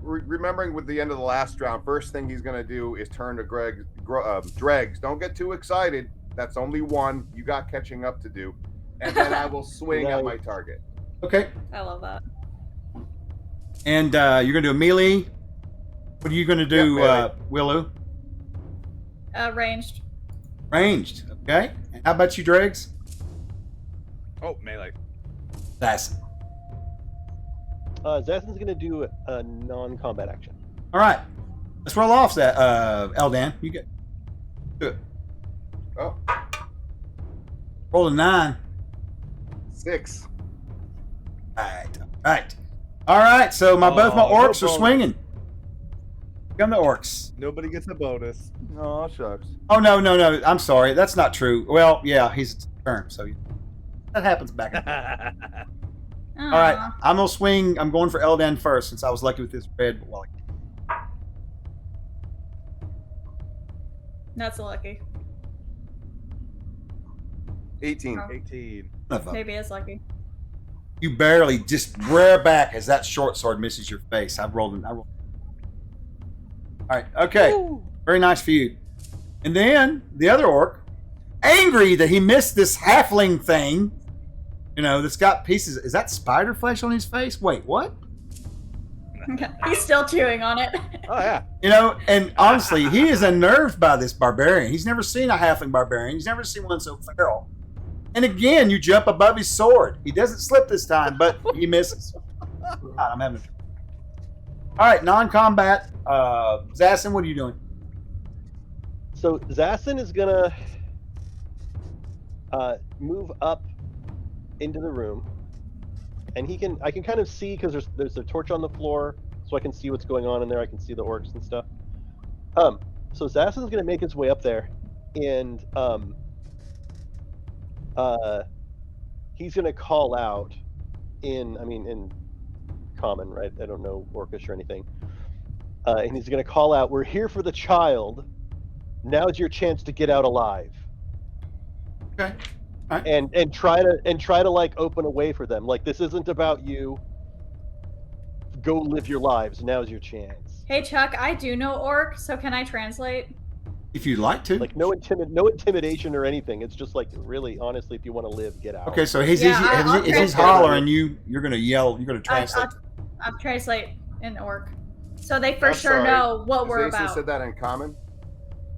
Remembering with the end of the last round, first thing he's going to do is turn to Dregs. Don't get too excited. That's only one. You got catching up to do. And then I will swing at my target. Okay. I love that. And you're going to do a melee. What are you going to do, melee. Willow? Ranged. Ranged. Okay. And how about you, Dregs? Oh, melee. That's Zassin's gonna do a non-combat action. all right. Let's roll off that, Eldan. You get do it. Oh, Roll a 9. 6. All right. So both my Oh, no orcs are bonus. swinging. Come the orcs. Nobody gets a bonus. Oh, shucks. Oh no. I'm sorry. That's not true. Well, yeah, he's turn. So that happens back. And forth. All right. I'm gonna swing. I'm going for Eldan first since I was lucky with this red. Well, That's lucky. 18. Oh. 18. Maybe it's lucky. you barely just rear back as that short sword misses your face. I rolled. All right. Okay. Very nice for you. And then the other orc, angry that he missed this halfling thing, that's got pieces. Is that spider flesh on his face? Wait, what? He's still chewing on it. Oh, yeah. And honestly, he is unnerved by this barbarian. He's never seen a halfling barbarian. He's never seen one so feral. And again, you jump above his sword. He doesn't slip this time, but he misses. God, I'm having. All right, non-combat. Zassin, what are you doing? So Zassin is gonna move up into the room, and I can kind of see because there's a torch on the floor, so I can see what's going on in there. I can see the orcs and stuff. So Zassin's gonna make his way up there, and he's gonna call out in common, right? I don't know Orcish or anything. And he's gonna call out, "We're here for the child. Now's your chance to get out alive." Okay. All right. And try to like open a way for them. Like, this isn't about you. Go live your lives. Now's your chance. Hey Chuck, I do know orc, so can I translate? If you'd like to. Like, no intimidation or anything. It's just like, really, honestly, if you want to live, get out. Okay, so if I'll he's translate. hollering, you're gonna yell. You're gonna translate. I'll translate in orc, so they for I'm sure sorry. know what we're Jason about. said that in common.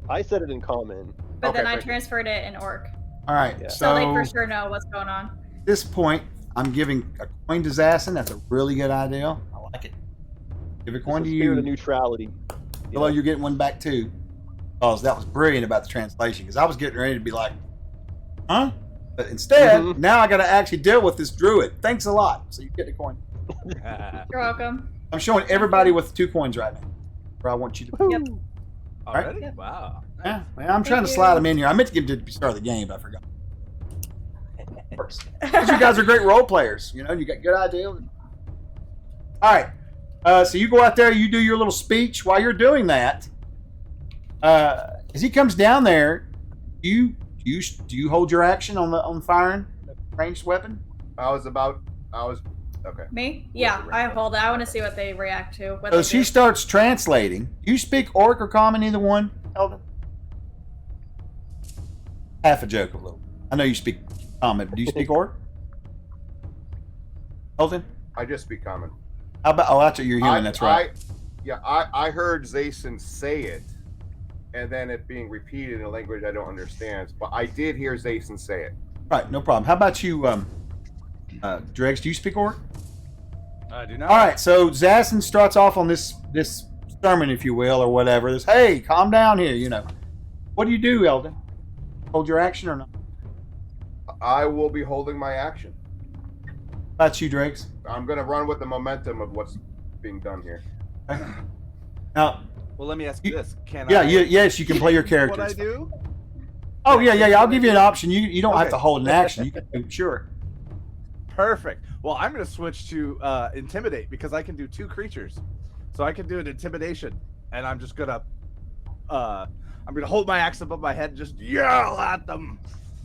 I said it in common. But Okay, then I thank you. transferred it in orc, All right. Yeah. so they So for sure know what's going on. at this point, I'm giving a coin to Zassin. That's a really good idea. I like it. Give a coin to It's a spirit of you. neutrality. Although you're getting one back too. Oh, that was brilliant about the translation because I was getting ready to be like, huh? But instead, Mhm. now I got to actually deal with this druid. Thanks a lot. So you get the coin. You're welcome. I'm showing everybody with 2 coins right now. Where I want you to. Yep. Already? Yep. Wow. Yeah, man, I'm trying to you. slide them in here. I meant to give them to the start of the game, but I forgot. Because you guys are great role players. You got good ideas. All right. So you go out there, you do your little speech. While you're doing that, as he comes down there, do you hold your action on firing the ranged weapon? Okay. Me? Yeah, I hold it. I want to see what they react to. What So they she do. starts translating. Do you speak Orc or Common, either one, Eldon? Half a joke, a little. I know you speak Common, but do you speak Orc? Eldon? I just speak common. How about? Oh, that's what you're human. That's right. I heard Zason say it, and then it being repeated in a language I don't understand. But I did hear Zason say it. Right, no problem. How about you, Dregs? Do you speak Orc? I do not. All right, so Zassin starts off on this sermon, if you will, or whatever. This, hey, calm down here. What do you do, Eldon? Hold your action or not? I will be holding my action. How about you, Dregs? I'm going to run with the momentum of what's being done here. Now, Well, let me ask you this. Can yeah, I... yes, you can play your What characters. I do? Oh yeah. I'll give you an option. You don't have Okay. to hold an action. You can do sure. Perfect. Well, I'm going to switch to Intimidate because I can do 2 creatures. So I can do an Intimidation and I'm just gonna hold my axe above my head and just yell at them.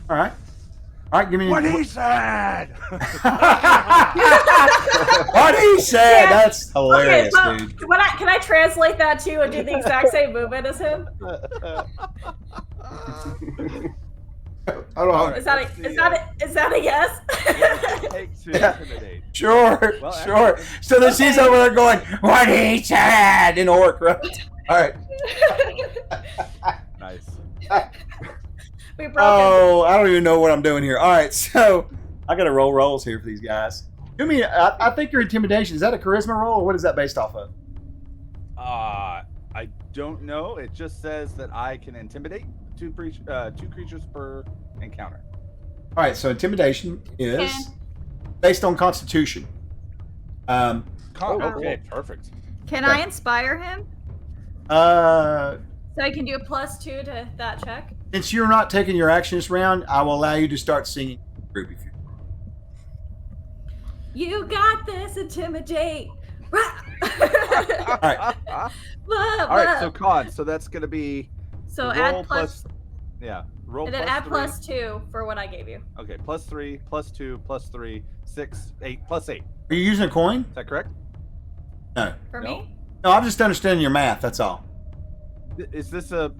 All right. Give me What he said. What he said. Yeah. That's hilarious, Okay, dude. can I translate that too and do the exact same movement as him? Hold on. Is that a yes? Take to intimidate. Sure, Well, sure. So then she's over there going, "What he said," in orc, right? All right. Nice. We broke Oh, I don't even know what I'm doing here. All right, so I got to roll rolls here for these guys. Do me. I think your intimidation, is that a charisma roll, or what is that based off of? I don't know. It just says that I can intimidate two creatures per encounter. All right, so intimidation is Okay. based on Constitution. Okay, perfect. Can Okay. I inspire him Uh, so I can do a +2 to that check? since you're not taking your action this round, I will allow you to start singing group if you. You got this, intimidate. All right. Blah, All right, blah. so con. So that's gonna be So roll add plus, yeah, roll and then plus add three. +2 for what I gave you. Okay, +3, +2, +3, 6, 8, +8. Are you using a coin? Is that correct? No. For No. me? No, I'm just understanding your math. That's all. Is this a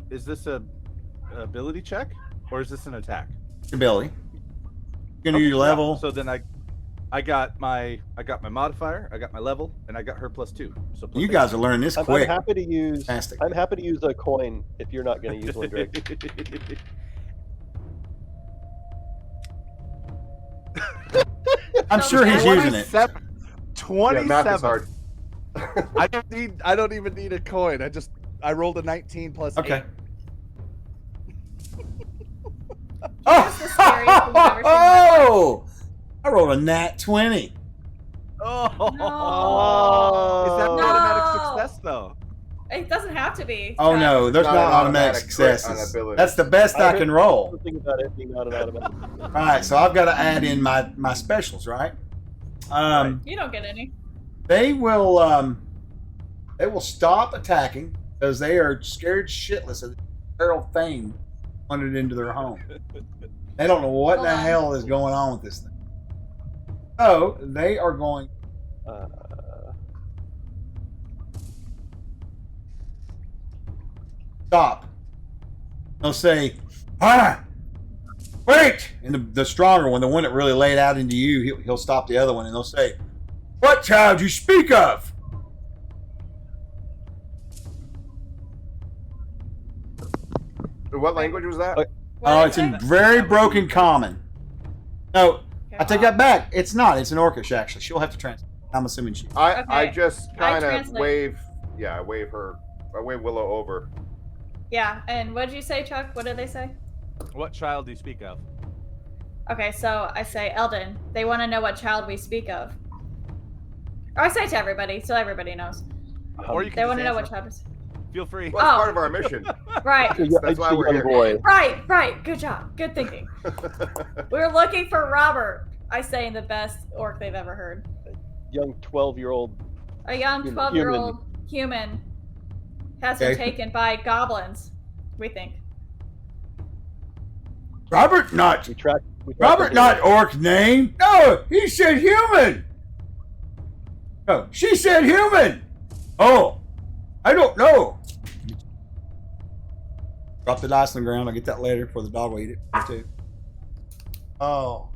ability check or is this an attack? Ability. You're gonna do your yeah. level. So then I got my modifier, I got my level, and I got her +2. So You guys are learning this I'm quick. happy to use. Fantastic. I'm happy to use a coin if you're not going to use one, Drake. I'm sure he's using it. 27. Yeah, math is hard. I don't even need a coin. I rolled a 19 plus Okay. 8. That's the scariest thing I've ever seen in my life. Oh! I rolled a nat 20. Oh. Oh. Is that an No. automatic success though? It doesn't have to be. Oh Chad. no, there's Not not an automatic automatic crit on successes. ability. That's the best I can roll. Something about it being not an automatic. All right, so I've got to add in my specials, right? You don't get any. They will stop attacking because they are scared shitless of the feral thing wandered into their home. They don't know what in the Hold on. hell is going on with this thing. So they are going. Stop. They'll say, wait! And the stronger one, the one that really laid out into you, he'll stop the other one and they'll say, what child you speak of? What language was that? Okay. Oh, it's in very broken common. No, I take that back. It's not. It's an Orcish, actually. She'll have to translate. I'm assuming she. I Okay. just I kind of translate. wave. Yeah, I wave Willow over. Yeah, and what did you say, Chuck? What did they say? What child do you speak of? Okay, so I say, Eldon, they want to know what child we speak of. Or I say to everybody, so everybody knows. Or you can They just want to know what answer. child is. Feel free. Well, it's Oh. part of our mission. Right, That's why It's a we're young here. boy. right. Good job. Good thinking. We're looking for Robert, I say in the best orc they've ever heard. Young 12-year-old. A young Human. 12-year-old human has been Okay. taken by goblins, we think. Robert, not. We track. Robert, not Orc name. No, he said human. No, she said human. Oh, I don't know. Drop the dice on the ground. I'll get that later before the dog will eat it too. Oh,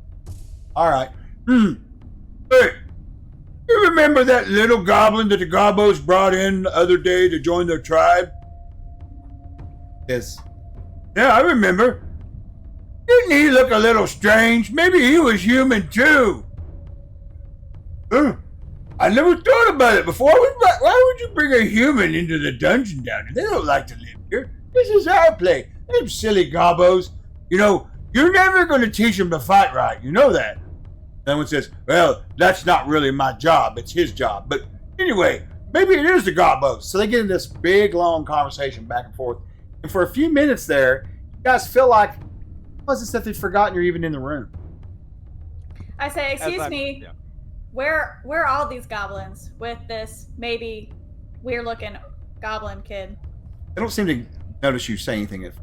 all right. Hey, you remember that little goblin that the Gobos brought in the other day to join their tribe? Yes. Yeah, I remember. Didn't he look a little strange? Maybe he was human too. I never thought about it before. Why would you bring a human into the dungeon down here? They don't like to live here. This is our place. Them silly gobbos. You know, you're never going to teach them to fight right. You know that. Someone says, well, that's not really my job. It's his job. But anyway, maybe it is the gobbos. So they get in this big, long conversation back and forth. And for a few minutes there, you guys feel like, was it that they've forgotten you're even in the room? I say, excuse I'm- me, yeah. where are all these goblins with this maybe weird looking goblin kid. I don't seem to notice you say anything. If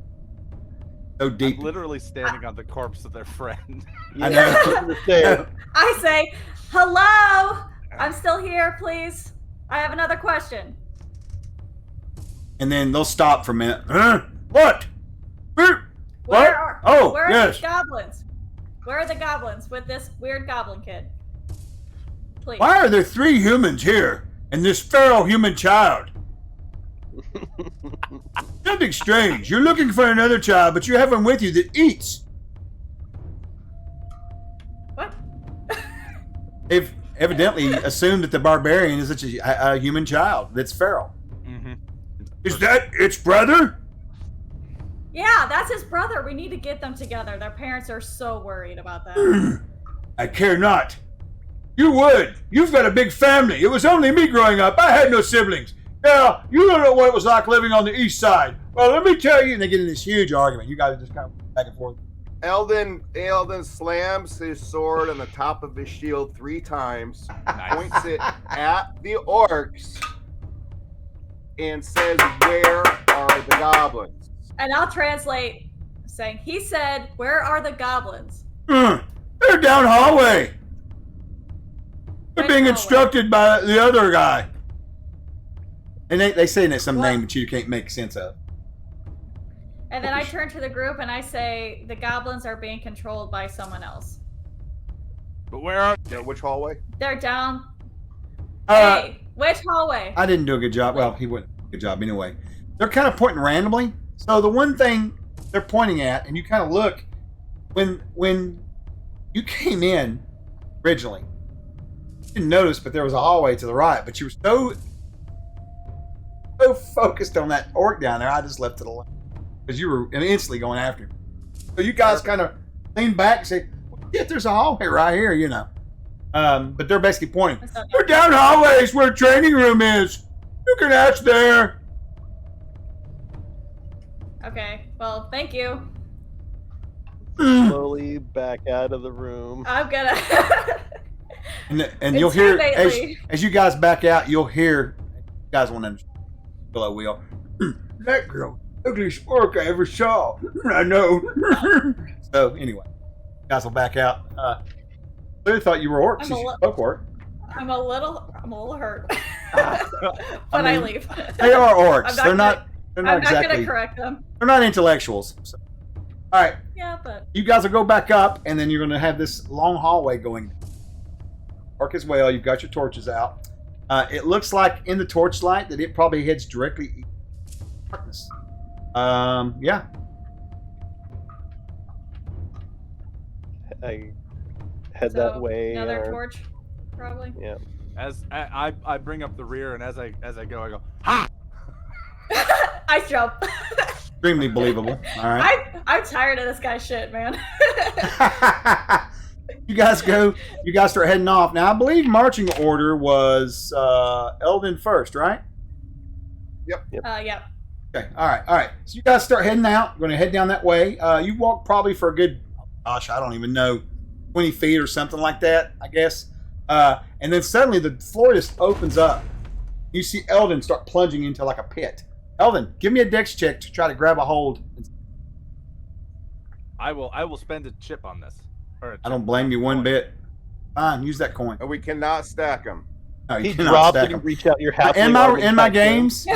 so deep. I'm literally standing on the corpse of their friend. I know. I say, hello. I'm still here, please. I have another question. And then they'll stop for a minute. Huh? What? Where What? are Oh, where are yes. the goblins? Where are the goblins with this weird goblin kid? Please. Why are there 3 humans here and this feral human child? Something strange. You're looking for another child, but you have one with you that eats. What? They've evidently assumed that the barbarian is such a human child that's feral. Mm-hmm. Is that its brother? Yeah, that's his brother. We need to get them together. Their parents are so worried about that. I care not. You would. You've got a big family. It was only me growing up. I had no siblings. Now, you don't know what it was like living on the east side. Well, let me tell you. And they get in this huge argument. You guys are just kind of back and forth. Eldon slams his sword on the top of his shield 3 times, points it at the orcs, and says, "Where are the goblins?" And I'll translate saying, he said, where are the goblins? They're down hallway. They're Which being hallway? instructed by the other guy. And they say that some What? name that you can't make sense of. And then I turn to the group and I say, the goblins are being controlled by someone else. But where are You know which hallway? They're down. Uh, Hey, which hallway? I didn't do a good job. Well, he wouldn't do a good job anyway. They're kind of pointing randomly. So the one thing they're pointing at, and you kind of look, when you came in originally, you didn't notice, but there was a hallway to the right. But you were so focused on that orc down there, I just left it alone because you were instantly going after him. So you guys kind of lean back and say, "Yeah, there's a hallway right here," you know. But they're basically pointing. What's up? They're down hallways where training room is. You can ask there. Okay, well, thank you. Slowly back out of the room. I'm gonna. And you'll hear Intimidate. as you guys back out, you'll hear. You guys want to understand below wheel. That girl, ugliest orc I ever saw. I know. So anyway, you guys will back out. I really thought you were orcs. I'm You a li- spoke orc. I'm a little hurt. But I mean, leave. They are orcs. I'm not They're not. gonna- They're not I'm not exactly. gonna correct them. They're not intellectuals. So. All right. Yeah, but You guys will go back up, and then you're going to have this long hallway going. Dark as well. You've got your torches out. It looks like in the torchlight that it probably heads directly east to darkness. Yeah. I head so that way. another torch, probably. Yeah. As I bring up the rear, and as I go, I go, ha! I jump. Extremely believable. All right. I'm tired of this guy's shit, man. You guys go. You guys start heading off. Now, I believe marching order was Eldon first, right? Yeah. Okay. All right. All right. So you guys start heading out. You're going to head down that way. You walk probably for a good, gosh, I don't even know, 20 feet or something like that, I guess. And then suddenly the floor just opens up. You see Eldon start plunging into like a pit. Eldon, give me a dex check to try to grab a hold. I will spend a chip on this. Or a I don't chip blame on you the one coin. bit. Fine, use that coin. And we cannot stack them. No, you He cannot dropped stack it and them. reach out your half. In my games, in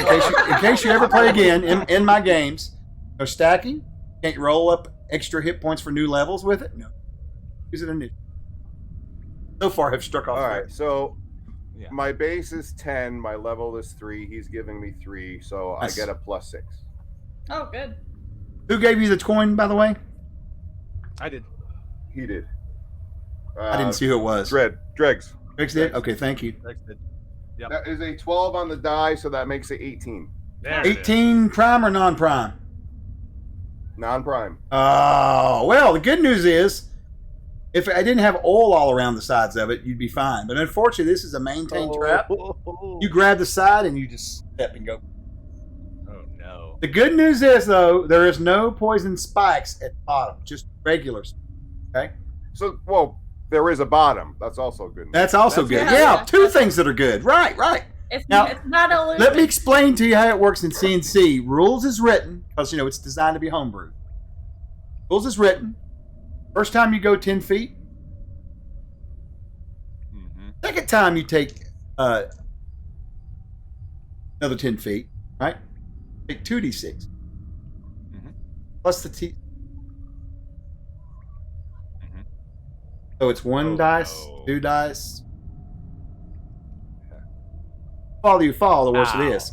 case you ever play again, in my games, no stacking. Can't roll up extra hit points for new levels with it. No, use it initially. So far, have struck off. All right, so Yeah. my base is 10. My level is 3. He's giving me 3, so Nice. I get a +6. Oh, good. Who gave you the coin, by the way? I did. He did. I didn't see who it was. Dregs. Rex did. Okay, thank you. Rex did. Yep. That is a 12 on the die, so that makes it 18. There it is. 18 prime or non-prime? Non-prime. Oh, well, the good news is, if I didn't have oil all around the sides of it, you'd be fine. But unfortunately, this is a maintained trap. You grab the side and you just step and go. Oh no. The good news is, though, there is no poison spikes at the bottom, just regular. Okay, So, well, there is a bottom. That's also good. that's also That's good. good. Yeah, Yeah. two things that are good. Right. It's, Now, it's not a illusion. Let me explain to you how it works in CNC. Rules is written, because, it's designed to be homebrew. Rules is written. First time you go 10 feet. Second time you take another 10 feet, right? Take 2d6. Plus the T. So it's one dice, two dice. Follow you fall, the worse it is.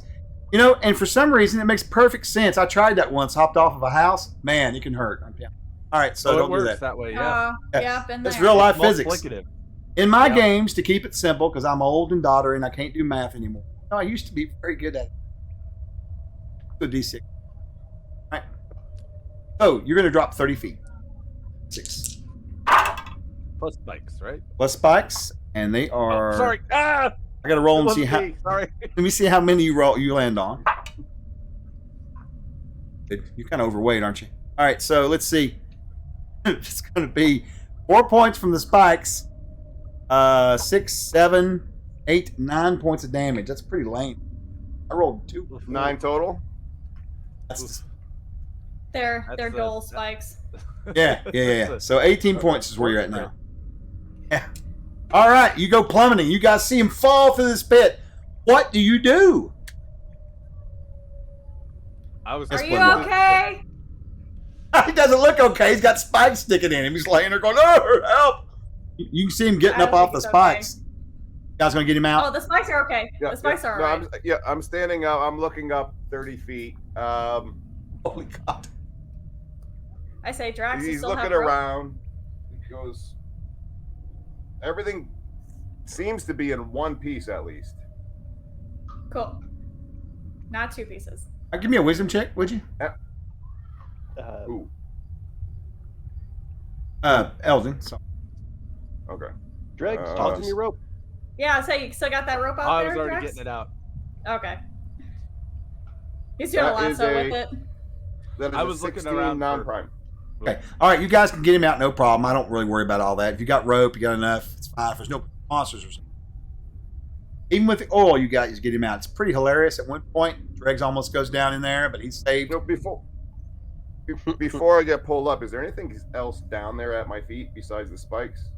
And for some reason, it makes perfect sense. I tried that once, hopped off of a house. Man, it can hurt. All right, so it don't do works that. that way. Yeah. Yeah, been there. It's real life physics. Multiplicative. In my Yeah. games, to keep it simple, because I'm old and doddering, I can't do math anymore. No, I used to be very good at it. So D6. All right. So you're going to drop 30 feet. 6. Plus spikes, right? Plus spikes, and they are. Oh, sorry. Ah! I got to roll It and see wasn't how. me. Sorry. Let me see how many you land on. You're kind of overweight, aren't you? All right, so let's see. It's going to be 4 points from the spikes, 6, 7, 8, 9 points of damage. That's pretty lame. I rolled 2. 9 total. That's, They're That's, dull spikes. yeah. So 18 points is where you're at now. Yeah. All right, you go plummeting. You guys see him fall through this pit. What do you do? I was. Are you okay? He doesn't look okay. He's got spikes sticking in him. He's laying there going, "Oh, help!" You can see him getting I up don't off the think it's spikes. You guys gonna get him Oh, out? the spikes are okay. The spikes are no, alright. I'm standing up. I'm looking up 30 feet. Holy God! I say, Drax, you He's still looking have rope? around. He goes. Everything seems to be in one piece at least. Cool. Not 2 pieces. Give me a wisdom check, would you? Ooh. Eldon. So. Okay. Dregs, toss him your rope. Yeah, so you still got that rope out I there, was already Drax? getting it out. Okay. He's doing a That is lasso a- with it. That is I a was looking 16 around for- non-prime. Okay. All right, you guys can get him out, no problem. I don't really worry about all that. If you got rope, you got enough. It's fine. If there's no monsters or something. Even with the oil, you guys get him out. It's pretty hilarious. At one point, Dregs almost goes down in there, but he's saved. Before I get pulled up, is there anything else down there at my feet besides the spikes?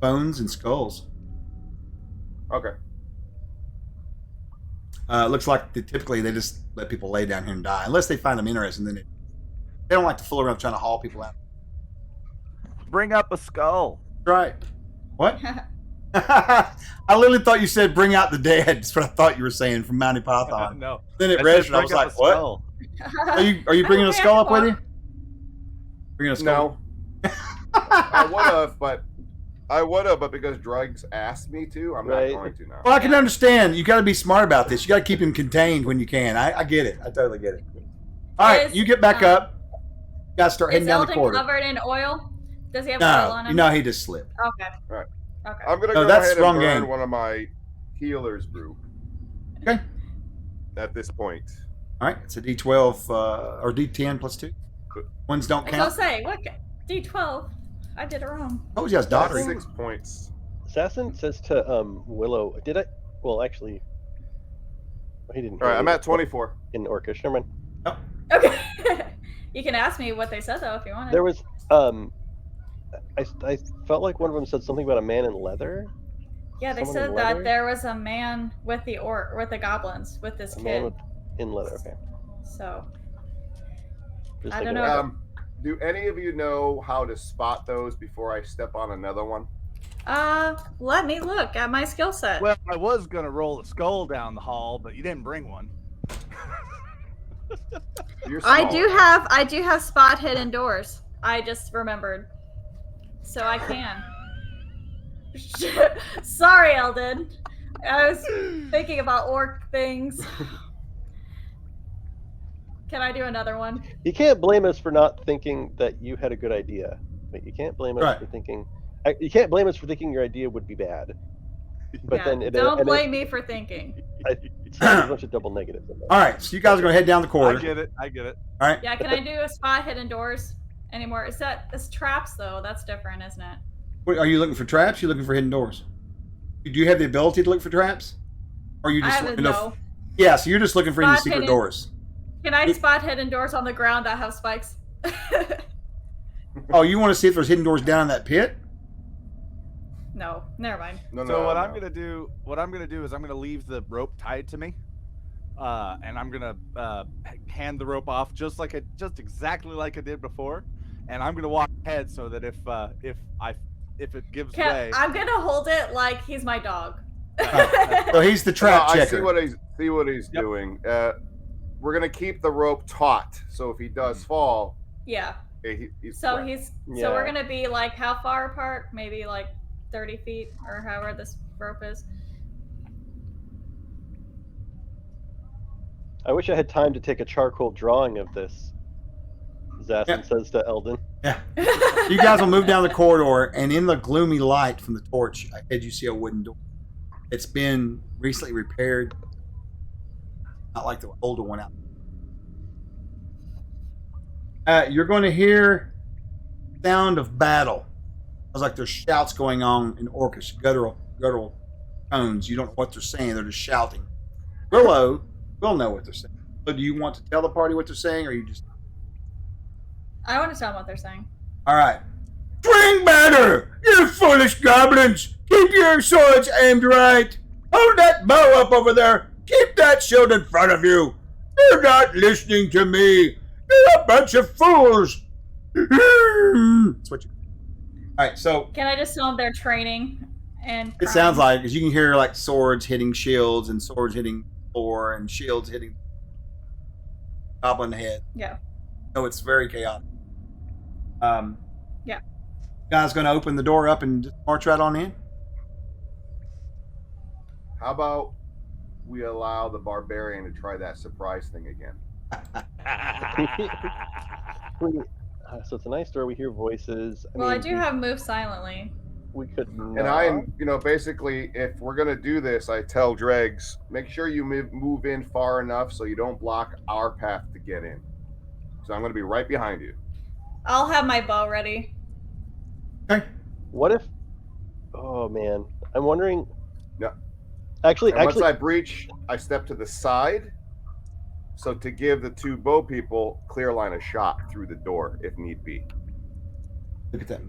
Bones and skulls. Okay. Looks like typically they just let people lay down here and die, unless they find them interesting. Then they don't like to fool around trying to haul people out. Bring up a skull. Right? What? I literally thought you said "bring out the dead." That's what I thought you were saying from Monty Python. No. Then it I read, said and I was bring up like, a "What? skull. Are you bringing a skull up with you? Bringing a skull? No. I would have, but because Drugs asked me to, I'm Right. not going to now. Well, I can understand. You got to be smart about this. You got to keep him contained when you can. I get it. I totally get it. All right, Is, you get back up. You got to start heading Is down the Eldon corridor. covered in oil? Does he have oil on No, him? no, he just slipped. Okay. Right. Okay. I'm gonna No, go that's ahead wrong and burn game. one of my healers brew Okay. at this point. All right, it's a D12 or D10 plus 2. Ones don't I was gonna count. say, what? D12. I did it wrong. Oh, you guys That's doddering. 6 points. Assassin says to Willow, did I? Well, actually, he didn't. All right, hear I'm me at 24. in Orcish. Never mind. Okay. You can ask me what they said though if you want. There was I felt like one of them said something about a man in leather. Yeah, they someone in said that leather? there was a man with the goblins with this A man kid. in leather. Okay. So Just I thinking don't of- know. Do any of you know how to spot those before I step on another one? let me look at my skill set. Well, I was gonna roll a skull down the hall, but you didn't bring one. You're I small. do have spot hidden doors. I just remembered. So I can. Sorry, Eldon. I was thinking about orc things. Can I do another one? You can't blame us for not thinking that you had a good idea, but you can't blame us Right. for thinking. You can't blame us for thinking your idea would be bad. But Yeah, then don't blame me for thinking. it's a bunch of double negatives in there. All right, so you guys are going to head down the I corridor. get it. I get it. All right. Yeah, can I do a spot hidden doors anymore? It's traps though. That's different, isn't it? Are you looking for traps? Are you looking for hidden doors? Do you have the ability to look for traps? Or you I just have looking to to know. Yeah, so you're just looking for any Spot secret hidden. doors. Can I spot hidden doors on the ground that have spikes? Oh, you want to see if there's hidden doors down in that pit? No, never mind. No, So what I'm no. gonna do is I'm gonna leave the rope tied to me, and I'm gonna hand the rope off just exactly like I did before, and I'm gonna walk ahead so that if it gives way, I'm gonna hold it like he's my dog. So he's the trap I checker. see what he's Yep. doing. We're gonna keep the rope taut, so if he does fall, Yeah. he's So right. so we're gonna be like how far apart? Maybe like 30 feet or however this rope is. I wish I had time to take a charcoal drawing of this. Zassin Yeah. says to Eldon. Yeah. You guys will move down the corridor, and in the gloomy light from the torch ahead, you see a wooden door. It's been recently repaired, not like the older one out. You're going to hear sound of battle. It's like there's shouts going on in orchestra, guttural tones. You don't know what they're saying. They're just shouting. Willow will know what they're saying. So do you want to tell the party what they're saying, or you just... I want to tell them what they're saying. All right. Drink better, you foolish goblins. Keep your swords aimed right. Hold that bow up over there. Keep that shield in front of you. You're not listening to me. You're a bunch of fools. That's what you... All right, so Can I just tell them they're training and it sounds like, because you can hear like swords hitting shields and swords hitting floor and shields hitting goblin head. Yeah. So it's very chaotic. Yeah. Guys going to open the door up and just march right on in? How about we allow the barbarian to try that surprise thing again? So it's a nice door. We hear voices. Well, I do have move silently. We could. And I am, basically, if we're gonna do this, I tell Dregs, make sure you move in far enough so you don't block our path to get in. So I'm gonna be right behind you. I'll have my bow ready. Okay. What if? Oh man, I'm wondering. Yeah. Actually, And once I breach, I step to the side. So to give the two bow people clear line of shot through the door if need be. Look at that.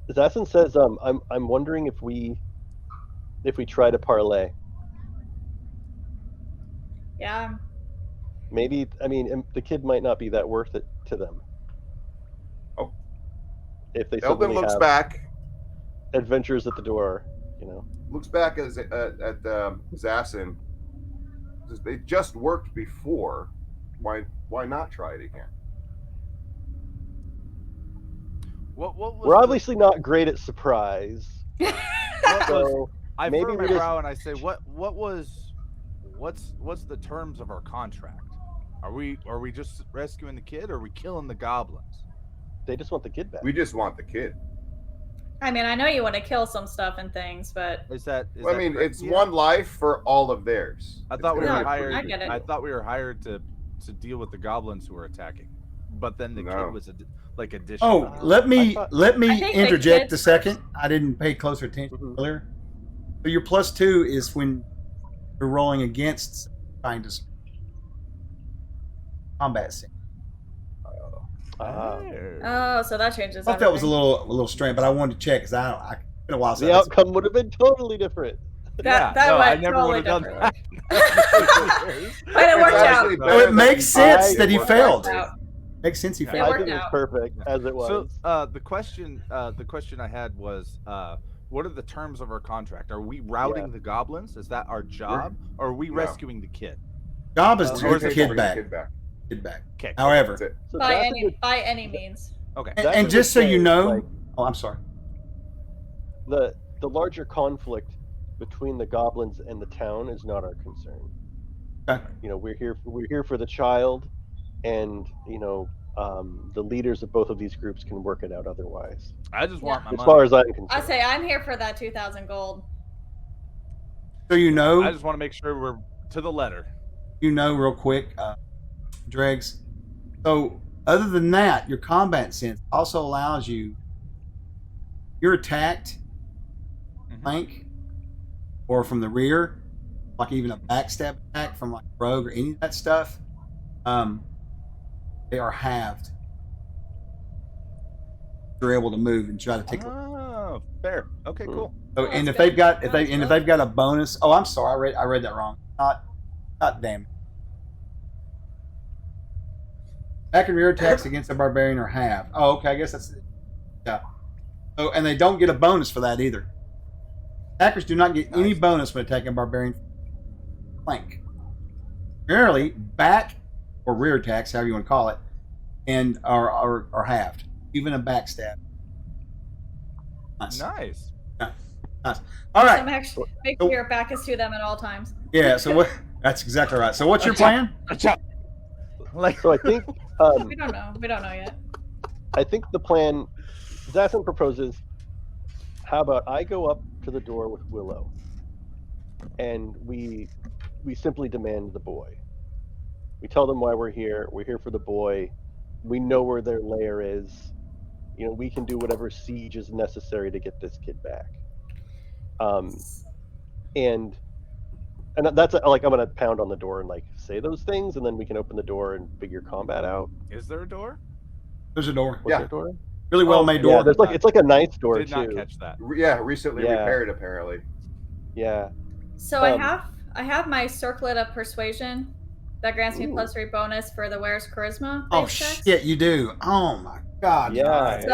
Zassin says, I'm wondering if we try to parlay. Yeah. Maybe, the kid might not be that worth it to them. Oh. If they Eldon suddenly looks have back, adventures at the door, looks back at Zassin. Says, they just worked before. Why not try it again? what was We're obviously not great at surprise. So I maybe furrow we my just- brow and I say, what's the terms of our contract? Are we just rescuing the kid, or are we killing the goblins? they just want the kid back. We just want the kid. I mean, I know you want to kill some stuff and things, but Is that? Well, I mean, correct? it's one life for all of theirs. I thought we It's were gonna be a hired. I pretty- get it. I thought we were hired to deal with the goblins who were attacking, but then the No. kid was additional. Oh, let me I let I me think the interject kids a second. I didn't pay closer attention Mhm. earlier. So your +2 is when you're rolling against trying to combat scene. oh, so that changes. I thought that was a everything. little strange, but I wanted to check because I it's been a while since The I- outcome would have been totally different. That no, I went never totally would have done differently. that. But it worked It's out. actually Oh, better it than makes we sense thought that he it worked failed. out. Makes sense he Yeah. It I failed. worked think it was out. perfect as it was. So the question I had was, what are the terms of our contract? Are we routing the goblins? Is that our job, or are we No. rescuing the kid? Job is Uh, to We're get the gonna kid bring back. Kid back. Okay. However, That's it. So By that's a good- by any means. Okay. and, that's a and good just so you thing, know, like, oh, I'm sorry. the larger conflict between the goblins and the town is not our concern. Okay. We're here for the child, and the leaders of both of these groups can work it out otherwise. I just want my As money. far as I'm concerned. I say I'm here for that 2,000 gold. So you know, I just want to make sure we're to the letter. real quick, Dregs. So other than that, your combat sense also allows you. You're attacked, Mhm. flank, or from the rear. like even a backstab attack from like rogue or any of that stuff, they are halved. You're able to move and try to take. Oh, fair. Okay, cool. So, Oh, and if that's they've got good. if they've got a bonus, oh, I'm sorry, I read that wrong. Not damage. Back and rear attacks against a barbarian are halved. Oh, okay, I guess that's yeah. Oh, and they don't get a bonus for that either. Attackers do not get any bonus when attacking a barbarian flank. Generally, back or rear attacks, however you want to call it, and are halved. Even a backstab. Nice. Nice. Nice. All right. So make sure your back is to them at all times. Yeah. So what? That's exactly right. So what's your plan? Like, So I think We don't know. We don't know yet. I think the plan Zassin proposes, how about I go up to the door with Willow and we simply demand the boy. We tell them why we're here. We're here for the boy. We know where their lair is. You know, we can do whatever siege is necessary to get this kid back. And that's like, I'm gonna pound on the door and like say those things, and then we can open the door and figure combat out. is there a door? There's a door. What's Yeah. that door? Really well made Yeah, door. there's like, it's like a nice door Did not too. catch that. Yeah, recently Yeah. repaired apparently. Yeah. So Um, I have my circlet of persuasion that grants me Ooh. +3 bonus for the wearer's charisma. Oh based checks. shit, you do. Oh my god. Yeah. Johnny. So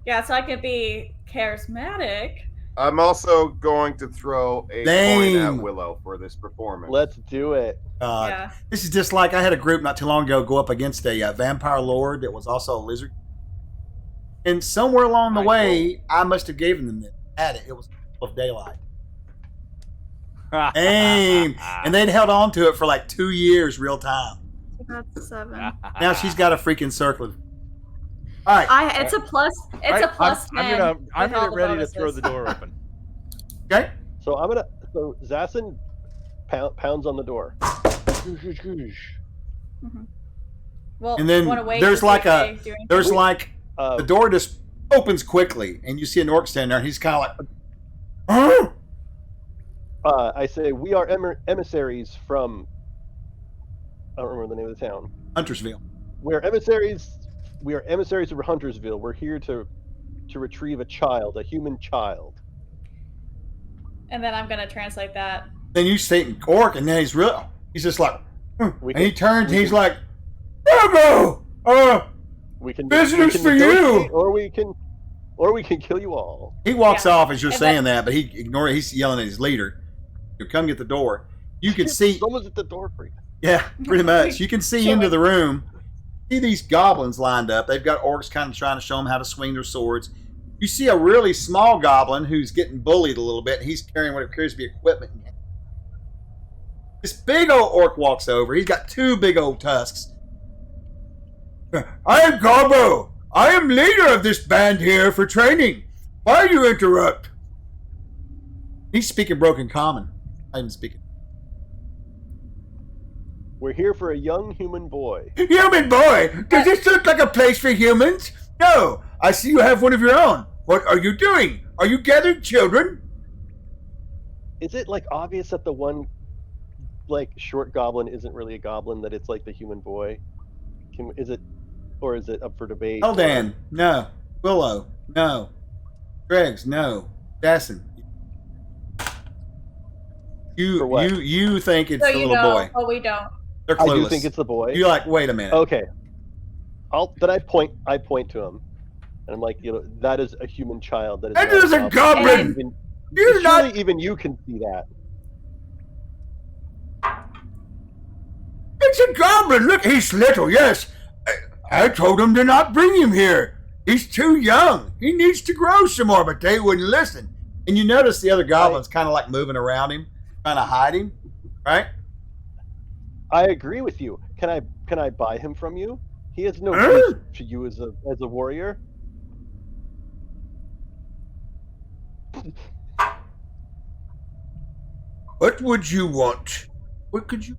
yeah. so I can be charismatic. I'm also going to throw a coin Damn. at Willow for this performance. Let's do it. God. Yeah. This is just like I had a group not too long ago go up against a vampire lord that was also a lizard. And somewhere along the Nice. way, I must have given them this. Had it. It was of daylight. Damn. And they'd held on to it for like 2 years real time. So that's 7. Now she's got a freaking circle. All right. It's a plus. It's a plus 10. I'm with gonna all get the ready to throw bonuses. the door open. Okay. So Zassin pounds on the door. Well, And then wanna wait there's to like see a- if they do anything? There's like Uh, the door just opens quickly, and you see an orc standing there, and he's kind of like, huh? I say we are emissaries from. I don't remember the name of the town. Huntersville. We are emissaries. We are emissaries of Huntersville. We're here to retrieve a child, a human child. And then I'm gonna translate that. Then you see an orc, and then he's just like, We and he can- turns, and we he's can- like, Bravo! We can Visitors we can for you! negotiate, or we can kill you all. He walks Yeah. off as you're And saying that, but he ignores. He's yelling at his leader. You come get the door. You can see, Someone's at the door for you. yeah, pretty much. You can see Kill into it. the room. See these goblins lined up. They've got orcs kind of trying to show them how to swing their swords. You see a really small goblin who's getting bullied a little bit, and he's carrying what appears to be equipment. This big old orc walks over. He's got 2 big old tusks. I am Garbo. I am leader of this band here for training. Why do you interrupt? He's speaking broken common. I'm speaking. We're here for a young human boy. Human boy, does this look like a place for humans? No, I see you have one of your own. What are you doing? Are you gathering children? Is it like obvious that the one like short goblin isn't really a goblin? That it's like the human boy? Is it up for debate? Eldan, no. Willow, no. Dregs, no. Dassin. For what? You think it's So the you little know, boy. but we don't. They're I clueless. do think it's the boy. You're like, wait a minute. Okay. Then I point to him, and I'm like, that is a human child. That That not is a And- goblin. Even, You're surely not. even you can see that. It's a goblin. Look, he's little. Yes, I told him to not bring him here. He's too young. He needs to grow some more, but they wouldn't listen. And you notice the other goblins kind of like moving around him, trying to hide him, right? I agree with you. Can I buy him from you? He has no Huh? use to you as a warrior. What would you want? What could you?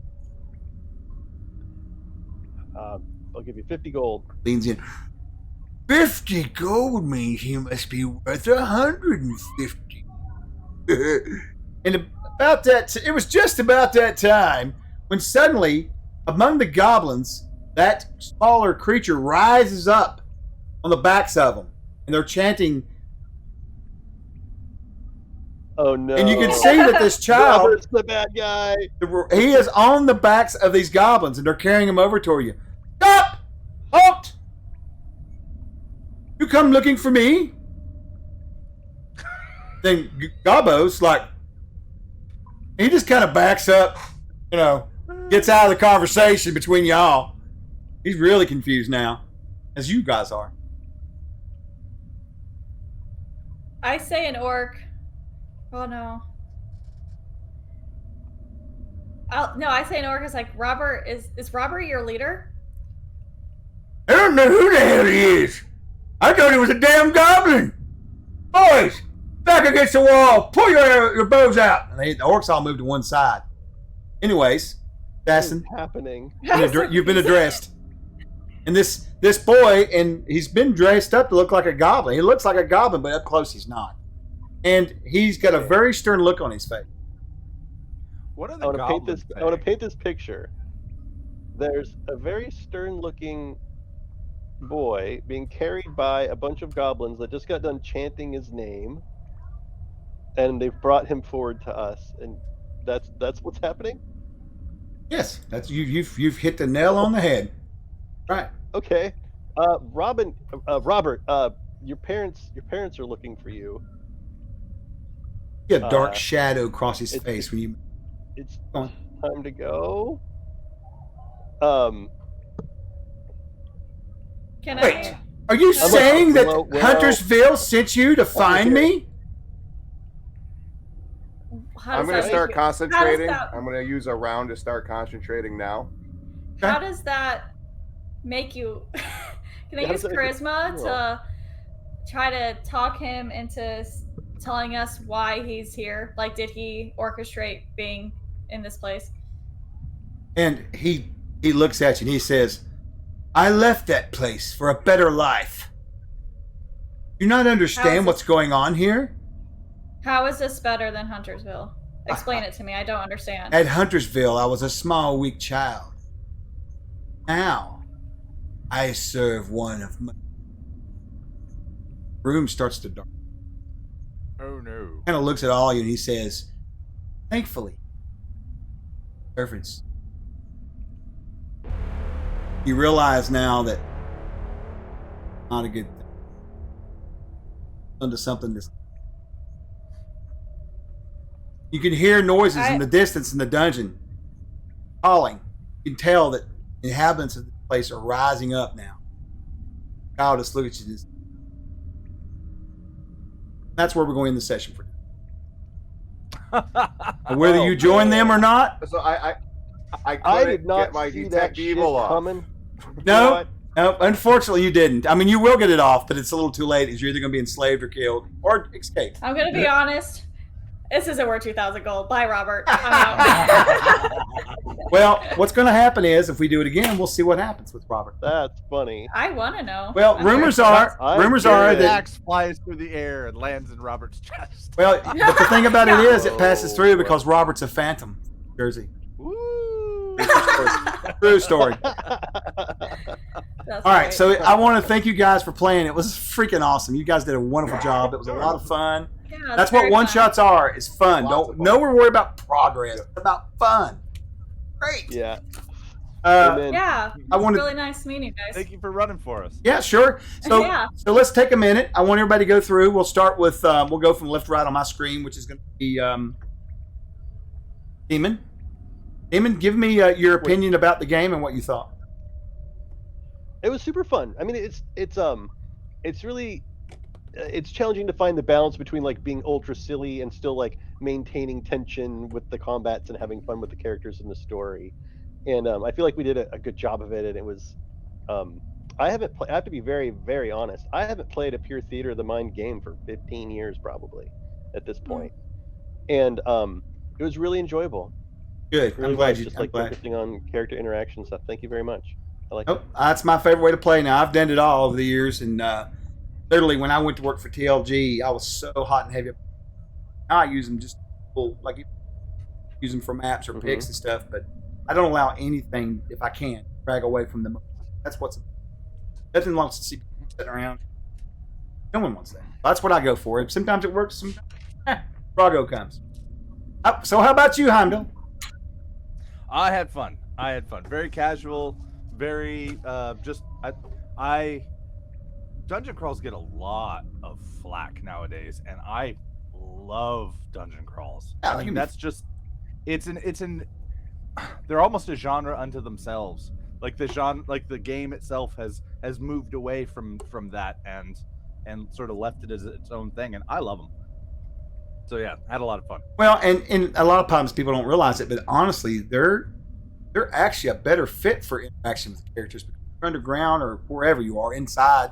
I'll give you 50 gold. Leans in. 50 gold means he must be worth 150. And about that, it was just about that time when suddenly, among the goblins, that smaller creature rises up on the backs of them, and they're chanting. Oh no! And you can see that this child, Robert's the bad guy. he is on the backs of these goblins, and they're carrying him over toward you. Stop! Halt! You come looking for me? Then Gobbo's like, he just kind of backs up, gets out of the conversation between y'all. He's really confused now, as you guys are. I say an orc. Oh no. I say an orc is like, Robert, is Robert your leader? I don't know who the hell he is. I thought he was a damn goblin. Boys, back against the wall. Pull your bows out. And the orcs all moved to one side. Anyways, Assassin, What's happening? you've been addressed. And this boy, and he's been dressed up to look like a goblin. He looks like a goblin, but up close he's not. And he's got a very stern look on his face. What are I the want to paint goblins this. I want to saying? paint this picture. There's a very stern-looking boy being carried by a bunch of goblins that just got done chanting his name, and they've brought him forward to us, and that's what's happening. Yes, that's you've hit the nail on the head. Right. Okay, Robert, your parents are looking for you. You had a dark shadow across his it's- face when you. It's Go on. time to go. Can Wait. I? Are you I'm saying that well- Huntersville sent you to find me? How I'm does going to that start make you- concentrating. that- I'm going to use a round to start concentrating now. How does that make you? Can I How use does that make you charisma feel? to try to talk him into telling us why he's here? Like, did he orchestrate being in this place? And he looks at you and he says, "I left that place for a better life. Do you not How understand is what's going on here? How is this better than Huntersville? Explain it to me. I don't understand. At Huntersville, I was a small, weak child. Now, I serve one of my." Room starts to dark. Oh no. Kind of looks at all of you and he says, "Thankfully, servants." You realize now that not a good thing. Into something that's. You can hear noises in the distance in the dungeon, calling. You can tell that inhabitants of the place are rising up now. Kyle just look at you. That's where we're going in the session for. And whether you join them or not, So I I couldn't did not get my see detect that shit evil off. coming. no, no, unfortunately you didn't. I mean, you will get it off, but it's a little too late because you're either going to be enslaved or killed or escape. I'm gonna be honest. This isn't worth 2,000 gold. Bye, Robert. I'm out. Well, what's going to happen is if we do it again, we'll see what happens with Robert. That's funny. I want to know. Well, I'm rumors very- are I'm The that. axe flies through the air and lands in Robert's chest. Well, but the thing about it is, it passes through because Robert's a phantom. Jersey. Woo! True story. That's All right, great. so I want to thank you guys for playing. It was freaking awesome. You guys did a wonderful job. It was a lot of fun. Yeah, That's it's what very one fun. shots are. Is fun. Lots of fun. Don't worry about progress. It's about fun. Great. Yeah. Uh, Amen. Yeah, I it's wanted- really nice meeting you guys. Thank you for running for us. Yeah, sure. So, Yeah. so let's take a minute. I want everybody to go through. We'll start with. We'll go from left to right on my screen, which is going to be Demon. Demon, give me your opinion about the game and what you thought. It was super fun. I mean, it's really it's challenging to find the balance between like being ultra silly and still like maintaining tension with the combats and having fun with the characters in the story. And I feel like we did a good job of it. And it was, I have to be very, very honest. I haven't played a pure Theater of the Mind game for 15 years probably at this point. And it was really enjoyable. Good. Really I'm glad was, you. just I'm like glad. focusing on character interaction stuff. Thank you very much. I like Oh, it. that's my favorite way to play now. I've done it all over the years, and literally when I went to work for TLG, I was so hot and heavy. Now I use them just like use them for maps or Mhm. picks and stuff, but I don't allow anything, if I can, drag away from them. That's what's nothing wants to see people sitting around. No one wants that. That's what I go for. Sometimes it works. Sometimes Drago comes. So how about you, Heimdall? I had fun. Very casual. Very I dungeon crawls get a lot of flack nowadays, and I love dungeon crawls. Yeah, I like mean, that's just they're almost a genre unto themselves. Like the game itself has moved away from that and sort of left it as its own thing, and I love them. So yeah, had a lot of fun. Well, and a lot of times people don't realize it, but honestly, they're actually a better fit for interaction with characters. Because you're underground or wherever you are, inside,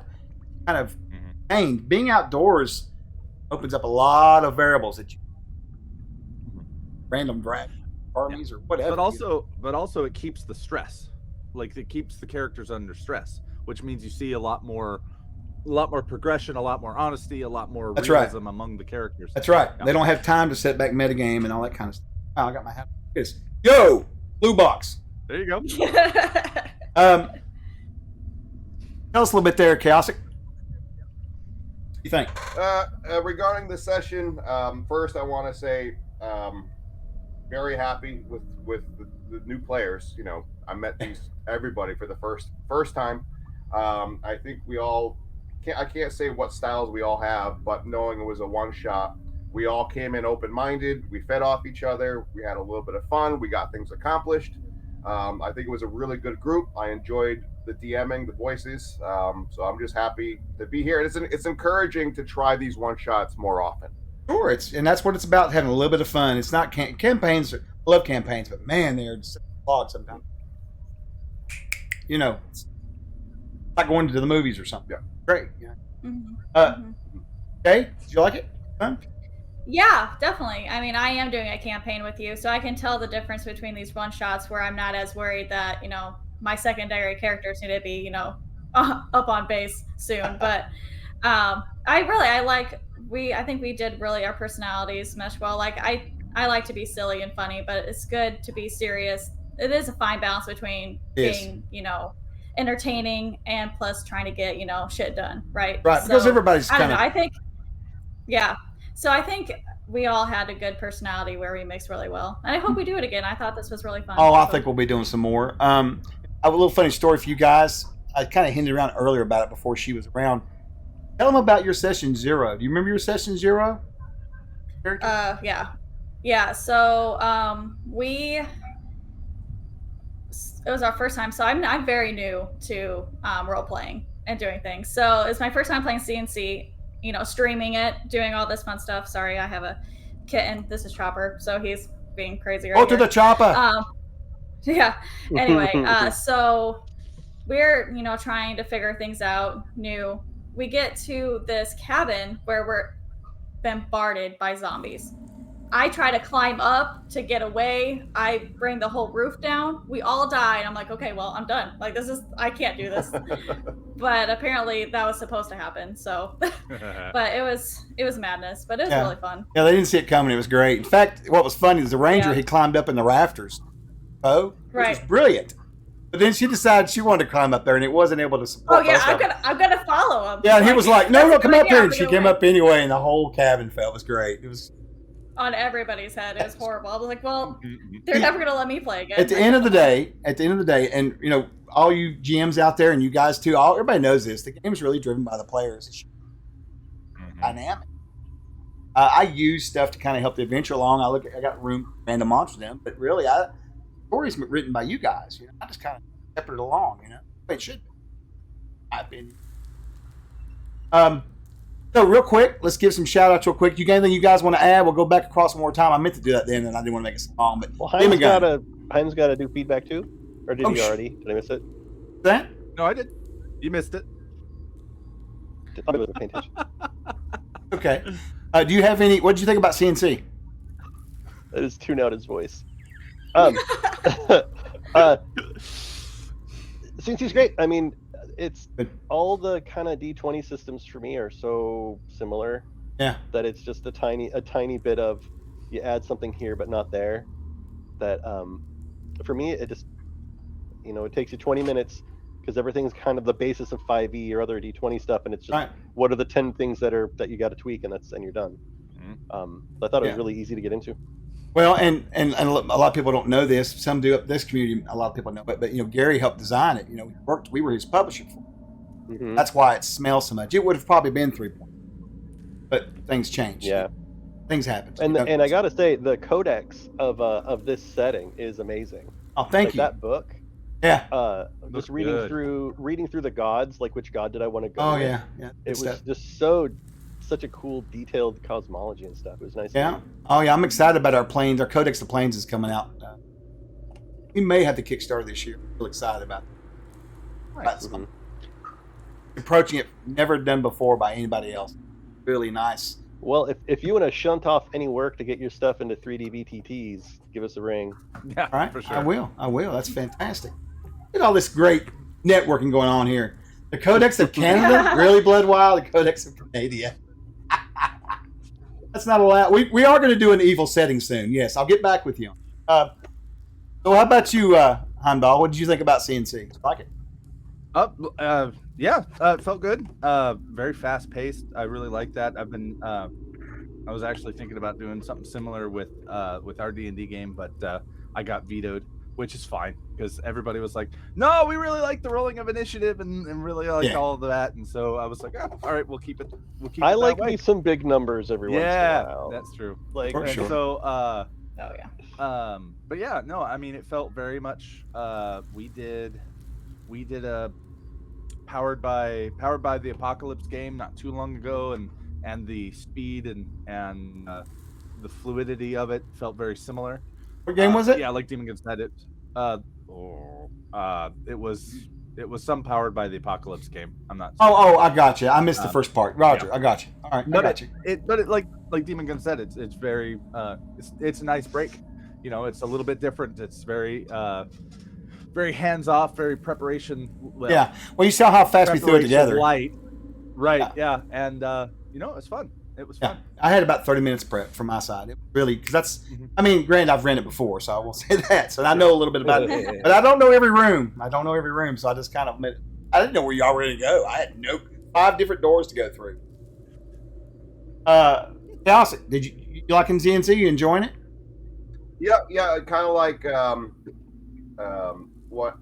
kind of contained. Being outdoors opens up a lot of variables that you random drag armies or whatever. But also it keeps the stress. Like it keeps the characters under stress, which means you see a lot more progression, a lot more honesty, a lot more That's right. realism among the characters. That's right. Yeah. They don't have time to set back metagame and all that kind of stuff. Oh, I got my hat. Yo, blue box. There you go. Tell us a little bit there, Chaosic. What do you think? Regarding the session, first I want to say very happy with the new players. You know, I met everybody for the first time. I think we all I can't say what styles we all have, but knowing it was a one shot, we all came in open-minded. We fed off each other. We had a little bit of fun. We got things accomplished. I think it was a really good group. I enjoyed the DMing, the voices. So I'm just happy to be here. It's encouraging to try these one shots more often. Sure, and that's what it's about, having a little bit of fun. It's not campaigns. I love campaigns, but man, they're just clogged sometimes. You know, it's like going to the movies or something. Yeah. Great. Yeah. Mhm. Okay, did you like it? Fun? Yeah, definitely. I mean, I am doing a campaign with you, so I can tell the difference between these one shots where I'm not as worried that, my secondary characters need to be, up on base soon. But I think we did really, our personalities mesh well. Like I like to be silly and funny, but it's good to be serious. It is a fine balance between Yes. being, entertaining and plus trying to get, shit done. Right. Right, because So, everybody's I don't kind know. of. I think, yeah. So I think we all had a good personality where we mixed really well. And I hope we do it again. I thought this was really fun. Oh, I think we'll be doing some more. I have a little funny story for you guys. I kind of hinted around earlier about it before she was around. Tell them about your session 0. Do you remember your session 0? Yeah. So it was our first time. So I'm very new to role playing and doing things. So it's my first time playing CNC. Streaming it, doing all this fun stuff. Sorry, I have a kitten. This is Chopper, so he's being crazy right Go to here. the chopper. Yeah. Anyway, so we're trying to figure things out new. We get to this cabin where we're bombarded by zombies. I try to climb up to get away. I bring the whole roof down. We all die. And I'm like, okay, well, I'm done. Like, I can't do this. But apparently that was supposed to happen. So, but it was madness, but it was really fun. Yeah, they didn't see it coming. It was great. In fact, what was funny is the ranger, Yeah. he climbed up in the rafters. Which Right. was brilliant. But then she decided she wanted to climb up there and it wasn't able to support. Oh yeah, both of them. I'm gonna follow him. Yeah, and he was like, no, that's come a up good here. idea, And she I'm came gonna up anyway and the whole cabin fell. It was great. It was. on everybody's head. It was horrible. I was like, well, they're never gonna let me play again. At the end of the day, and all you GMs out there and you guys too, everybody knows this. The game is really driven by the players. It's dynamic. I use stuff to kind of help the adventure along. I got room random monsters in them, but really, the story's written by you guys. I just kind of shepherd it along. It should be. My opinion. So real quick, let's give some shout outs real quick. You got anything you guys want to add? We'll go back across one more time. I meant to do that then, and I didn't want to make it so long. But Well, Demon Gun. Heinz got to do feedback too, or did Oh, he already? Did I miss it? that. No, I did. You missed it. I wasn't paying attention. Okay. Do you have any? What did you think about CNC? That is tune out his voice. CNC's great. I mean, it's Good. all the kind of D20 systems for me are so similar Yeah. that it's just a tiny bit of you add something here but not there. That for me, it just it takes you 20 minutes because everything's kind of the basis of 5e or other d20 stuff, and it's just Right. what are the 10 things that you got to tweak, and you're done. I thought it was Yeah. really easy to get into. Well, and a lot of people don't know this. Some do up this community. A lot of people know it, but Gary helped design it. We were his publisher for it. Mhm. That's why it smells so much. It would have probably been 3 points, but things changed. Yeah. Things happen. And I gotta say, the codex of this setting is amazing. Oh, thank you. That book. Yeah. Just Looks reading good. through the gods, like which god did I want to go? Oh with. yeah. Yeah. It was Stuff. just such a cool, detailed cosmology and stuff. It was nice. to Yeah. read. Oh yeah. I'm excited about our planes. Our Codex of Planes is coming out. We may have the Kickstarter this year. Real excited about it. That's Mhm. approaching it never done before by anybody else. Really nice. Well, if you want to shunt off any work to get your stuff into 3D BTTs, give us a ring. Yeah, All right. for sure. I will. That's fantastic. Look at all this great networking going on here. The Codex of Canada, really Bloodwild. The Codex of Canada. That's not allowed. We are going to do an evil setting soon. Yes, I'll get back with you. So how about you, Heimdall? What did you think about CNC? Like it? Yeah, it felt good. Very fast paced. I really like that. I was actually thinking about doing something similar with our D&D game, but I got vetoed, which is fine because everybody was like, "No, we really like the rolling of initiative and really like all of that." And so I was like, "Oh, all right, we'll keep it. I that like way." me some big numbers every once in a while. That's true. Like, For And sure. so Oh yeah. but yeah, no, I mean, it felt very much we did a powered by the Apocalypse game not too long ago, and the speed and the fluidity of it felt very similar. What game was it? Yeah, like Demon Gun said, it was some powered by the Apocalypse game. I'm not sure. Oh, I got you. I missed the first part. Roger, I got you. All right, I But got you. But like Demon Gun said, it's very it's a nice break. It's a little bit different. It's very very hands off, very preparation. Yeah. Well, you saw how fast we threw it preparation together. light. Right. Yeah. And it's fun. It was Yeah, fun. I had about 30 minutes prep from my side. It really, because that's, Mhm. I mean, granted, I've ran it before, so I will say that. So I know a little bit about it, but I don't know every room. So I just kind of admit, I didn't know where y'all were ready to go. I had 5 different doors to go through. Dallas, did you liking CNC? You enjoying it? Yeah, kind of like what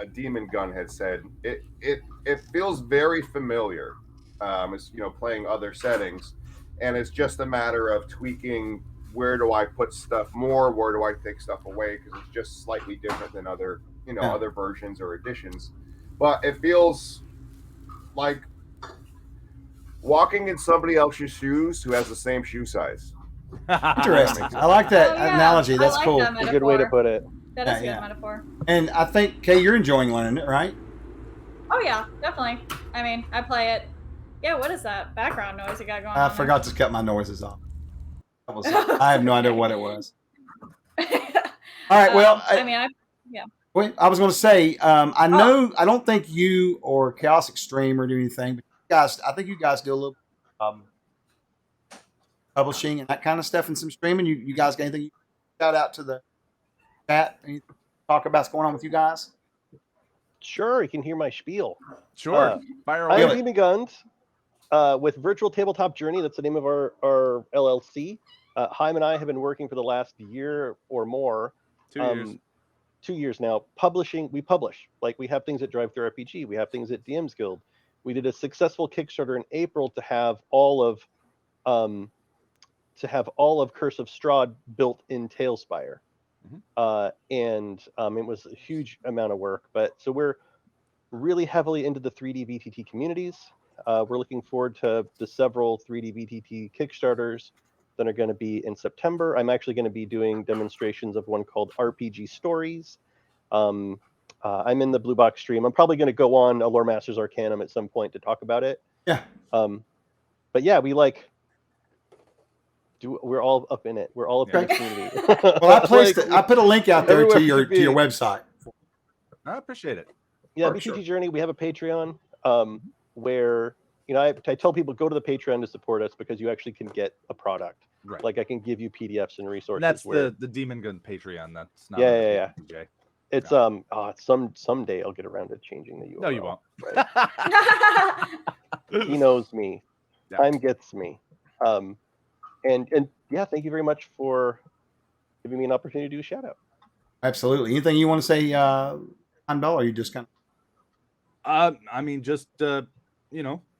a Demon Gun had said. It feels very familiar. As playing other settings, and it's just a matter of tweaking. Where do I put stuff more? Where do I take stuff away? Because it's just slightly different than other other versions or editions. But it feels like walking in somebody else's shoes who has the same shoe size. Interesting. I like that Oh, yeah. analogy. That's I like cool. that It's a good way to metaphor. put it. That is a Yeah. good metaphor. And I think, Kay, you're enjoying learning it, right? Oh yeah, definitely. I mean, I play it. Yeah, what is that background noise you got going on? I there? forgot to cut my noises off. I have no idea what it was. All right. Well, I mean, wait, I was going to say, I know, I don't think you or Chaos Extreme or do anything, but I think you guys do a little publishing and that kind of stuff and some streaming. You guys got anything? Shout out to the chat. Anything to talk about what's going on with you guys? Sure, you can hear my spiel. Sure. Fire I away. am Demon Guns with Virtual Tabletop Journey. That's the name of our LLC. Haim and I have been working for the last year or more. 2 years. 2 years now. Publishing. We publish. Like we have things at Drive Through RPG. We have things at DM's Guild. We did a successful Kickstarter in April to have all of Curse of Strahd built in Tailspire. And it was a huge amount of work, but so we're really heavily into the 3D VTT communities. We're looking forward to the several 3D VTT Kickstarters that are going to be in September. I'm actually going to be doing demonstrations of one called RPG Stories. I'm in the Blue Box stream. I'm probably going to go on a Lore Masters Arcanum at some point to talk about it. Yeah. But yeah, we're all up in it. We're all up in the community. Well, I put a link out there everywhere to we your could be. website. I appreciate it. Yeah, For BTT sure. Journey, we have a Patreon where I tell people go to the Patreon to support us because you actually can get a product. Right. Like I can give you PDFs and resources. And that's where, the Demon Gun Patreon. That's not. Yeah. PJ. It's someday I'll get around to changing the URL. No, you won't. He knows me. Yeah. Time gets me. And yeah, thank you very much for giving me an opportunity to do a shout out. Absolutely. Anything you want to say, Bell, or you just kind of? I mean, just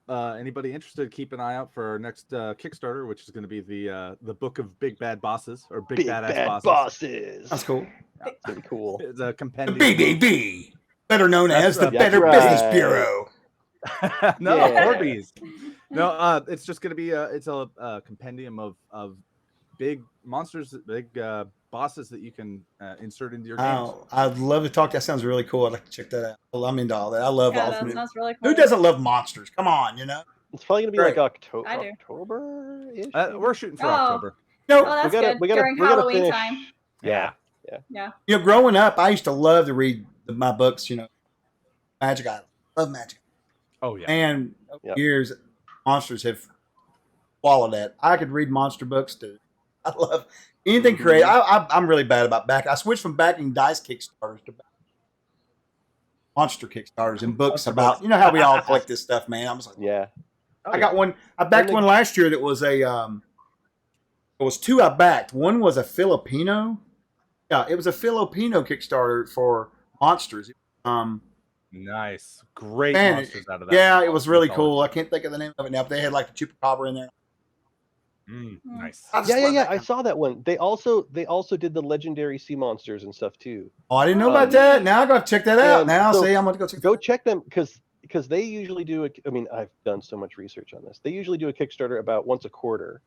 anybody interested, keep an eye out for our next Kickstarter, which is going to be the Book of Big Bad Bosses or Big Badass Bad Bosses. That's cool. That's pretty cool. It's a The compendium. BBB, better known as the That's Better right. Business Bureau. No, Yeah. Orbeez. No, it's just going to be it's a compendium of big monsters, big bosses that you can insert into your games. Oh, I'd love to talk. That sounds really cool. I'd like to check that out. Well, I'm into all that. I love Yeah, all that new. sounds really cool. Who doesn't love monsters? Come on, you know. It's probably gonna be Great. like I do. October-ish. We're shooting for Oh. October. No, Oh, that's gotta- good. we gotta- During we gotta Halloween finish- time. Yeah. you know, growing up, I used to love to read my books. You know, Magic. I love Magic. Oh yeah. And over Yep. the years, monsters have swallowed that. I could read monster books too. I love anything creative. I'm really bad about back. I switched from backing dice Kickstarters to monster Kickstarters and books Monster about, books. you know how we all collect this stuff, man. I'm just like, Yeah. I got one. I backed And one last year that was a. It was two I backed. One was a Filipino. Yeah, it was a Filipino Kickstarter for monsters. Nice. Great Man, monsters out of that. Yeah, it was really Solid. cool. I can't think of the name of it now, but they had like the chupacabra in there. Nice. I just Yeah. love that I kind of- saw that one. They also did the legendary sea monsters and stuff too. Oh, I didn't know about Um, that. Now I got to check that out. yeah, Now so see, I'm going to go check. Go check them because they usually do I mean, I've done so much research on this. They usually do a Kickstarter about once a quarter.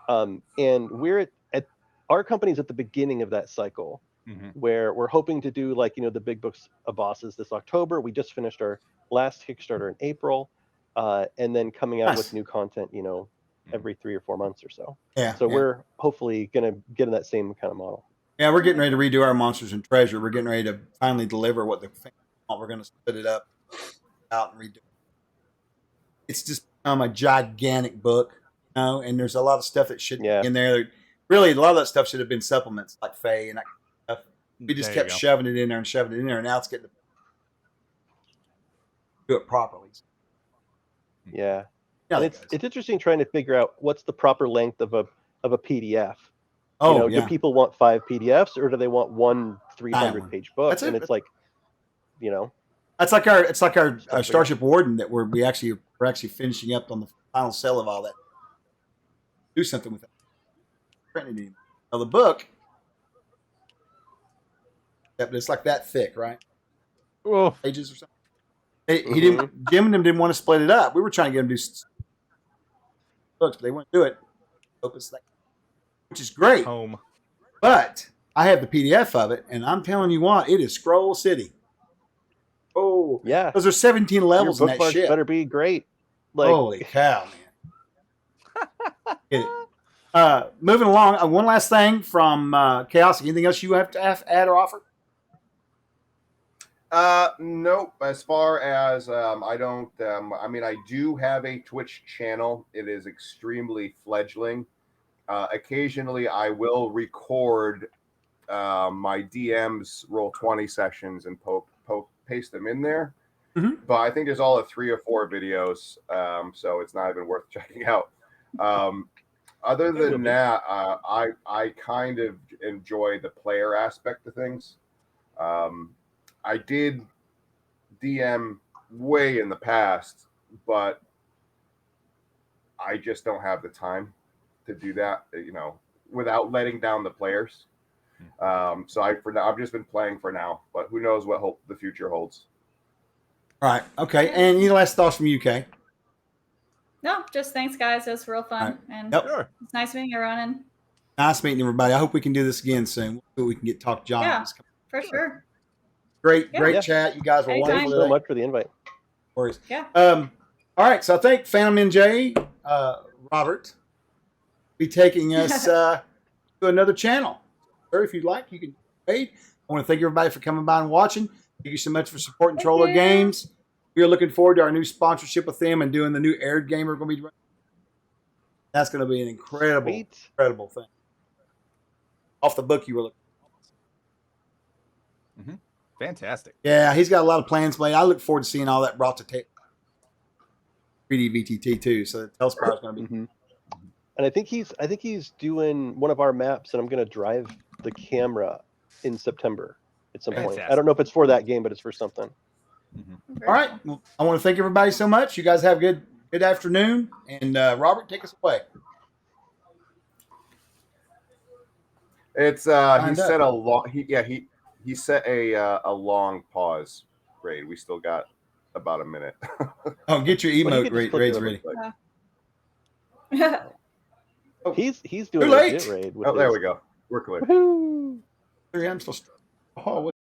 And we're at our company's at the beginning of that cycle Mhm. where we're hoping to do like, the big books of bosses this October. We just finished our last Kickstarter in April, and then coming out Nice. with new content, every 3 or 4 months or so. Yeah. So yeah. we're hopefully going to get in that same kind of model. Yeah, we're getting ready to redo our Monsters and Treasure. We're getting ready to finally deliver what the fans want. We're going to split it up, out and redo it. It's just become a gigantic book, and there's a lot of stuff that should Yeah. be in there. Really, a lot of that stuff should have been supplements like Faye and that kind of stuff. We just There you kept go. shoving it in there and shoving it in there, and now it's getting to do it properly. Yeah. Yeah, And it's interesting trying to figure out what's the proper length of a PDF. oh, Do yeah. people want 5 PDFs or do they want one 300-page book? That's it. And it's like, It's like our Something. Starship Warden that we're actually finishing up on the final sale of all that. Do something with it. Printing it anymore. Now the book, yeah, but it's like that thick, right? Oh, Pages or something. He didn't. Jim and them didn't want to split it up. We were trying to get him to do books, but they wouldn't do it. Opus, which is great. home. But I have the PDF of it, and I'm telling you what, it is Scroll City. Oh, yeah, because there's 17 your levels in that bookmarks shit. better be great. Like, Holy cow, man! Get it. Moving along, one last thing from Chaos. Anything else you have to add or offer? Nope. As far as I don't. I mean, I do have a Twitch channel. It is extremely fledgling. Occasionally, I will record my DMs Roll20 sessions and paste them in there. Mhm. But I think there's all of 3 or 4 videos, so it's not even worth checking out. Other than that, I kind of enjoy the player aspect of things. I did DM way in the past, but I just don't have the time to do that, without letting down the players. So I've just been playing for now, but who knows what the future holds. All right. Okay. And any last thoughts from UK? No, just thanks, guys. It was real fun. Alright. And Yep. Sure. it's nice meeting everyone. And Nice meeting everybody. I hope we can do this again soon. So we can get Talk John. Yeah. for sure. Great Yeah. chat. You guys were Anytime. wonderful thanks so today. much for the invite. Worries. Yeah. All right. So I think Phantom NJ, Robert, be taking us to another channel. Or if you'd like, you can wait. I want to thank everybody for coming by and watching. Thank you so much for supporting Thank Troller you. Games. We are looking forward to our new sponsorship with them and doing the new Aired game we're going to be running. That's going to be an incredible, Sweet. incredible thing. Off the book you were looking. Fantastic. Yeah, he's got a lot of plans made. I look forward to seeing all that brought to 3D VTT too. So Telspire is going to be. Mhm. And I think he's doing one of our maps, and I'm going to drive the camera in September at some point. I Fantastic. don't know if it's for that game, but it's for something. All right. Well, I want to thank everybody so much. You guys have a good afternoon. And Robert, take us away. It's he Lined set up. a long he set a long pause. Raid. We still got about a minute. Oh, get your Well, you emote could just click raids it over. ready. He's doing Too a late. legit raid. With Oh, there his- we go. We're clear. Woohoo! I'm still. Oh, what